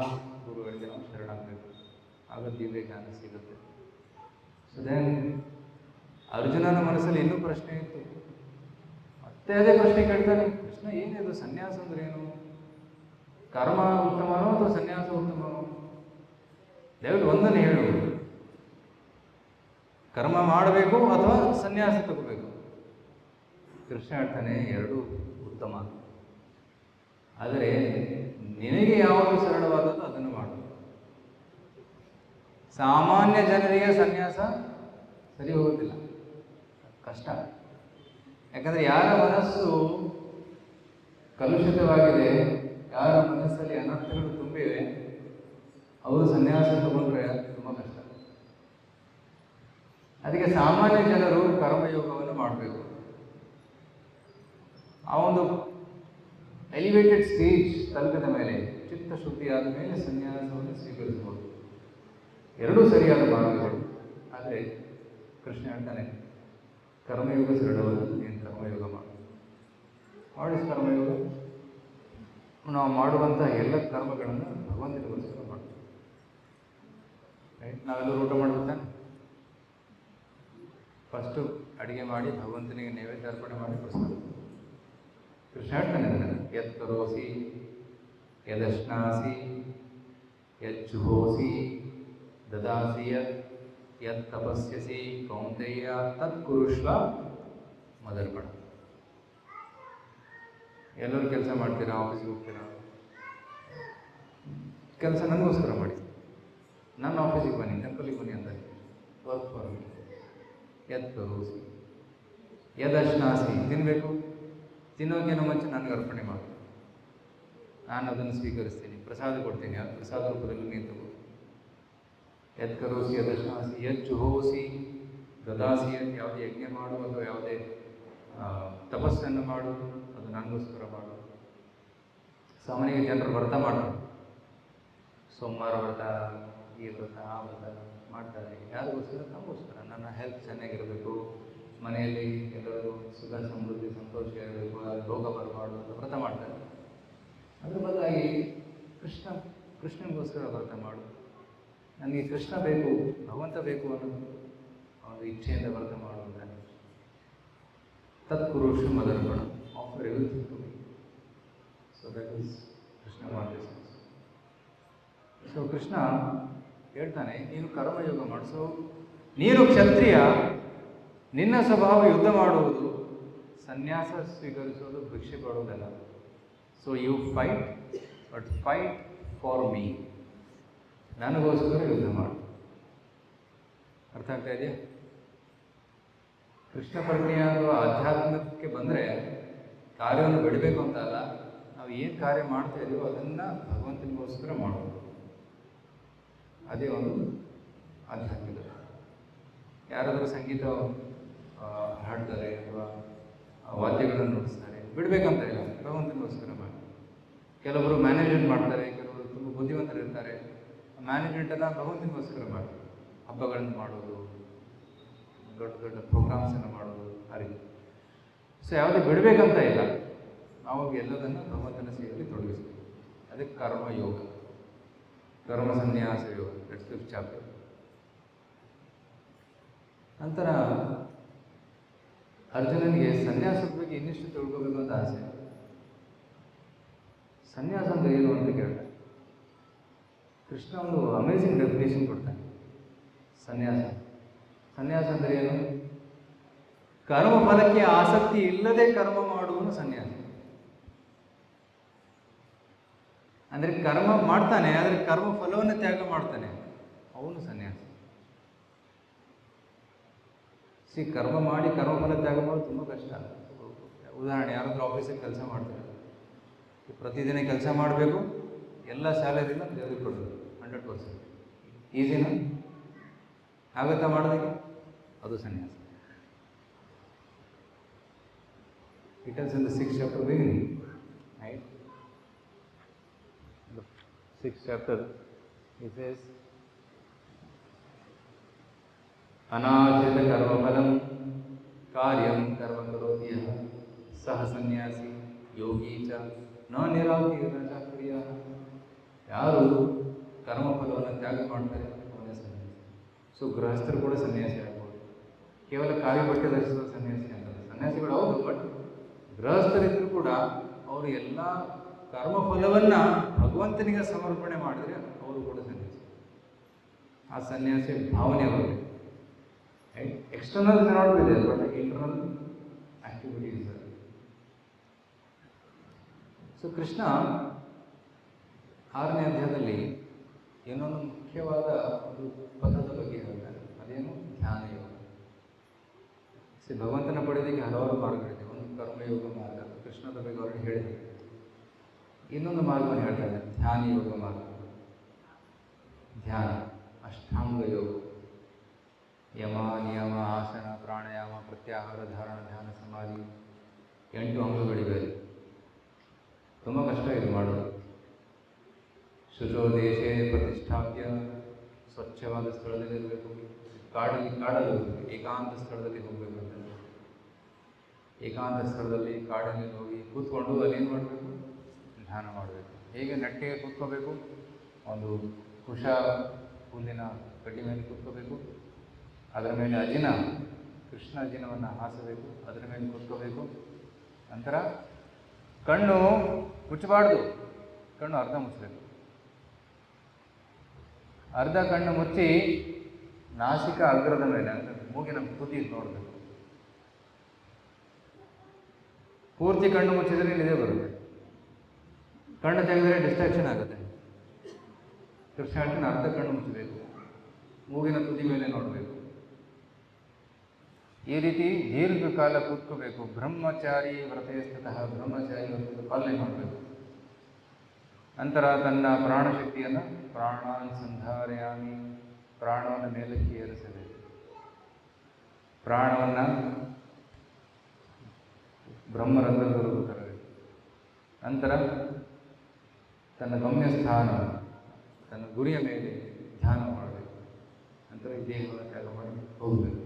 ಗುರುಗಳಿಗೆ ನಾವು ಶರಣಾಗಬೇಕು, ಆಗ ದಿವ್ಯ ಜ್ಞಾನ ಸಿಗುತ್ತೆ. ಸೊ ದೆನ್ ಅರ್ಜುನನ ಮನಸ್ಸಲ್ಲಿ ಇನ್ನೂ ಪ್ರಶ್ನೆ ಇತ್ತು. ಮತ್ತೆ ಅದೇ ಪ್ರಶ್ನೆ ಕೇಳ್ತಾನೆ, ಕೃಷ್ಣ ಏನಿದು ಸನ್ಯಾಸ ಅಂದ್ರೆ ಏನು? ಕರ್ಮ ಉತ್ತಮನೋ ಅಥವಾ ಸನ್ಯಾಸ ಉತ್ತಮನೋ? ದಯವಿಟ್ಟು ಒಂದನ್ನು ಹೇಳು, ಕರ್ಮ ಮಾಡಬೇಕು ಅಥವಾ ಸನ್ಯಾಸ ತಗೋಬೇಕು? ಕೃಷ್ಣ ಹೇಳ್ತಾನೆ, ಎರಡೂ ಉತ್ತಮ, ಆದರೆ ನಿನಗೆ ಯಾವುದು ಸರಳವಾದದ್ದು ಅದನ್ನು ಮಾಡು. ಸಾಮಾನ್ಯ ಜನರಿಗೆ ಸನ್ಯಾಸ ಸರಿ ಹೋಗೋದಿಲ್ಲ, ಕಷ್ಟ. ಯಾಕಂದರೆ ಯಾರ ಮನಸ್ಸು ಕಲುಷಿತವಾಗಿದೆ, ಯಾರ ಮನಸ್ಸಲ್ಲಿ ಅನರ್ಥಗಳು ತುಂಬಿವೆ, ಅವರು ಸನ್ಯಾಸ ತಗೊಂಡ್ರೆ ತುಂಬ ಕಷ್ಟ. ಅದಕ್ಕೆ ಸಾಮಾನ್ಯ ಜನರು ಕರ್ಮಯೋಗವನ್ನು ಮಾಡಬೇಕು. ಆ ಒಂದು ಎಲಿವೇಟೆಡ್ ಸ್ಟೇಜ್ ತಲುಪಿದ ಮೇಲೆ, ಚಿತ್ತ ಶುದ್ಧಿಯಾದ ಮೇಲೆ ಸನ್ಯಾಸವನ್ನು ಸ್ವೀಕರಿಸಬಹುದು. ಎರಡೂ ಸರಿಯಾದ ಮಾರ್ಗಗಳು. ಆದರೆ ಕೃಷ್ಣ ಹೇಳ್ತಾನೆ, ಕರ್ಮಯೋಗ ಸರಳವಾದದ್ದು, ನೀನು ಕರ್ಮಯೋಗ ಮಾಡಿಸ್ ಕರ್ಮಯೋಗ. ನಾವು ಮಾಡುವಂಥ ಎಲ್ಲ ಕರ್ಮಗಳನ್ನು ಭಗವಂತನಿಗೋಸ್ಕರ ಮಾಡ್ತೀವಿ. ರೈಟ್? ನಾವೆಲ್ಲರೂ ಊಟ ಮಾಡ್ಬೇಕಾ? ಫಸ್ಟು ಅಡುಗೆ ಮಾಡಿ ಭಗವಂತನಿಗೆ ನೈವೇದ್ಯ ಅರ್ಪಣೆ ಮಾಡಿ ಕೊಡಿಸ್ತಾರೆ. ಕೃಷ್ಣ ಹೇಳ್ತಾನೆ, ಯತ್ ಕರೋಸಿ ಯದಶ್ನಾಸಿ ಯಜ್ಜುಹೋಸಿ ದದಾಸಿ ಯತ್ ತಪಸ್ಯಸಿ ಕೌಂತೆಯ ತತ್ ಕುರುಷ್ವ ಮದರ್ಪಣ. ಎಲ್ಲರೂ ಕೆಲಸ ಮಾಡ್ತೀರಾ, ಆಫೀಸಿಗೆ ಹೋಗ್ತೀರಾ, ಕೆಲಸ ನನಗೋಸ್ಕರ ಮಾಡಿ. ನನ್ನ ಆಫೀಸಿಗೆ ಬನ್ನಿ, ಟೆಂಪಲಿಗೆ ಬನ್ನಿ ಅಂತ ವರ್ಕ್ ಫಾರ್ ಮೀ. ಯತ್ ಕರೋಸಿ ಯದಶ್ನಾಸಿ, ತಿನ್ನಬೇಕು, ತಿನ್ನೋಕ್ಕಿಂತ ಮುಂಚೆ ನನಗೆ ಅರ್ಪಣೆ ಮಾಡು, ನಾನು ಅದನ್ನು ಸ್ವೀಕರಿಸ್ತೀನಿ, ಪ್ರಸಾದ ಕೊಡ್ತೀನಿ, ಅದು ಪ್ರಸಾದ ರೂಪದಲ್ಲಿ ನೀನು ತಗೋ. ಯತ್ ಕರೋಸಿ ಯದಶ್ನಾಸಿ ಯಜ್ಜುಹೋಸಿ ದದಾಸಿ, ಯಾವುದೇ ಯಜ್ಞ ಮಾಡು ಅಥವಾ ಯಾವುದೇ ತಪಸ್ಸನ್ನು ಮಾಡು, ಅದು ನನಗೋಸ್ಕರ ಮಾಡು. ಸಾಮಾನ್ಯವಾಗಿ ಜನರು ವ್ರತ ಮಾಡ್ತಾರೆ, ಸೋಮವಾರ ವ್ರತ, ಈ ವ್ರತ, ಆ ವ್ರತ ಮಾಡ್ತಾರೆ. ಯಾರಿಗೋಸ್ಕರ? ನಮಗೋಸ್ಕರ. ನನ್ನ ಹೆಲ್ತ್ ಚೆನ್ನಾಗಿರಬೇಕು, ಮನೆಯಲ್ಲಿ ಎಲ್ಲರೂ ಸುಖ ಸಮೃದ್ಧಿ ಸಂತೋಷ ಇರಬೇಕು, ರೋಗ ಬರಬಾರ್ದು ಅಂತ ವ್ರತ ಮಾಡ್ತಾರೆ. ಅದ್ರ ಬದಲಾಗಿ ಕೃಷ್ಣನಿಗೋಸ್ಕರ ವ್ರತ ಮಾಡು. ನನಗೆ ಕೃಷ್ಣ ಬೇಕು, ಭಗವಂತ ಬೇಕು ಅನ್ನೋದು ಅವನ ಇಚ್ಛೆಯಿಂದ ವ್ರತ ಮಾಡು ಅಂತಾನೆ. ತತ್ಪುರುಷ ಮದರ್ಪಣ, offer everything to me. So that is Krishna ಮಾಡ್ತೀವಿ. ಸೊ ಕೃಷ್ಣ ಹೇಳ್ತಾನೆ, ನೀನು ಕರ್ಮಯೋಗ ಮಾಡಿಸು, ನೀನು ಕ್ಷತ್ರಿಯ, ನಿನ್ನ ಸ್ವಭಾವ ಯುದ್ಧ ಮಾಡುವುದು, ಸನ್ಯಾಸ ಸ್ವೀಕರಿಸೋದು, ಭಿಕ್ಷೆ ಪಡುವುದಲ್ಲ. So you fight, but fight for me, ನನಗೋಸ್ಕರ ಯುದ್ಧ ಮಾಡು. ಅರ್ಥ ಆಗ್ತಾ ಇದೆಯಾ? ಕೃಷ್ಣ ಪ್ರಜ್ಞೆಯ ಅಥವಾ ಆಧ್ಯಾತ್ಮಕ್ಕೆ ಬಂದರೆ ಕಾರ್ಯವನ್ನು ಬಿಡಬೇಕು ಅಂತ ಅಲ್ಲ, ನಾವು ಏನು ಕಾರ್ಯ ಮಾಡ್ತಾ ಇದೀವೋ ಅದನ್ನು ಭಗವಂತನಿಗೋಸ್ಕರ ಮಾಡೋದು. ಅದೇ ಒಂದು ಆಧ್ಯಾತ್ಮಿಕ. ಯಾರಾದರೂ ಸಂಗೀತ ಹಾಡ್ತಾರೆ ಅಥವಾ ವಾದ್ಯಗಳನ್ನು ನುಡಿಸ್ತಾರೆ, ಬಿಡಬೇಕಂತ ಇಲ್ಲ, ಭಗವಂತನಿಗೋಸ್ಕರ ಮಾಡಿ. ಕೆಲವರು ಮ್ಯಾನೇಜ್ಮೆಂಟ್ ಮಾಡ್ತಾರೆ, ಕೆಲವರು ತುಂಬ ಬುದ್ಧಿವಂತರಿರ್ತಾರೆ, ಮ್ಯಾನೇಜ್ಮೆಂಟನ್ನು ಭಗವಂತನಿಗೋಸ್ಕರ ಮಾಡಿ. ಹಬ್ಬಗಳನ್ನು ಮಾಡೋದು, ದೊಡ್ಡ ದೊಡ್ಡ ಪ್ರೋಗ್ರಾಮ್ಸನ್ನು ಮಾಡೋದು, ಆ ರೀತಿ. ಸೊ ಯಾವುದೇ ಬಿಡಬೇಕಂತ ಇಲ್ಲ, ನಾವು ಎಲ್ಲದನ್ನು ಭಗವಂತನ ಸೇವೆಯಲ್ಲಿ ತೊಡಗಿಸ್ತೀವಿ. ಅದಕ್ಕೆ ಕರ್ಮಯೋಗ, ಕರ್ಮ ಸನ್ಯಾಸ ಯೋಗ, ದಟ್ಸ್ 5th ಚಾಪ್ಟರ್. ನಂತರ ಅರ್ಜುನನಿಗೆ ಸನ್ಯಾಸದ ಬಗ್ಗೆ ಇನ್ನಿಷ್ಟು ತಿಳ್ಕೋಬೇಕು ಅಂತ ಆಸೆ. ಸನ್ಯಾಸ ಅಂದ್ರೆ ಏನು ಅಂತ ಕೇಳ್ತಾನೆ. ಕೃಷ್ಣ ಒಂದು ಅಮೇಝಿಂಗ್ ಡೆಫಿನೇಷನ್ ಕೊಡ್ತಾನೆ. ಸನ್ಯಾಸ ಅಂದ್ರೆ ಏನು? ಕರ್ಮ ಫಲಕ್ಕೆ ಆಸಕ್ತಿ ಇಲ್ಲದೆ ಕರ್ಮ ಮಾಡುವನು ಸನ್ಯಾಸ. ಅಂದರೆ ಕರ್ಮ ಮಾಡ್ತಾನೆ, ಆದರೆ ಕರ್ಮ ಫಲವನ್ನು ತ್ಯಾಗ ಮಾಡ್ತಾನೆ, ಅವನು ಸನ್ಯಾಸ. ಕರ್ಮ ಮಾಡಿ ಕರ್ಮಫಲ ತ್ಯಾಗ ಮಾಡೋದು ತುಂಬ ಕಷ್ಟ. ಉದಾಹರಣೆ, ಯಾರಾದ್ರೂ ಆಫೀಸಿಗೆ ಕೆಲಸ ಮಾಡ್ತಾರೆ, ಪ್ರತಿದಿನ ಕೆಲಸ ಮಾಡಬೇಕು, ಎಲ್ಲ ಸ್ಯಾಲರಿನ ದೇವರಿಗೆ ಕೊಡಬೇಕು, 100%. ಈಸಿನಾ? ಆಗುತ್ತಾ ಮಾಡೋದಕ್ಕೆ? ಅದು ಸನ್ಯಾಸ. It is in the 6th chapter beginning, right? The 6th chapter, it says, ಅನಾಶ್ರಿತ ಕರ್ಮಫಲಂ ಕಾರ್ಯಂ ಕರ್ಮ ಕರೋತಿ ಯಃ ಸಹ ಸನ್ಯಾಸಿ ಯೋಗಿ ಚ ನ ನಿರಾಕೀರ್ಣ ಚ ಕ್ರಿಯಃ. ಯಾರು ಕರ್ಮಫಲವನ್ನು ತ್ಯಾಗ ಮಾಡ್ತಾರೆ ಅವನೇ ಸನ್ಯಾಸಿ. ಸೊ ಗೃಹಸ್ಥರು ಕೂಡ ಸನ್ಯಾಸಿ ಆಗ್ಬೋದು. ಕೇವಲ ಖಾಲಿ ಬಟ್ಟೆ ಧರಿಸುವ ಸನ್ಯಾಸಿ ಅಂತಲ್ಲ. ಸನ್ಯಾಸಿಗಳು ಹೌದು, ಬಟ್ ಗೃಹಸ್ಥರಿದ್ರು ಕೂಡ ಅವರು ಎಲ್ಲ ಕರ್ಮಫಲವನ್ನು ಭಗವಂತನಿಗೆ ಸಮರ್ಪಣೆ ಮಾಡಿದರೆ ಅವರು ಕೂಡ ಸನ್ಯಾಸಿ. ಆ ಸನ್ಯಾಸಿ ಭಾವನೆ ಅವರಿಗೆ. External may not be there, but the internal activity is there. So Krishna 6ನೇ ಅಧ್ಯಾಯದಲ್ಲಿ ಏನೊಂದು ಮುಖ್ಯವಾದ ಒಂದು ಪದದ ಬಗ್ಗೆ ಹೇಳ್ತಾರೆ. ಅದೇನು? ಧ್ಯಾನ ಯೋಗ. ಭಗವಂತನ ಪಡೆಯೋದಕ್ಕೆ ಹಲವಾರು ಮಾರ್ಗಗಳಿದೆ. ಒಂದು ಕರ್ಮಯೋಗ ಮಾರ್ಗ, ಕೃಷ್ಣದ ಬಗ್ಗೆ ಅವರು ಹೇಳಿದ್ದಾರೆ. ಇನ್ನೊಂದು ಮಾರ್ಗವನ್ನು ಹೇಳ್ತಾರೆ, ಧ್ಯಾನ ಯೋಗ ಮಾರ್ಗ. ಧ್ಯಾನ, ಅಷ್ಟಾಂಗ ಯೋಗ, ಯಮ ನಿಯಮ ಆಸನ ಪ್ರಾಣಾಯಾಮ ಪ್ರತ್ಯಾಹಾರ ಧಾರಣ ಧ್ಯಾನ ಸಮಾಧಿ, 8 ಅಂಗಗಳಿವೆ. ತುಂಬ ಕಷ್ಟ ಇದು ಮಾಡೋದು. ಶುಚೋ ದೇಶೇ ಪ್ರತಿಷ್ಠಾಪ್ಯ, ಸ್ವಚ್ಛವಾದ ಸ್ಥಳದಲ್ಲಿ ಇರಬೇಕು. ಕಾಡಲ್ಲಿ ಏಕಾಂತ ಸ್ಥಳದಲ್ಲಿ ಹೋಗಬೇಕು. ಅಂತ ಏಕಾಂತ ಸ್ಥಳದಲ್ಲಿ ಕಾಡಲ್ಲಿ ಹೋಗಿ ಕೂತ್ಕೊಂಡು ಅಲ್ಲಿ ಏನು ಮಾಡಬೇಕು? ಧ್ಯಾನ ಮಾಡಬೇಕು. ಹೇಗೆ ನೆಟ್ಟಿಗೆ ಕೂತ್ಕೋಬೇಕು? ಒಂದು ಕುಶ ಹುಲ್ಲಿನ ಕಡ್ಡಿ ಮೇಲೆ ಕೂತ್ಕೋಬೇಕು. ಅದರ ಮೇಲೆ ಅಜಿನ, ಕೃಷ್ಣ ಅಜಿನವನ್ನು ಹಾಸಬೇಕು, ಅದರ ಮೇಲೆ ಕೂತ್ಕೋಬೇಕು. ನಂತರ ಕಣ್ಣು ಮುಚ್ಚಬಾರ್ದು, ಕಣ್ಣು ಅರ್ಧ ಮುಚ್ಚಬೇಕು. ಅರ್ಧ ಕಣ್ಣು ಮುಚ್ಚಿ ನಾಸಿಕ ಅಗ್ರದ ಮೇಲೆ, ಅಂದರೆ ಮೂಗಿನ ತುದಿ ನೋಡಬೇಕು. ಪೂರ್ತಿ ಕಣ್ಣು ಮುಚ್ಚಿದರೆ ನಿದ್ದೆ ಬರುತ್ತೆ. ಕಣ್ಣು ತೆಗೆದರೆ ಡಿಸ್ಟ್ರಾಕ್ಷನ್ ಆಗುತ್ತೆ. ಕೃಷ್ಣ ಹೇಳ್ತಾನೆ, ಅರ್ಧ ಕಣ್ಣು ಮುಚ್ಚಬೇಕು, ಮೂಗಿನ ತುದಿ ಮೇಲೆ ನೋಡಬೇಕು. ಈ ರೀತಿ ದೀರ್ಘಕಾಲ ಕೂತ್ಕೋಬೇಕು. ಬ್ರಹ್ಮಚಾರಿ ವ್ರತೆ ಸ್ಥಿತಃ, ಬ್ರಹ್ಮಚಾರಿ ವ್ರತದ ಪಾಲನೆ ಮಾಡಬೇಕು. ನಂತರ ತನ್ನ ಪ್ರಾಣಶಕ್ತಿಯನ್ನು ಪ್ರಾಣಾನ್ ಸಂಧಾರಯಾಮಿ, ಪ್ರಾಣವನ್ನು ಮೇಲಕ್ಕೆ ಏರಿಸಬೇಕು. ಪ್ರಾಣವನ್ನು ಬ್ರಹ್ಮರಂಧ್ರದವರೆಗೂ ತರಬೇಕು. ನಂತರ ತನ್ನ ಗಮ್ಯಸ್ಥಾನ, ತನ್ನ ಗುರಿಯ ಮೇಲೆ ಧ್ಯಾನ ಮಾಡಬೇಕು. ನಂತರ ಈ ದೇಹವನ್ನು ತ್ಯಾಗ ಮಾಡಿ ಹೋಗಬೇಕು.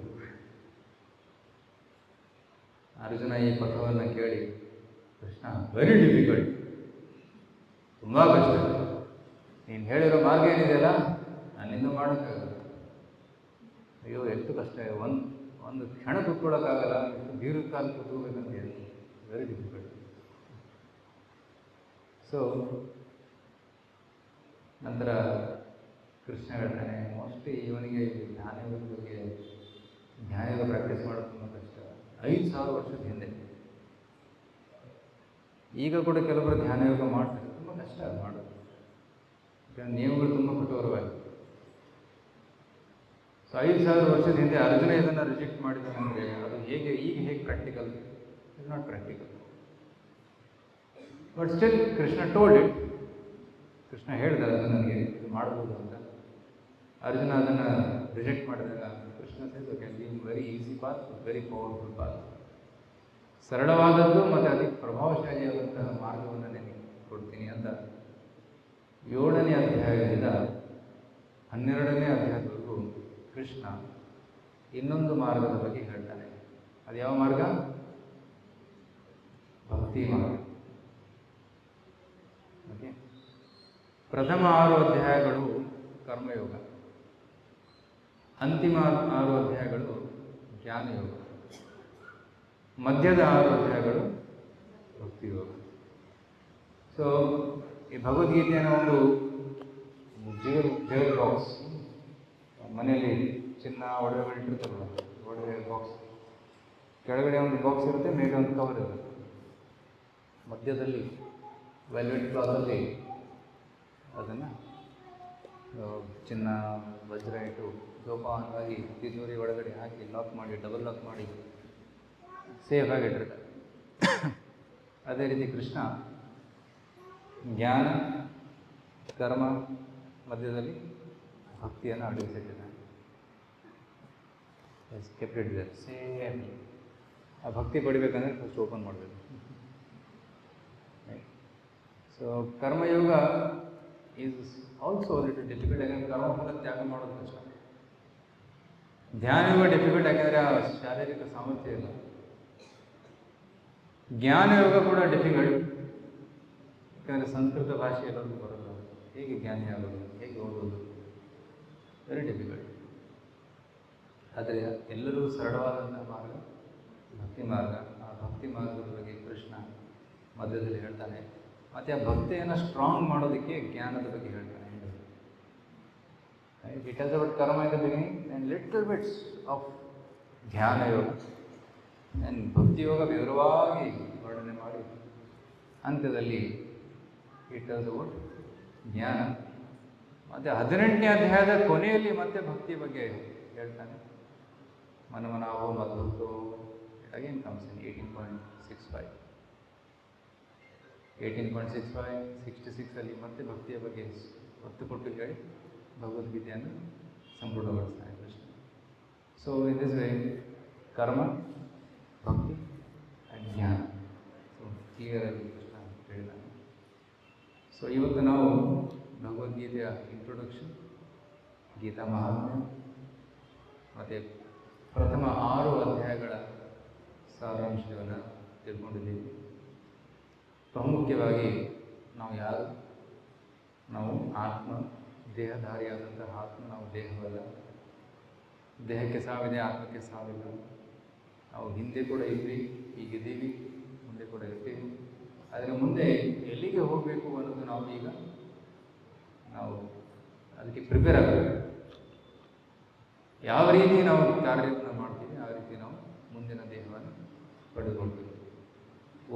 ಅರ್ಜುನ ಈ ಪಥವನ್ನು ಕೇಳಿ, ಕೃಷ್ಣ, ವೆರಿ ಡಿಫಿಕಲ್ಟ್, ತುಂಬ ಕಷ್ಟ, ನೀನು ಹೇಳಿರೋ ಮಾರ್ಗ ಏನಿದೆಯಲ್ಲ ನನ್ನಿಂದ ಮಾಡೋಕ್ಕಾಗಲ್ಲ. ಅಯ್ಯೋ ಎಷ್ಟು ಕಷ್ಟ, ಒಂದು ಕ್ಷಣ ಕೂತ್ಕೊಳ್ಳೋಕ್ಕಾಗಲ್ಲ, ಎಷ್ಟು ದೀರ್ಘಕಾಲ ಕೂತ್ಕೋಬೇಕಂತ ಹೇಳಿ, ವೆರಿ ಡಿಫಿಕಲ್ಟ್. ಸೊ ನಂತರ ಕೃಷ್ಣ ಹೇಳ್ತಾನೆ, ಮೋಸ್ಟ್ಲಿ ಇವನಿಗೆ ಧ್ಯಾನದ ಬಗ್ಗೆ ಧ್ಯಾನದ ಪ್ರಾಕ್ಟೀಸ್ ಮಾಡೋದು ತುಂಬ ಕಷ್ಟ. 5,000 ವರ್ಷದ ಹಿಂದೆ. ಈಗ ಕೂಡ ಕೆಲವರು ಧ್ಯಾನ ಯೋಗ ಮಾಡ್ತಾರೆ, ತುಂಬ ಕಷ್ಟ ಅದು ಮಾಡೋದು. ನಿಯಮಗಳು ತುಂಬ ಕಠೋರವಾಗಿದೆ. ಸೊ 5,000 ವರ್ಷದ ಹಿಂದೆ ಅರ್ಜುನ ಇದನ್ನು ರಿಜೆಕ್ಟ್ ಮಾಡಿದ್ದಾನೆ ಅಂದರೆ ಅದು ಹೇಗೆ practical? It's not practical. But still Krishna told it. Krishna ಹೇಳಿದ ನನಗೆ ಇದು ಮಾಡ್ಬೋದು ಅಂತ. ಅರ್ಜುನ ಅದನ್ನು ರಿಜೆಕ್ಟ್ ಮಾಡಿದಾಗ Krishna says, okay, very easy path, very powerful path. ಸರಳವಾದದ್ದು ಮತ್ತು ಅತಿ ಪ್ರಭಾವಶಾಲಿಯಾದಂತಹ ಮಾರ್ಗವನ್ನು ನಿನಗೆ ಕೊಡ್ತೀನಿ ಅಂತ 7ನೇ ಅಧ್ಯಾಯದಿಂದ 12ನೇ ಅಧ್ಯಾಯದವರೆಗೂ ಕೃಷ್ಣ ಇನ್ನೊಂದು ಮಾರ್ಗದ ಬಗ್ಗೆ ಹೇಳ್ತಾನೆ. ಅದು ಯಾವ ಮಾರ್ಗ? ಭಕ್ತಿ ಮಾರ್ಗ. ಓಕೆ, ಪ್ರಥಮ 6 ಅಧ್ಯಾಯಗಳು ಕರ್ಮಯೋಗ, ಅಂತಿಮ 6 ಅಧ್ಯಾಯಗಳು ಜ್ಞಾನಯೋಗ, ಮಧ್ಯದ 6 ಅಧ್ಯಾಯಗಳು ಭಕ್ತಿಯೋಗ. ಸೊ ಈ ಭಗವದ್ಗೀತೆಯನ್ನು ಒಂದು ಜೇಲ್ ಬಾಕ್ಸ್, ಮನೆಯಲ್ಲಿ ಚಿನ್ನ ಒಡವೆಗಳು ಇಟ್ಟಿರ್ತಾರಲ್ಲ, ಒಡವೆ ಬಾಕ್ಸ್ ಕೆಳಗಡೆ ಒಂದು ಬಾಕ್ಸ್ ಇರುತ್ತೆ, ಮೇಲೆ ಒಂದು ಕವರ್ ಇರುತ್ತೆ, ಮಧ್ಯದಲ್ಲಿ ವೆಲ್ವೆಟ್ ಕ್ಲಾತಲ್ಲಿ ಅದನ್ನು ಚಿನ್ನ ವಜ್ರ ಇಟ್ಟು ಜೋಪಾನವಾಗಿ ತಿಜೋರಿ ಒಳಗಡೆ ಹಾಕಿ ಲಾಕ್ ಮಾಡಿ, ಡಬಲ್ ಲಾಕ್ ಮಾಡಿ ಸೇಫಾಗಿ ಇಟ್ಟಿರ್ತಾರೆ. ಅದೇ ರೀತಿ ಕೃಷ್ಣ ಜ್ಞಾನ, ಕರ್ಮ, ಮಧ್ಯದಲ್ಲಿ ಭಕ್ತಿಯನ್ನು ಅಡಗಿಸಿಟ್ಟಿದ್ದಾನೆ. ಕೆಪ್ಟಿಟ್ಟಿದೆ ಸೇಮ್. ಆ ಭಕ್ತಿ ಪಡಿಬೇಕಂದ್ರೆ ಫಸ್ಟ್ ಓಪನ್ ಮಾಡಬೇಕು. So karma yoga is also little difficult. ಯಾಕಂದರೆ ಕರ್ಮಫಲ ತ್ಯಾಗ ಮಾಡೋದು ಕಷ್ಟ. ಧ್ಯಾನಯೋಗ ಡಿಫಿಕಲ್ಟ್, ಯಾಕೆಂದರೆ ಆ ಶಾರೀರಿಕ ಸಾಮರ್ಥ್ಯ ಇಲ್ಲ. ಜ್ಞಾನಯೋಗ ಕೂಡ ಡಿಫಿಕಲ್ಟ್, ಯಾಕಂದರೆ ಸಂಸ್ಕೃತ ಭಾಷೆ ಎಲ್ಲರಿಗೂ ಬರೋಲ್ಲ. ಹೇಗೆ ಜ್ಞಾನಿ ಆಗೋದು, ಹೇಗೆ ಓದೋದು, ವೆರಿ ಡಿಫಿಕಲ್ಟ್. ಆದರೆ ಎಲ್ಲರೂ ಸರಳವಾದಂಥ ಮಾರ್ಗ ಭಕ್ತಿ ಮಾರ್ಗ. ಆ ಭಕ್ತಿ ಮಾರ್ಗದ ಬಗ್ಗೆ ಕೃಷ್ಣ ಮಧ್ಯದಲ್ಲಿ ಹೇಳ್ತಾನೆ. ಮತ್ತು ಆ ಭಕ್ತಿಯನ್ನು ಸ್ಟ್ರಾಂಗ್ ಮಾಡೋದಕ್ಕೆ ಜ್ಞಾನದ ಬಗ್ಗೆ ಹೇಳ್ತಾನೆ. ಇಟ್ ಹ್ಯಾಸ್ ಅಬೌಟ್ ಕರ್ಮ in the beginning and little bits of ಧ್ಯಾನ ಯೋಗ ಆ್ಯಂಡ್ ಭಕ್ತಿಯೋಗ ವಿವರವಾಗಿ ವರ್ಣನೆ ಮಾಡಿ ಅಂತ್ಯದಲ್ಲಿ ಇಟ್ ಹ್ಯಾಸ್ ಅಬೌಟ್ ಜ್ಞಾನ. ಮತ್ತು 18ನೇ ಅಧ್ಯಾಯದ ಕೊನೆಯಲ್ಲಿ ಮತ್ತೆ ಭಕ್ತಿ ಬಗ್ಗೆ ಹೇಳ್ತಾನೆ. ಮನಮನಾಭೋ ಮದ್ಭಕ್ತೋ ಅಗೇನ್ ಕಮ್ಸ್ ಇನ್ 18.65. 18.65, 66 ಮತ್ತೆ ಭಕ್ತಿಯ ಬಗ್ಗೆ ಒತ್ತು ಕೊಟ್ಟು ಹೇಳಿ ಭಗವದ್ಗೀತೆಯನ್ನು ಸಂಪೂರ್ಣಗೊಳಿಸ್ತಾನೆ Krishna. So in this way karma, bhakti and ಜ್ಞಾನ ಸೊ ಕ್ಲಿಯರಾಗಿ ಕೃಷ್ಣ ಹೇಳಿದ್ದಾನೆ. ಸೊ ಇವತ್ತು ನಾವು ಭಗವದ್ಗೀತೆಯ ಇಂಟ್ರೊಡಕ್ಷನ್, ಗೀತಾ ಮಹಾತ್ಮ್ಯ ಮತ್ತು ಪ್ರಥಮ 6 ಅಧ್ಯಾಯಗಳ ಸಾರಾಂಶವನ್ನು ತಿಳ್ಕೊಂಡಿದ್ದೀವಿ. ಬಹುಮುಖ್ಯವಾಗಿ ನಾವು ಯಾರು, ನಾವು ಆತ್ಮ, ದೇಹಧಾರಿಯಾದಂತಹ ಆತ್ಮ, ನಾವು ದೇಹವಲ್ಲ. ದೇಹಕ್ಕೆ ಸಾವಿದೆ, ಆತ್ಮಕ್ಕೆ ಸಾವಿಲ್ಲ. ನಾವು ಹಿಂದೆ ಕೂಡ ಇದ್ವಿ, ಈಗಿದ್ದೀವಿ, ಮುಂದೆ ಕೂಡ ಇರ್ತೀವಿ. ಆದರೆ ಮುಂದೆ ಎಲ್ಲಿಗೆ ಹೋಗಬೇಕು ಅನ್ನೋದು ನಾವು ಅದಕ್ಕೆ ಪ್ರಿಪೇರ್ ಆಗಬೇಕು. ಯಾವ ರೀತಿ ನಾವು ಕಾರ್ಯವನ್ನು ಮಾಡ್ತೀವಿ ಆ ರೀತಿ ನಾವು ಮುಂದಿನ ದೇಹವನ್ನು ಪಡೆದುಕೊಳ್ತೀವಿ.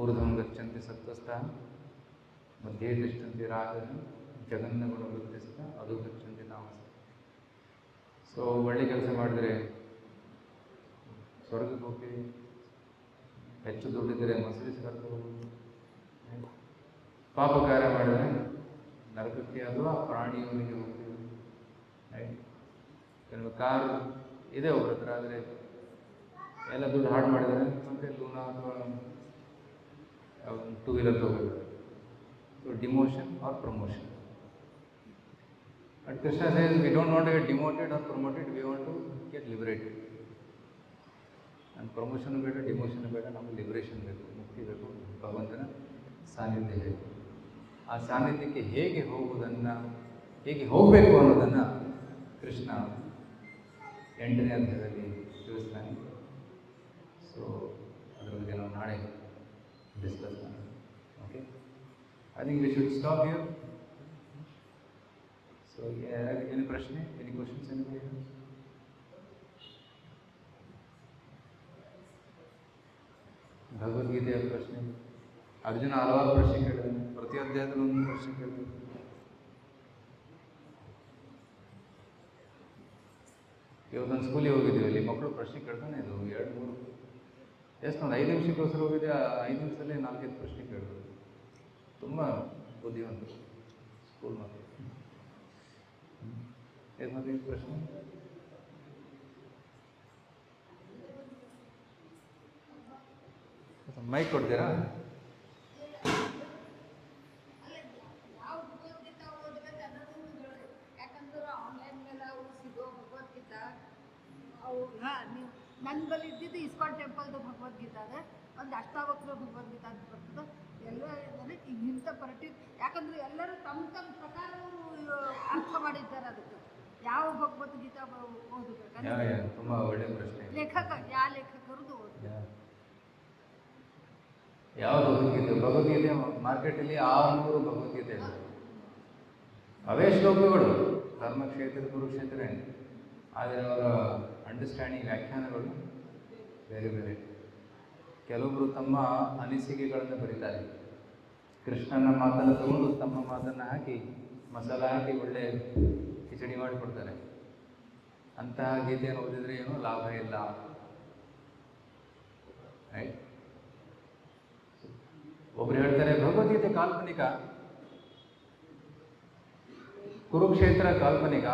ಊರ್ಧ್ವಂ ಗಚ್ಚಂತಿ ಸತ್ವಸ್ಥಃ ಮಧ್ಯೆ ತಿಷ್ಠಂತಿ ರಾಜನ್ ಜಗನ್ನ ಗುಣವೃತ್ತಿಸ್ಥ ಅದು ಗಚ್ಚಂತಿ ತಾಮಸ. ಸೊ ಒಳ್ಳೆ ಕೆಲಸ ಮಾಡಿದರೆ ಸ್ವರ್ಗಕ್ಕೆ ಹೋಗ್ತೀವಿ, ಹೆಚ್ಚು ದುಡ್ಡಿದ್ದರೆ ಮಸೂರಿ ಕರ್ಕೊಂಡು ಹೋಗ್ಬೋದು. ಪಾಪ ಕಾರ್ಯ ಮಾಡಿದರೆ ನರಕಕ್ಕೆ ಅಥವಾ ಪ್ರಾಣಿಯವರಿಗೆ ಹೋಗ್ತೀವಿ. ಕೆಲವು ಕಾರ್ ಇದೆ ಒಬ್ಬರ ಹತ್ರ, ಆದರೆ ಎಲ್ಲ ದುಡ್ಡು ಹಾಳು ಮಾಡಿದರೆ ಮತ್ತೆ ಲೂನಾ ಅಥವಾ ಟೂ ವೀಲರ್ ತಗೋಬೇಕು. So demotion or promotion. But Krishna says we don't want to get demoted or promoted, we want to get liberated. ನನ್ನ ಪ್ರಮೋಷನ್ ಬೇಡ, ಡಿಮೋಷನ್ ಬೇಡ, ನಮಗೆ ಲಿಬರೇಷನ್ ಬೇಕು, ಮುಕ್ತಿ ಬೇಕು, ಭಗವಂತನ ಸಾನ್ನಿಧ್ಯ ಬೇಕು. ಆ ಸಾನ್ನಿಧ್ಯಕ್ಕೆ ಹೇಗೆ ಹೋಗಬೇಕು ಅನ್ನೋದನ್ನು ಕೃಷ್ಣ 8ನೇ ಅಧ್ಯಾಯದಲ್ಲಿ ತಿಳಿಸ್ತಾನೆ. ಸೊ ಅದರ ಬಗ್ಗೆ ನಾವು ನಾಳೆ ಡಿಸ್ಕಸ್ ಮಾಡೋಣ. Okay, I think we should stop here. So ಏನು ಪ್ರಶ್ನೆ, ಎನಿ ಕ್ವಶನ್ಸ್ ಏನಿದೆ? ಭಗವದ್ಗೀತೆಯ ಪ್ರಶ್ನೆ. ಅರ್ಜುನ ಹಲವಾರು ಪ್ರಶ್ನೆ ಕೇಳಿದ್ದಾನೆ, ಪ್ರತಿ ಅಧ್ಯಾಯದಲ್ಲಿ ಒಂದು ಪ್ರಶ್ನೆ ಕೇಳಿದ್ದಾನೆ. ಇವತ್ತೊಂದು ಸ್ಕೂಲಿಗೆ ಹೋಗಿದ್ದೀವಿ, ಅಲ್ಲಿ ಮಕ್ಕಳು ಪ್ರಶ್ನೆ ಕೇಳ್ತಾನೆ ಇದು 2-3 ಎಷ್ಟು ಒಂದು 5 ನಿಮಿಷಕ್ಕೋಸ್ಕರ ಹೋಗಿದ್ದೆ. ಆ 5 ನಿಮಿಷದಲ್ಲೇ 4-5 ಪ್ರಶ್ನೆ ಕೇಳಿದ್ರು. ತುಂಬ ಬುದ್ಧಿವಂತರು ಸ್ಕೂಲ್ ಮಕ್ಕಳು. ಎಷ್ಟು ಮಂದಿ ಪ್ರಶ್ನೆ? ಮೈಕ್ ಕೊಡ್ತೀರಾ? ನೀವು ನನ್ನ ಬಳಿ ಇದ್ದಿದ್ದು ಇಸ್ಕಾನ್ ಟೆಂಪಲ್ದು ಭಗವದ್ಗೀತಾ ಅದ, ಒಂದು ಅಷ್ಟಾವಕ್ರ ಭಗವದ್ಗೀತಾ ಅಂತ ಬರ್ತದೆ. ಎಲ್ಲ ಅಂದರೆ ಈಗ ಇಂಥ ಯಾಕಂದ್ರೆ ಎಲ್ಲರೂ ತಮ್ಮ ತಮ್ಮ ಪ್ರಕಾರ ಅರ್ಥ ಮಾಡಿದ್ದಾರೆ ಅದಕ್ಕೆ ಯಾವ ಭಗವದ್ಗೀತಾ ಓದಬೇಕಂದ್ರೆ ತುಂಬಾ ಒಳ್ಳೆ ಪ್ರಶ್ನೆ. ಯಾವ ಲೇಖಕರದ್ದು ಓದಬೇಕು? ಯಾವ ಭಗವದ್ಗೀತೆ ಮಾರ್ಕೆಟಲ್ಲಿ 600 ಭಗವದ್ಗೀತೆ ಇದೆ. ಅವೇ ಶ್ಲೋಕಗಳು ಧರ್ಮಕ್ಷೇತ್ರ ಕುರುಕ್ಷೇತ್ರ, ಆದರೆ ಅವರ ಅಂಡರ್ಸ್ಟ್ಯಾಂಡಿಂಗ್ ವ್ಯಾಖ್ಯಾನಗಳು ಬೇರೆ ಬೇರೆ. ಕೆಲವೊಬ್ಬರು ತಮ್ಮ ಅನಿಸಿಕೆಗಳನ್ನು ಬರೀತಾರೆ. ಕೃಷ್ಣನ ಮಾತನ್ನು ತಗೊಂಡು ತಮ್ಮ ಮಾತನ್ನು ಹಾಕಿ ಮಸಾಲ ಹಾಕಿ ಒಳ್ಳೆ ಕಿಚಡಿ ಮಾಡಿಕೊಡ್ತಾರೆ. ಅಂತಹ ಗೀತೆಯನ್ನು ಓದಿದ್ರೆ ಏನೂ ಲಾಭ ಇಲ್ಲ. ರೈಟ್? ಒಬ್ರು ಹೇಳ್ತಾರೆ ಭಗವದ್ಗೀತೆ ಕಾಲ್ಪನಿಕ, ಕುರುಕ್ಷೇತ್ರ ಕಾಲ್ಪನಿಕ.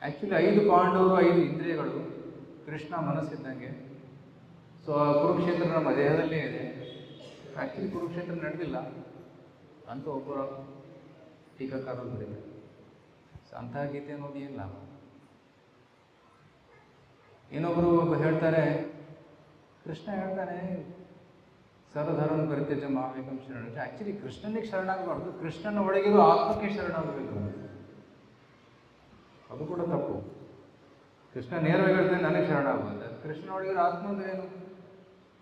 ಆ್ಯಕ್ಚುಲಿ 5 ಪಾಂಡವರು 5 ಇಂದ್ರಿಯಗಳು, ಕೃಷ್ಣ ಮನಸ್ಸಿದ್ದಂಗೆ. ಸೊ ಕುರುಕ್ಷೇತ್ರ ನಮ್ಮ ದೇಹದಲ್ಲೇ ಇದೆ. ಆ್ಯಕ್ಚುಲಿ ಕುರುಕ್ಷೇತ್ರ ನಡೆದಿಲ್ಲ ಅಂತ ಒಬ್ಬರ ಟೀಕಾಕಾರರು ಬರೀತಾರೆ. ಸೊ ಅಂತಹ ಗೀತೆ ನೋಡಿ ಏನು ಲಾಭ? ಇನ್ನೊಬ್ಬರು ಹೇಳ್ತಾರೆ ಕೃಷ್ಣ ಹೇಳ್ತಾನೆ ಸರ್ವಧರ್ಮ ಪರಿತ್ಯಜ್ಯ ಮಾಮೇಕಂ ಶರಣ. ಆ್ಯಕ್ಚುಲಿ ಕೃಷ್ಣನಿಗೆ ಶರಣಾಗಬಾರ್ದು, ಕೃಷ್ಣನ ಒಳಗಿರೋ ಆತ್ಮಕ್ಕೆ ಶರಣಾಗಬೇಕು. ಅದು ಕೂಡ ತಪ್ಪು. ಕೃಷ್ಣ ನೇರವಾಗಿ ಹೇಳ್ತಾನೆ ನನಗೆ ಶರಣಾಗುವಂತ. ಕೃಷ್ಣ ಒಳಗಿರೋ ಆತ್ಮ ಅಂದ್ರೆ ಏನು?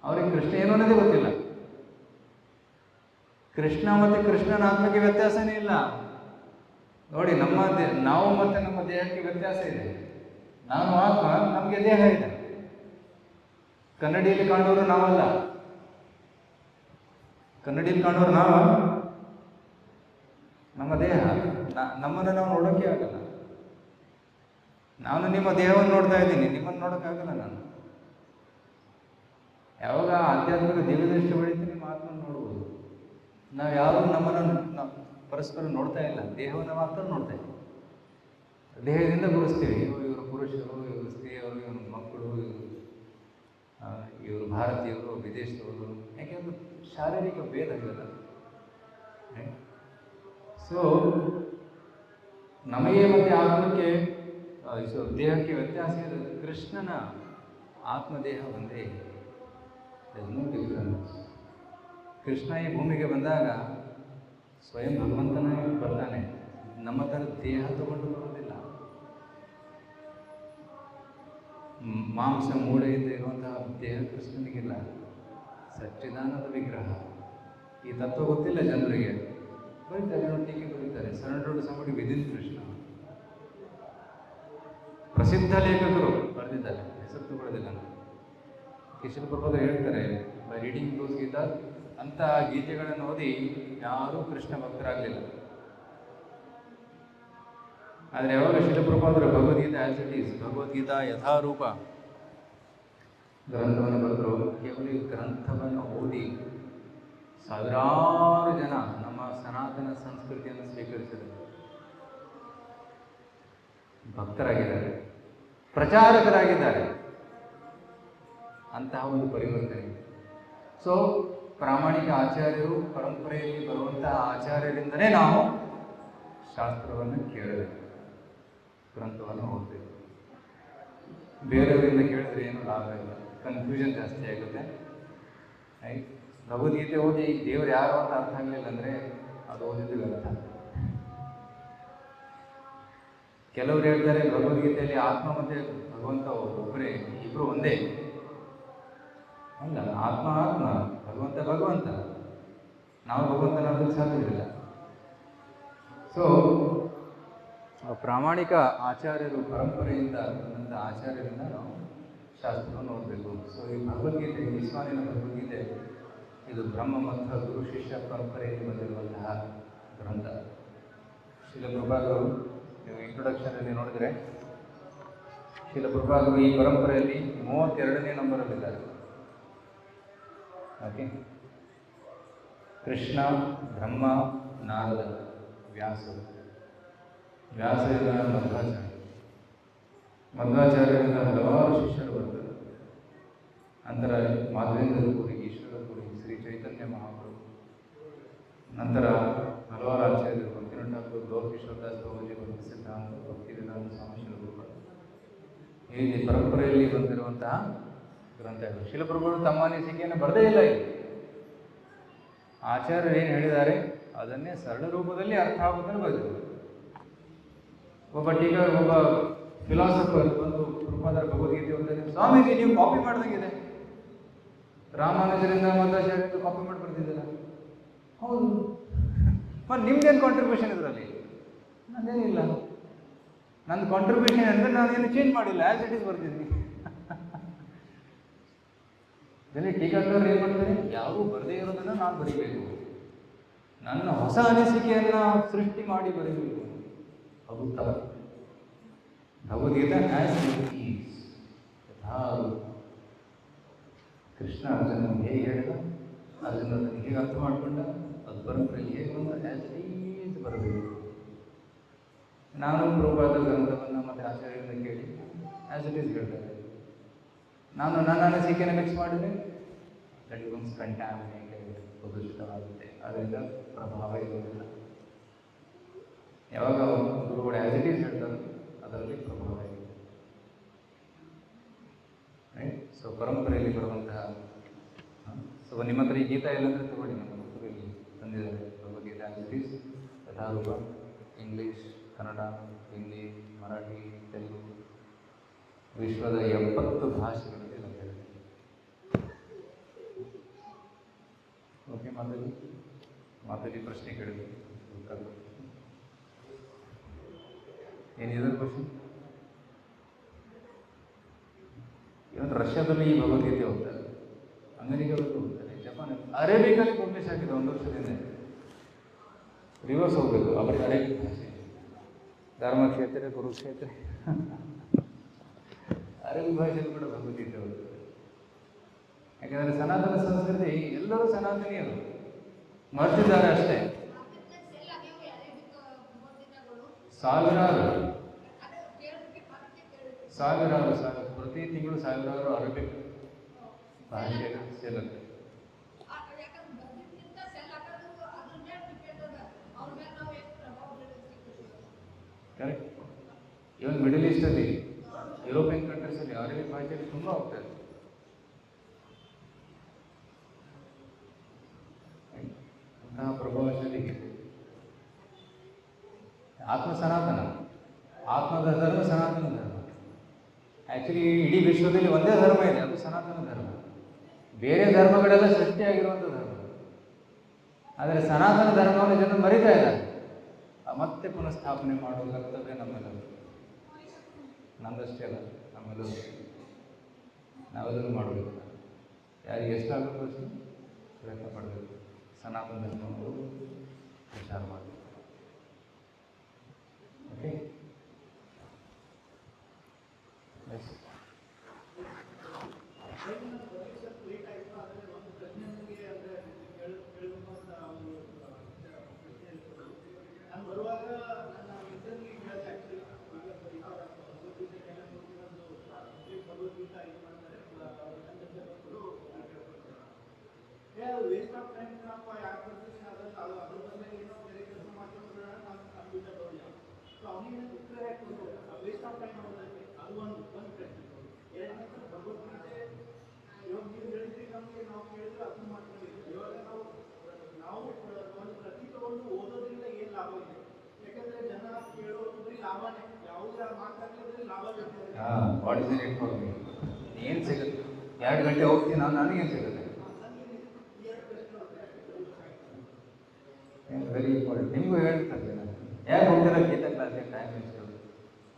ಅವ್ರಿಗೆ ಕೃಷ್ಣ ಏನು ಅನ್ನೋದೇ ಗೊತ್ತಿಲ್ಲ. ಕೃಷ್ಣ ಮತ್ತು ಕೃಷ್ಣನ ಆತ್ಮಕ್ಕೆ ವ್ಯತ್ಯಾಸನೇ ಇಲ್ಲ. ನೋಡಿ, ನಾವು ಮತ್ತೆ ನಮ್ಮ ದೇಹಕ್ಕೆ ವ್ಯತ್ಯಾಸ ಇದೆ. ನಾನು ಆತ್ಮ, ನಮಗೆ ದೇಹ ಇದೆ. ಕನ್ನಡಿಯಲ್ಲಿ ಕಾಣೋರು ನಾವಲ್ಲ. ಕನ್ನಡಿಯಲ್ಲಿ ಕಾಣೋರು ನಾವು, ನಮ್ಮ ದೇಹ. ನಮ್ಮನ್ನು ನಾವು ನೋಡೋಕ್ಕೆ ಆಗಲ್ಲ. ನಾನು ನಿಮ್ಮ ದೇಹವನ್ನು ನೋಡ್ತಾ ಇದ್ದೀನಿ, ನಿಮ್ಮನ್ನು ನೋಡೋಕ್ಕಾಗಲ್ಲ. ನಾನು ಯಾವಾಗ ಆಧ್ಯಾತ್ಮಿಕ ದಿವ್ಯದೃಷ್ಟಿ ಬೆಳೀತೀನಿ, ನಿಮ್ಮ ಆತ್ಮನ್ನು ನೋಡ್ಬೋದು. ನಾವು ಯಾರು ನಮ್ಮನ್ನು ಪರಸ್ಪರ ನೋಡ್ತಾ ಇಲ್ಲ, ದೇಹವನ್ನು ಮಾತ್ರ ನೋಡ್ತಾ ಇದ್ದೀವಿ. ದೇಹದಿಂದ ಗುರುಸ್ತೀವಿ. ಇವರು ಪುರುಷರು, ಇವರು ಸ್ತ್ರೀಯರು, ಇವರು ಮಕ್ಕಳು, ಇವರು ಭಾರತೀಯರು, ವಿದೇಶದವರು. ಯಾಕೆಂದ್ರೆ ಶಾರೀರಿಕ ಭೇದ ಇರಲ್ಲ. ಸೊ ನಮಗೆ ಮತ್ತು ಆತ್ಮಕ್ಕೆ ದೇಹಕ್ಕೆ ವ್ಯತ್ಯಾಸ ಇದೆ. ಕೃಷ್ಣನ ಆತ್ಮದೇಹ ಒಂದೇ. ಡಿಫರೆನ್ಸ್. ಕೃಷ್ಣ ಈ ಭೂಮಿಗೆ ಬಂದಾಗ ಸ್ವಯಂ ಭಗವಂತನಾಗಿ ಬರ್ತಾನೆ. ನಮ್ಮ ಥರ ದೇಹ ತಗೊಂಡು ಬರೋದಿಲ್ಲ. ಮಾಂಸ ಮೂಳೆಯಿಂದ ಇರುವಂತಹ ದೇಹ ಕೃಷ್ಣನಿಗಿಲ್ಲ. ಸಚ್ಚಿದಾನದ ವಿಗ್ರಹ. ಈ ತತ್ವ ಗೊತ್ತಿಲ್ಲ ಜನರಿಗೆ. ಬರೀತಾರೆ, ಟೀಕೆ ಬರೀತಾರೆ. ಸರಳೋಡು ಸಮಡಿ ವಿದಿನ್ ಕೃಷ್ಣ. ಪ್ರಸಿದ್ಧ ಲೇಖಕರು ಬರೆದಿದ್ದಾರೆ, ಹೆಸರು ತಗೊಳ್ಳೋದಿಲ್ಲ. ಕಿಶನ್ ಪ್ರಭಾಕರ್ ಹೇಳ್ತಾರೆ, ಬೈ ರೀಡಿಂಗ್ ದೋಸ್ ಗೀತಾ, ಅಂತ ಗೀತೆಗಳನ್ನು ಓದಿ ಯಾರೂ ಕೃಷ್ಣ ಭಕ್ತರಾಗಲಿಲ್ಲ. ಆದರೆ ಯಾವಾಗ ಶಿಲಪ್ರಭಾಕರ್ Bhagavad Gita as it is, Bhagavad Gita Yatharupa ಗ್ರಂಥವನ್ನು ಬರೆದರು. ಕೇವಲ ಈ ಗ್ರಂಥವನ್ನು ಓದಿ ಸಾವಿರಾರು ಜನ ನಮ್ಮ ಸನಾತನ ಸಂಸ್ಕೃತಿಯನ್ನು ಸ್ವೀಕರಿಸಿದರು, ಭಕ್ತರಾಗಿದ್ದಾರೆ, ಪ್ರಚಾರಕರಾಗಿದ್ದಾರೆ. ಅಂತಹ ಒಂದು ಪರಿವರ್ತನೆ. ಸೊ ಪ್ರಾಮಾಣಿಕ ಆಚಾರ್ಯರು, ಪರಂಪರೆಯಲ್ಲಿ ಬರುವಂತಹ ಆಚಾರ್ಯರಿಂದಲೇ ನಾವು ಶಾಸ್ತ್ರವನ್ನು ಕೇಳಬೇಕು, ಗ್ರಂಥವನ್ನು ಓದಬೇಕು. ಬೇರೆಯವರಿಂದ ಕೇಳಿದ್ರೆ ಏನು ಲಾಭ ಇಲ್ಲ, ಕನ್ಫ್ಯೂಷನ್ ಜಾಸ್ತಿ ಆಗುತ್ತೆ. ರೈಟ್? ಭಗವದ್ಗೀತೆ ಓದಿ ದೇವರು ಯಾರು ಅಂತ ಅರ್ಥ ಆಗಲಿಲ್ಲ ಅಂದರೆ ಅದು ಓದಿದ್ದು ವ್ಯರ್ಥ. ಕೆಲವರು ಹೇಳ್ತಾರೆ ಭಗವದ್ಗೀತೆಯಲ್ಲಿ ಆತ್ಮ ಮತ್ತು ಭಗವಂತ ಒಬ್ಬರೇ, ಇಬ್ಬರು ಒಂದೇ. ಅಲ್ಲ, ಆತ್ಮ ಆತ್ಮ, ಭಗವಂತ ಭಗವಂತ. ನಾವು ಭಗವಂತನಾಗಲು ಸಾಧ್ಯವಿಲ್ಲ. ಸೊ ಪ್ರಾಮಾಣಿಕ ಆಚಾರ್ಯರು, ಪರಂಪರೆಯಿಂದ ಬಂದಂಥ ಆಚಾರ್ಯರಿಂದ ನಾವು ಶಾಸ್ತ್ರವನ್ನು ಓದಬೇಕು. ಸೊ ಈ ಭಗವದ್ಗೀತೆ, ಇಸ್ಲಾಮಿನ ಭಗವದ್ಗೀತೆ, ಇದು ಬ್ರಹ್ಮ ಮತ್ತು ಗುರು ಶಿಷ್ಯ ಪರಂಪರೆಯಲ್ಲಿ ಬಂದಿರುವಂತಹ ಗ್ರಂಥ. ಶಿಲಪ್ರಭಾಕರು, ನೀವು ಇಂಟ್ರೊಡಕ್ಷನಲ್ಲಿ ನೋಡಿದರೆ, ಶಿಲಪ್ರಭಾಕರು ಈ ಪರಂಪರೆಯಲ್ಲಿ 32ನೇ ನಂಬರಲ್ಲಿದ್ದಾರೆ. ಓಕೆ. ಕೃಷ್ಣ, ಬ್ರಹ್ಮ, ನಾರದ, ವ್ಯಾಸರು. ವ್ಯಾಸರಿಂದ ಮಧ್ವಾಚಾರ್ಯ, ಮಧ್ವಾಚಾರ್ಯರಿಂದ ಹಲವಾರು ಶಿಷ್ಯರು ಬರ್ತಾರೆ. ನಂತರ ಮಾಧವೇಂದ್ರ ಪುರಿ, ಈಶ್ವರ ಪುರಿ, ಶ್ರೀ ಚೈತನ್ಯ ಮಹಾಪ್ರಭು, ನಂತರ ಹಲವಾರು ಆಚಾರ್ಯರು, ಭಕ್ತಿನಾಥ ಠಾಕೂರ್, ಗೌರಕಿಶೋರದಾಸ್ ಬಾಬಾಜಿ, ಭಕ್ತಿ ಸಿದ್ಧಾಂತ, ಭಕ್ತಿ ವೇದಾಂತ ಸ್ವಾಮಿ ಶಿಲಪ್ರಭು. ಈ ಪರಂಪರೆಯಲ್ಲಿ ಬಂದಿರುವಂತಹ ಗ್ರಂಥಗಳು. ಶಿಲಪ್ರಭುಗಳು ತಮ್ಮ ಅನಿಸಿಕೆಯನ್ನು ಬರದೇ ಇಲ್ಲ. ಆಚಾರ್ಯರು ಏನು ಹೇಳಿದ್ದಾರೆ ಅದನ್ನೇ ಸರಳ ರೂಪದಲ್ಲಿ ಅರ್ಥ ಆಗುವುದನ್ನು ಬರೆದಿದ್ದಾರೆ. ಒಬ್ಬ ಫಿಲಾಸಫರ್ ಬಂದು ಪ್ರಭುಪಾದರ ಭಗವದ್ಗೀತೆ ಓದಿದ್ರೆ, ಸ್ವಾಮೀಜಿ ನೀವು ಕಾಪಿ ಮಾಡ್ದಂಗಿದೆ, ರಾಮಾನುಜರಿಂದ ಮಧ್ವಾಚಾರ್ಯರಿಂದ ಕಾಪಿ ಮಾಡಿ ಬರ್ತಿದ್ದೀರ. ಹೌದು, ಮತ್ತು ನಿಮ್ದೇನು ಕಾಂಟ್ರಿಬ್ಯೂಷನ್ ಇದರಲ್ಲಿ? ನಂದೇನಿಲ್ಲ. ನನ್ನ ಕಾಂಟ್ರಿಬ್ಯೂಷನ್ ಅಂದರೆ ನಾನೇನು ಚೇಂಜ್ ಮಾಡಿಲ್ಲ, ಆ್ಯಸ್ ಇಟ್ ಈಸ್ ಬರ್ತಿದ್ದೀನಿ. ಇದರಲ್ಲಿ ಟೀಕಾಕಾರರು ಏನು ಮಾಡ್ತಾರೆ, ಯಾರೂ ಬರದೇ ಇರೋದನ್ನು ನಾನು ಬರೀಬೇಕು, ನನ್ನ ಹೊಸ ಅನಿಸಿಕೆಯನ್ನು ಸೃಷ್ಟಿ ಮಾಡಿ ಬರೀಬೇಕು. ಅದು ತಪ್ಪು. Bhagavad Gita as it is, Krishna Arjuna ಹೇಗೆ ಹೇಳಿದ, ಅರ್ಜುನ ಅದನ್ನು ಹೇಗೆ ಅರ್ಥ ಮಾಡಿಕೊಂಡ, ಅದು ಪರಂಪರೆಯಲ್ಲಿ ಹೇಗೆ ಬಂದ, ಆ್ಯಸ್ ಇಟ್ ಈಸ್ ಬರಬೇಕು. ನಾನು ಪ್ರಭುಪಾದ ಗ್ರಂಥವನ್ನು ಮತ್ತು ಆಚಾರ್ಯರಿಂದ ಕೇಳಿ ಆ್ಯಸ್ ಇಟ್ ಈಸ್ ಹೇಳ್ತಾರೆ. ನಾನು ನನ್ನ ಅನಿಸಿಕೆಯನ್ನು ಮಿಕ್ಸ್ ಮಾಡಿದರೆ ದಟ್ ಬಿಕಮ್ಸ್ ಕಂಟ್ಯಾಮಿನೇಟೆಡ್, ಪ್ರದೂಷಿತವಾಗುತ್ತೆ. ಅದರಿಂದ ಪ್ರಭಾವ ಇರುವುದಿಲ್ಲ. ಯಾವಾಗ ಗುರುಗಳು ಆ್ಯಸ್ ಇಟ್ ಈಸ್ ಹೇಳ್ತಾರೆ ಅದರಲ್ಲಿ ಪ್ರಭಾವ ಇದೆ. ರೈಟ್. ಸೊ ಪರಂಪರೆಯಲ್ಲಿ ಬರುವಂತಹ ಸೊ ನಿಮ್ಮ ಹತ್ರ ಈ ಗೀತಾ ಇಲ್ಲಂದರೆ ತಗೊಳ್ಳಿ, ನಮ್ಮ ಮಕ್ಕಳಿಗೆ ತಂದಿದ್ದಾರೆ Bhagavad Gita as it is Yatharupa, English, Kannada, Hindi, Marathi, Telugu, ವಿಶ್ವದ 70 ಭಾಷೆಗಳಲ್ಲಿ ಲಭ್ಯವಿದೆ. ಓಕೆ ಮಾತಾಡಿ ಪ್ರಶ್ನೆ ಕೇಳಿದ್ರು, ಏನಿದೆ ಕ್ವಶನ್? ಇವತ್ತು ರಷ್ಯಾದಲ್ಲಿ ಈ ಭಗವದ್ಗೀತೆ ಹೋಗ್ತಾರೆ, ಅಮೆರಿಕದಲ್ಲೂ ಹೋಗ್ತಾರೆ, ಜಪಾನ್, ಅರೇಬಿಕಲ್ಲಿ ಪಬ್ಲಿಷ್ ಆಗಿದೆ 1 ವರ್ಷದಿಂದ. ರಿವರ್ಸ್ ಹೋಗಬೇಕು, ಅವರಿಗೆ ಅರೇಬಿಕ್ ಭಾಷೆ, ಧರ್ಮಕ್ಷೇತ್ರ, ಕುರುಕ್ಷೇತ್ರ, ಅರೇಬಿಕ್ ಭಾಷೆಯಲ್ಲಿ ಕೂಡ ಭಗವದ್ಗೀತೆ ಹೋಗ್ತದೆ. ಯಾಕೆಂದರೆ ಸನಾತನ ಸಂಸ್ಕೃತಿ ಎಲ್ಲರೂ ಸನಾತನಿಯರು ಮರ್ತಿದ್ದಾರೆ ಅಷ್ಟೇ. ಸಾವಿರಾರು ಪ್ರತಿ ತಿಂಗಳು ಸಾವಿರಾರು ಅರೇಬಿಕ್ ಭಾಷೆ ಸೇರುತ್ತೆ. ಕರೆಕ್ಟ್. ಇವನ್ ಮಿಡಲ್ ಈಸ್ಟಲ್ಲಿ, ಯುರೋಪಿಯನ್ ಕಂಟ್ರೀಸಲ್ಲಿ ಅರೇಬಿಕ್ ಭಾಷೆಯಲ್ಲಿ ತುಂಬ ಹೋಗ್ತಾರೆ. ಅಂತಹ ಪ್ರಭಾವಶಾಲಿ ಆತ್ಮ ಸನಾತನ, ಆತ್ಮದ ಧರ್ಮ ಸನಾತನ ಧರ್ಮ. ಆ್ಯಕ್ಚುಲಿ ಇಡೀ ವಿಶ್ವದಲ್ಲಿ ಒಂದೇ ಧರ್ಮ ಇದೆ, ಅದು ಸನಾತನ ಧರ್ಮ. ಬೇರೆ ಧರ್ಮಗಳೆಲ್ಲ ಸೃಷ್ಟಿಯಾಗಿರುವಂಥ ಧರ್ಮ. ಆದರೆ ಸನಾತನ ಧರ್ಮವನ್ನು ಜನರು ಮರಿತಾ ಇದ್ದಾರೆ. ಮತ್ತೆ ಪುನಃ ಸ್ಥಾಪನೆ ಮಾಡುವ ಕರ್ತವ್ಯ ನಮ್ಮೆಲ್ಲರೂ, ನಮ್ಮದಷ್ಟೇ ಅಲ್ಲ, ನಮ್ಮೆಲ್ಲರೂ ನಾವೆಲ್ಲರೂ ಮಾಡಬೇಕು. ಯಾರಿಗೆ ಎಷ್ಟಾಗುತ್ತೋ ಅಷ್ಟು ಪ್ರಯತ್ನ ಪಡಬೇಕು. ಸನಾತನ ಧರ್ಮವನ್ನು ವಿಚಾರ ಮಾಡಬೇಕು. ಓಕೆ, ವೇಸ್ಟ್ ಆಫ್ ಟೈಮ್ ನಾವು ಯಾಕೆ ಬರ್ತೀವಿ ಅದು ಅದ್ರ ಬಗ್ಗೆ ಏನೋ ಬೇರೆ ಕೆಲಸ ಮಾಡ್ಕೊಂಡ್ರೆ ನಾವು ಕಂಪ್ಯೂಟರ್ ಬರೋಲ್ಲ. ಸೊ ಅವನಿಗೆ ಉತ್ತರ ಯಾಕೆ ವೇಸ್ಟ್ ಆಫ್ ಟೈಮ್ ಮಾಡೋದಕ್ಕೆ ಅದು ಒಂದು ಪ್ರಶ್ನೆ. ಎರಡನೇ ಭಗವದ್ಗೀತೆ ಇವಾಗ ನೀವು ಹೇಳಿದ್ರಿ, ನಮಗೆ ನಾವು ಕೇಳಿದ್ರೆ ಅರ್ಥ ಮಾಡ್ಕೊಂಡಿದ್ದೀವಿ. ಇವಾಗ ನಾವು ಒಂದು ಪ್ರತಿ ತಗೊಂಡು ಓದೋದ್ರಿಂದ ಏನು ಲಾಭ ಇದೆ? ಯಾಕಂದ್ರೆ ಜನ ಕೇಳೋದ್ರಲ್ಲಿ ಲಾಭನೇ, ಯಾವುದೇ ಮಾತಾಡೋದ್ರಲ್ಲಿ ಲಾಭ ಬೇಕು. ಏನು ಸಿಗುತ್ತೆ? 2 ಗಂಟೆ ಹೋಗ್ತೀನಿ ನಾನು, ನನಗೇನು ಸಿಗುತ್ತೆ? Very important. ನಿಮಗೂ ಹೇಳ್ತಾರೆ ಜನ, ಯಾಕೆ ಹೋಗ್ತೀರ ಗೀತಾ ಕ್ಲಾಸ್ಗೆ? ಟೈಮ್ ಎಷ್ಟು,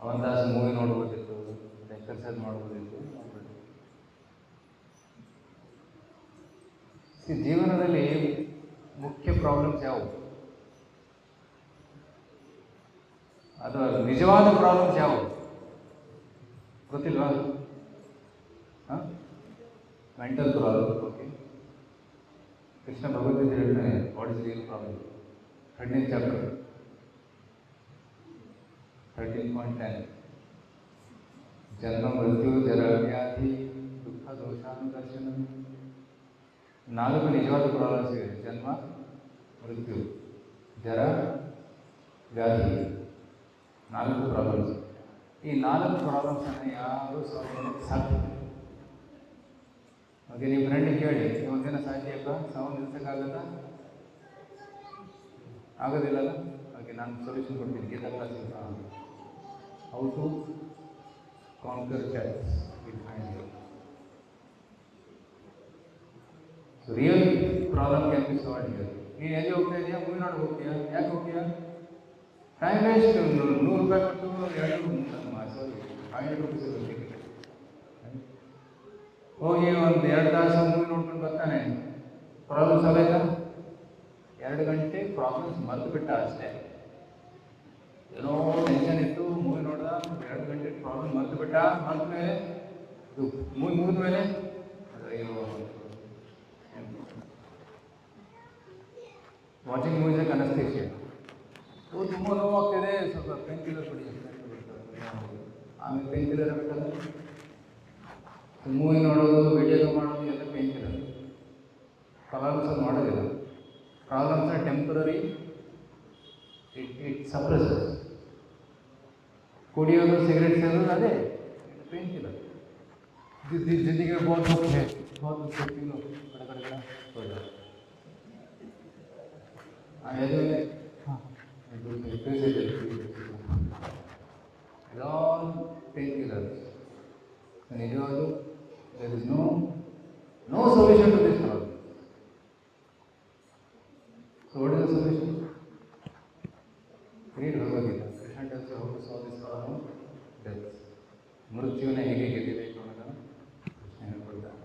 ಒಂದು ತಾಸು ಮೂವಿ ನೋಡ್ಬೋದಿತ್ತು, ಎಕ್ಸರ್ಸೈಸ್ ಮಾಡ್ಬೋದಿತ್ತು. ಜೀವನದಲ್ಲಿ ಮುಖ್ಯ ಪ್ರಾಬ್ಲಮ್ಸ್ ಯಾವುವು? ಅದು ನಿಜವಾದ ಪ್ರಾಬ್ಲಮ್ಸ್ ಯಾವುವು ಗೊತ್ತಿಲ್ವಾ? Mental problem. Okay, Krishna Bhagavad Gita ಹೇಳ್ತಾನೆ, what is real problem? 13th chapter 13.10 ಜನ್ಮ ಮೃತ್ಯು ಜರ ವ್ಯಾಧಿ ದುಃಖ ದೋಷಾನುದರ್ಶನ. 4 ನಿಜವಾದ ಪ್ರಾಬ್ಲಮ್ಸ್ ಇದೆ: ಜನ್ಮ, ಮೃತ್ಯು, ಜರ, ವ್ಯಾಧಿ. 4 ಪ್ರಾಬ್ಲಮ್ಸ್. ಈ 4 ಪ್ರಾಬ್ಲಮ್ಸನ್ನು ಯಾರು ಸಾಧ್ಯ? ಓಕೆ, ನಿಮ್ಮ ಫ್ರೆಂಡಿಗೆ ಕೇಳಿ, ಒಂದಿನ ಸಾಧ್ಯಪ್ಪ, ಸಾವು ನಿಲ್ಸೋಕ್ಕಾಗತ್ತಾ? ಆಗೋದಿಲ್ಲಲ್ಲ? ಓಕೆ, ನಾನು ಸೊಲ್ಯೂಷನ್ ಕೊಡ್ತೀನಿ ಗೀತಾ ಕ್ಲಾಸಿಗೆ. How to conquer deaths with hand. Real problem can be solve here. ನೀನು ಎಲ್ಲಿ ಹೋಗ್ತಾ ಇದೆಯಾ? ಮೂವಿ ನೋಡಿ ಹೋಗ್ತೀಯಾ? ಯಾಕೆ ಹೋಗ್ತೀಯಾ? Time waste. 100 ರೂಪಾಯಿ ಕೊಟ್ಟು 500 ರುಪೀಸ್ ಟಿಕೆಟ್ ಹೋಗಿ ಒಂದು 2 ತಾಸು ಮೂವಿ ನೋಡ್ಕೊಂಡು ಬರ್ತಾನೆ. ಪ್ರಾಬ್ಲಮ್ ಸಾಲ್ವ್ ಆಯ್ತಾ? 2 ಗಂಟೆ ಪ್ರಾಬ್ಲಮ್ಸ್ ಮರೆತು ಬಿಟ್ಟ ಅಷ್ಟೇ. ಏನೋ ಟೆನ್ಷನ್ ಇತ್ತು, ಮೂವಿ ನೋಡ್ದ, 2 ಗಂಟೆ ಪ್ರಾಬ್ಲಮ್ ಮರೆತು ಬಿಟ್ಟ. ಮರೆತ ಮೇಲೆ ಇದು ಮೂವಿ ಮುಗಿದ ಮೇಲೆ ವಾಚಿಂಗ್ ಮೂವೀಸ್ ಅನಸ್ತೇಷಿಯಾ. ತುಂಬ ನೋವಾಗ್ತಿದೆ, ಸ್ವಲ್ಪ ಪೇನ್ ಕಿಲ್ಲರ್ ಕೊಡಿ. ಆಮೇಲೆ ಪೇನ್ ಕಿಲ್ಲರ್ ಬೇಕಲ್ಲ. ಮೂವಿ ನೋಡೋದು, ವಿಡಿಯೋ ಮಾಡೋದು ಎಲ್ಲ ಪೇನ್ ಕಿಲ್ಲರ್. ಪ್ರಾಬ್ಲಮ್ಸ್ ಅದು ಮಾಡೋದಿಲ್ಲ. Problems are temporary, it suppresses. ಕುಡಿಯೋದು, ಸಿಗರೇಟ್ ಸೇರೋದು ಅದೇ ಪೇನ್ ಕಿಲ್ಲರ್. ಜಿಂದಗಿ बहुत दुख है, बहुत दुख है, पी लो कड़ा कड़ा कड़ा हो जाए. all painkillers. ನಿಜವಾಗ್ಲೂ there is no solution to this problem. So what is the solution? Read Bhagavad Gita. Krishna tells you how to solve this problem. Death. ಮೃತ್ಯುವಿನ ಹೇಗೆ ಗೆಲ್ಲಬೇಕು ಅನ್ನೋದನ್ನು ಕೃಷ್ಣ ಹೇಳ್ಕೊಡ್ತಾನೆ.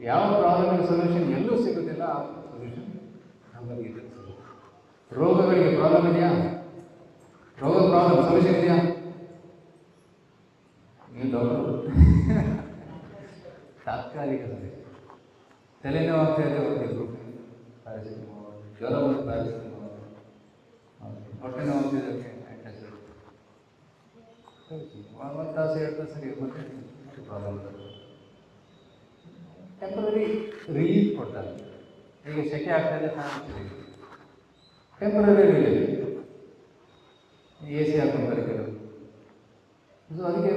ಯಾವ ಪ್ರಾಬ್ಲಮ್ಗೆ ಸೊಲ್ಯೂಷನ್ ಎಲ್ಲೂ ಸಿಗೋದಿಲ್ಲ, ಆ ಸೊಲ್ಯೂಷನ್ ಭಗವದ್ಗೀತೆ ಸಿಗುತ್ತೆ. ರೋಗಗಳಿಗೆ ಪ್ರಾಬ್ಲಮ್ ಇದೆಯಾ? ರೋಗದ ಪ್ರಾಬ್ಲಮ್ ಸೊಲ್ಯೂಷನ್ ಇದೆಯಾ? ನೀವು ಡಾಕ್ಟರ್. ತಾತ್ಕಾಲಿಕ ಸೊಲ್ಯೂಷನ್. ತಲೆನೋವು ಆಗ್ತಾ ಇದೆ, ಹೋಗಿದ್ರು ಪ್ಯಾರಾಸಿಟಮಾಲ್. ಜ್ವರ ಬಂದು ಪ್ಯಾರಾಸಿಟಮಾಲ್. ಹೊಟ್ಟೆ ನೋವು ಆಗ್ತಿದ್ದಕ್ಕೆ ಆ್ಯಂಟಾಸಿಡ್. 1 ತಾಸು 2 ತಾಸು ಸರಿ ಮತ್ತೆ ಪ್ರಾಬ್ಲಮ್ ಬರುತ್ತೆ. ಟೆಂಪರರಿ ರಿಲೀಫ್ ಕೊಡ್ತಾರೆ. ಈಗ ಸೆಕೆ ಆಗ್ತಾ ಇದೆ, ಟೆಂಪರರಿ ರಿಲೀಫ್. ಎ ಸಿ ಹಾಕೊಂತಾರೆ ಕೆಲವರು. ಸೊ ಅದಕ್ಕೆ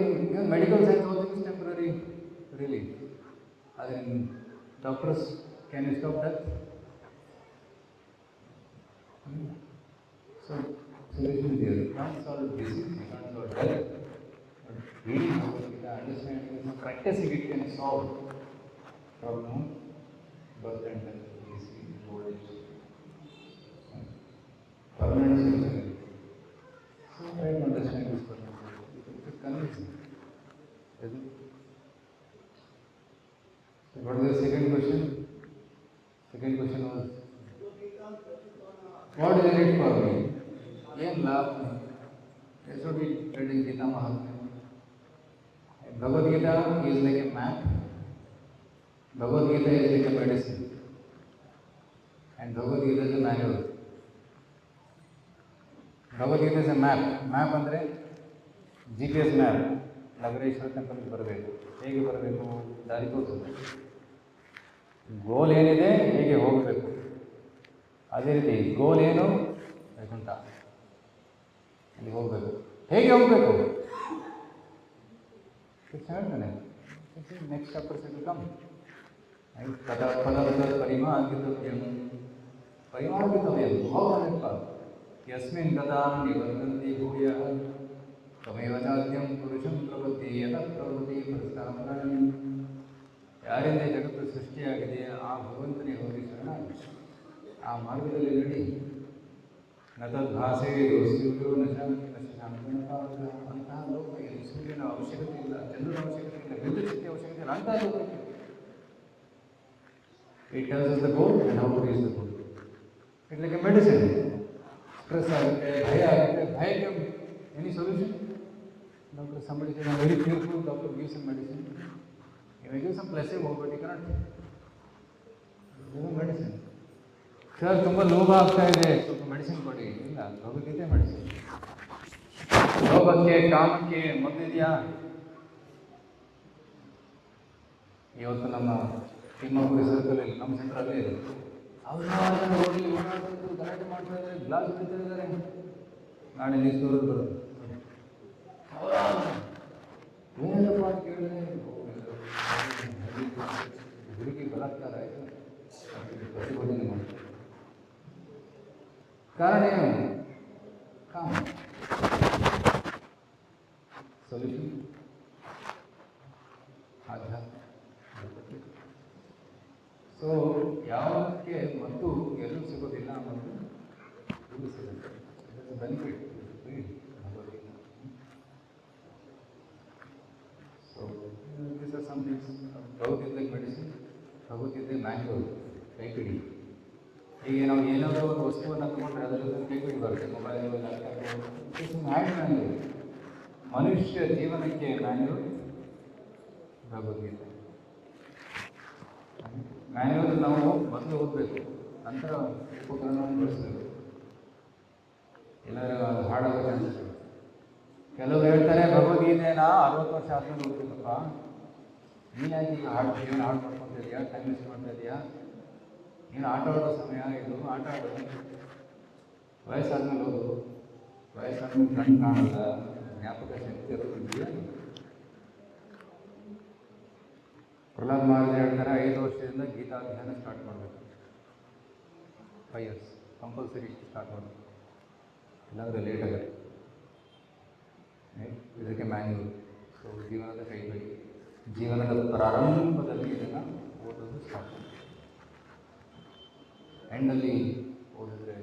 ಮೆಡಿಕಲ್ ಸೈನ್ಸ್ ಓದಿದ್ರೆ ಟೆಂಪರರಿ ರಿಲೀಫ್. ಆದರೆ doctors can you stop that? So solution is there. You can't solve disease, you can't solve death. But reading Bhagavad Gita, understanding it, practicing it can solve problem, birth and death, disease, old age, permanent solution. So try to understand this problem. It's convincing, isn't it? So what is the second question? Second question was, what is in it for me? ಏನು ಲಾಭ? That's what we read in Gita Mahatmya. Bhagavad Gita is like a map. Bhagavad Gita is like a medicine. And Bhagavad Gita is a manual. Bhagavad Gita is a map. Map ಅಂದರೆ GPS ಮ್ಯಾಪ್. ನಗರೇಶ್ವರ ಟೆಂಪಲ್ಗೆ ಬರಬೇಕು. ಹೇಗೆ ಬರಬೇಕು? ದಾರಿ ತೋರಿಸುತ್ತೆ. ಗೋಲ್ ಏನಿದೆ, ಹೇಗೆ ಹೋಗಬೇಕು. ಅದೇ ರೀತಿ ಗೋಲ್ ಏನು? ವೈಕುಂಠ. ಅಲ್ಲಿ ಹೋಗಬೇಕು. ಹೇಗೆ ಹೋಗಬೇಕು? ಹೇಳ್ತಾನೆ. Next chapter come. ಪರಿಮಾರ್ಗಿತವ್ಯಂ. ಪರಿಮಾರ್ಗಿತವ್ಯಂ. ಯಸ್ಮಿನ್ ಗದಾ ನಿಬಂಧಂತಿ ಭೂಯಃ ತಮೇವ ಚಾದ್ಯಂ ಪುರುಷಂ ಪ್ರವೃತ್ತಿ ಯತಃ ಪ್ರವೃತ್ತಿ ಪ್ರಸ್ಥಾನಂ. ಯಾರಿಂದ ಜಗತ್ತು ಸೃಷ್ಟಿಯಾಗಿದೆ ಆ ಭಗವಂತನೇ ಹೋಗಿ ಶರಣಾಗಿ ಆ ಮಾರ್ಗದಲ್ಲಿ ನಡಿ. ನತದ್ಭಾಸೆ ದೋಸ್ತಿಯೋ ಅಂತಹ ಲೋಕ. ಇದು ಸೂರ್ಯನ ಅವಶ್ಯಕತೆ ಇಲ್ಲ, ಚಂದ್ರನ ಅವಶ್ಯಕತೆ ಇಲ್ಲ, ವಿದ್ಯುತ್ ಶಕ್ತಿ ಅವಶ್ಯಕತೆ ಇಲ್ಲ. ಅಂತಹ ಲೋಕಕ್ಕೆ it tells the goal and how to reach the goal. It like a medicine. Stress ಆಗುತ್ತೆ, ಭಯ ಆಗುತ್ತೆ. ಭಯಕ್ಕೆ any solution? Doctor somebody said, I'm very fearful, doctor gives some medicine. You may give some placebo, but you cannot give a medicine. Sir ತುಂಬ ಲೋಭ ಆಗ್ತಾ ಇದೆ, ಸ್ವಲ್ಪ ಮೆಡಿಸಿನ್ ಕೊಡಿ. ಇಲ್ಲ, ಭಗವದ್ಗೀತೆ ಮೆಡಿಸಿನ್. ಲೋಭಕ್ಕೆ ಕಾಮಕ್ಕೆ ಮೊದಲಿದೆಯಾ? ಇವತ್ತು ನಮ್ಮ ತಿಮ್ಮಪುರಿ ಸರ್ಕಲಲ್ಲಿ ನಮ್ಮ ಸೆಂಟ್ರಲ್ಲೇ ಇದೆ. ಅವರು ರೋಡಲ್ಲಿ ಓಡಾಡ್ಕೊಂಡು ಗಲಾಟೆ ಮಾಡ್ತಾ ಇದ್ದಾರೆ, ಗ್ಲಾಸ್ ಬಿಡ್ತಾ ಇದ್ದಾರೆ. ನಾಳೆ ನ್ಯೂಸ್ ಬರೋದು ಬರೋದು ಏನಪ್ಪ ಅಂತ ಕೇಳಿದ್ರೆ ಹುಡುಗಿ ಬಲಾತ್ಕಾರ ಆಯಿತು, ಪ್ರತಿಭಟನೆ ಮಾಡ್ತಾರೆ. ಕಾರಣ ಏನು? ಕಾಮ. ಸೊಲ್ಯೂಷನ್ ಆಧ್ಯಾತ್ಮ. ಸೊ ಯಾವುದಕ್ಕೆ ಮತ್ತು ಎಲ್ಲೂ ಸಿಗೋದಿಲ್ಲ ಮತ್ತು ಇದು ಸಿಗುತ್ತೆ. Benefit Bhagavadgita. So this are some things. Bhagavadgita medicine, Bhagavadgita manual, ಕೈಪಿಡಿ. ಈಗ ನಾವು ಏನಾದರೂ ಒಂದು ವಸ್ತುವನ್ನು ತಗೊಂಡ್ರೆ ಅದರ ಜೊತೆ ಕೈಪಿಡಿ ಬರುತ್ತೆ, ಮೊಬೈಲು, ಲ್ಯಾಪ್ಟಾಪು, ಮ್ಯಾನ್ಯುವಲ್. ಮನುಷ್ಯ ಜೀವನಕ್ಕೆ ಮ್ಯಾನ್ಯುವಲ್ ಭಗವದ್ಗೀತೆ. ಮ್ಯಾನ್ಯುವಲ್ ನಾವು ಮೊದಲು ಓದಬೇಕು, ನಂತರ ಉಪಕರಣವನ್ನು ಬಳಸಬೇಕು. ಎಲ್ಲರೂ ಹಾಡೋದು ಚಾನ್ಸಸ್. ಕೆಲವರು ಹೇಳ್ತಾರೆ ಭಗವದ್ಗೀತೆನ 60 ವರ್ಷ ಆದ್ಮೇಲೆ ಓದಬೇಕಪ್ಪ. ನೀನು ಯಾಕೆ ಈಗ ಜೀವನ ಹಾಡು ಮಾಡ್ಕೊತಾ ಇದೆಯಾ, ಟೈಮ್ ವೇಸ್ಟ್ ಮಾಡ್ತಾ ಇದೆಯಾ? ನೀನು ಆಟ ಆಡೋ ಸಮಯ ಇದು, ಆಟ ಆಡೋದು. ವಯಸ್ಸಾದ್ಮೇಲೆ ಓದು. ವಯಸ್ಸಾದ್ಮೇಲೆ ಕಣ್ಣು ಕಾಣಲ್ಲ, ಜ್ಞಾಪಕ ಶಕ್ತಿ ಇರೋದಿದೆಯಾ? ಪ್ರಹ್ಲಾದ್ ಮಹಾರಾಜ್ ಹೇಳ್ತಾರೆ 5 ವರ್ಷದಿಂದ ಗೀತಾ ಅಧ್ಯಯನ ಸ್ಟಾರ್ಟ್ ಮಾಡಬೇಕು. 5 years ಕಂಪಲ್ಸರಿ ಸ್ಟಾರ್ಟ್ ಮಾಡಬೇಕು, ಇಲ್ಲಾಂದರೆ ಲೇಟ್ ಆಗುತ್ತೆ. ಇದಕ್ಕೆ ಮ್ಯಾನ್ಯುವಲ್. ಸೊ ಜೀವನದ ಕೈಪಿಡಿ. ಜೀವನದ ಪ್ರಾರಂಭದಲ್ಲಿ ಇದನ್ನು ಓದೋದು ಸ್ಟಾರ್ಟ್. ಎಂಡಲ್ಲಿ ಓದಿದ್ರೆ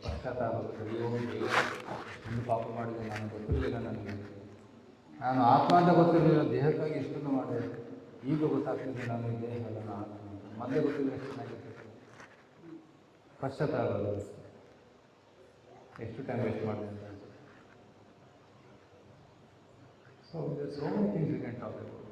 ಪಶ್ಚಾತ್ತಾಪ ಒಂದು ಪಾಪ ಮಾಡಿದೆ, ನಾನು ಗೊತ್ತಿರಲಿಲ್ಲ, ನಾನು ಆತ್ಮ ಅಂತ ಗೊತ್ತಿರಲಿಲ್ಲ, ದೇಹಕ್ಕಾಗಿ ಎಷ್ಟೊಂದು ಮಾಡಿದೆ, ಈಗ ಗೊತ್ತಾಗ್ತಿದೆ ನಾನು ಈ ದೇಹ ಅಲ್ಲ, ನಾನು ಆತ್ಮ ಅಂತ. ಮೊದಲೇ ಗೊತ್ತಿದ್ರೆ ಎಷ್ಟು ಚೆನ್ನಾಗಿರ್ತದೆ. ಪಶ್ಚಾತ್ತಾಪ ಎಷ್ಟು ಟೈಮ್ ವೇಸ್ಟ್ ಮಾಡಿದೆ ಅಂತ. So so many things we can talk about.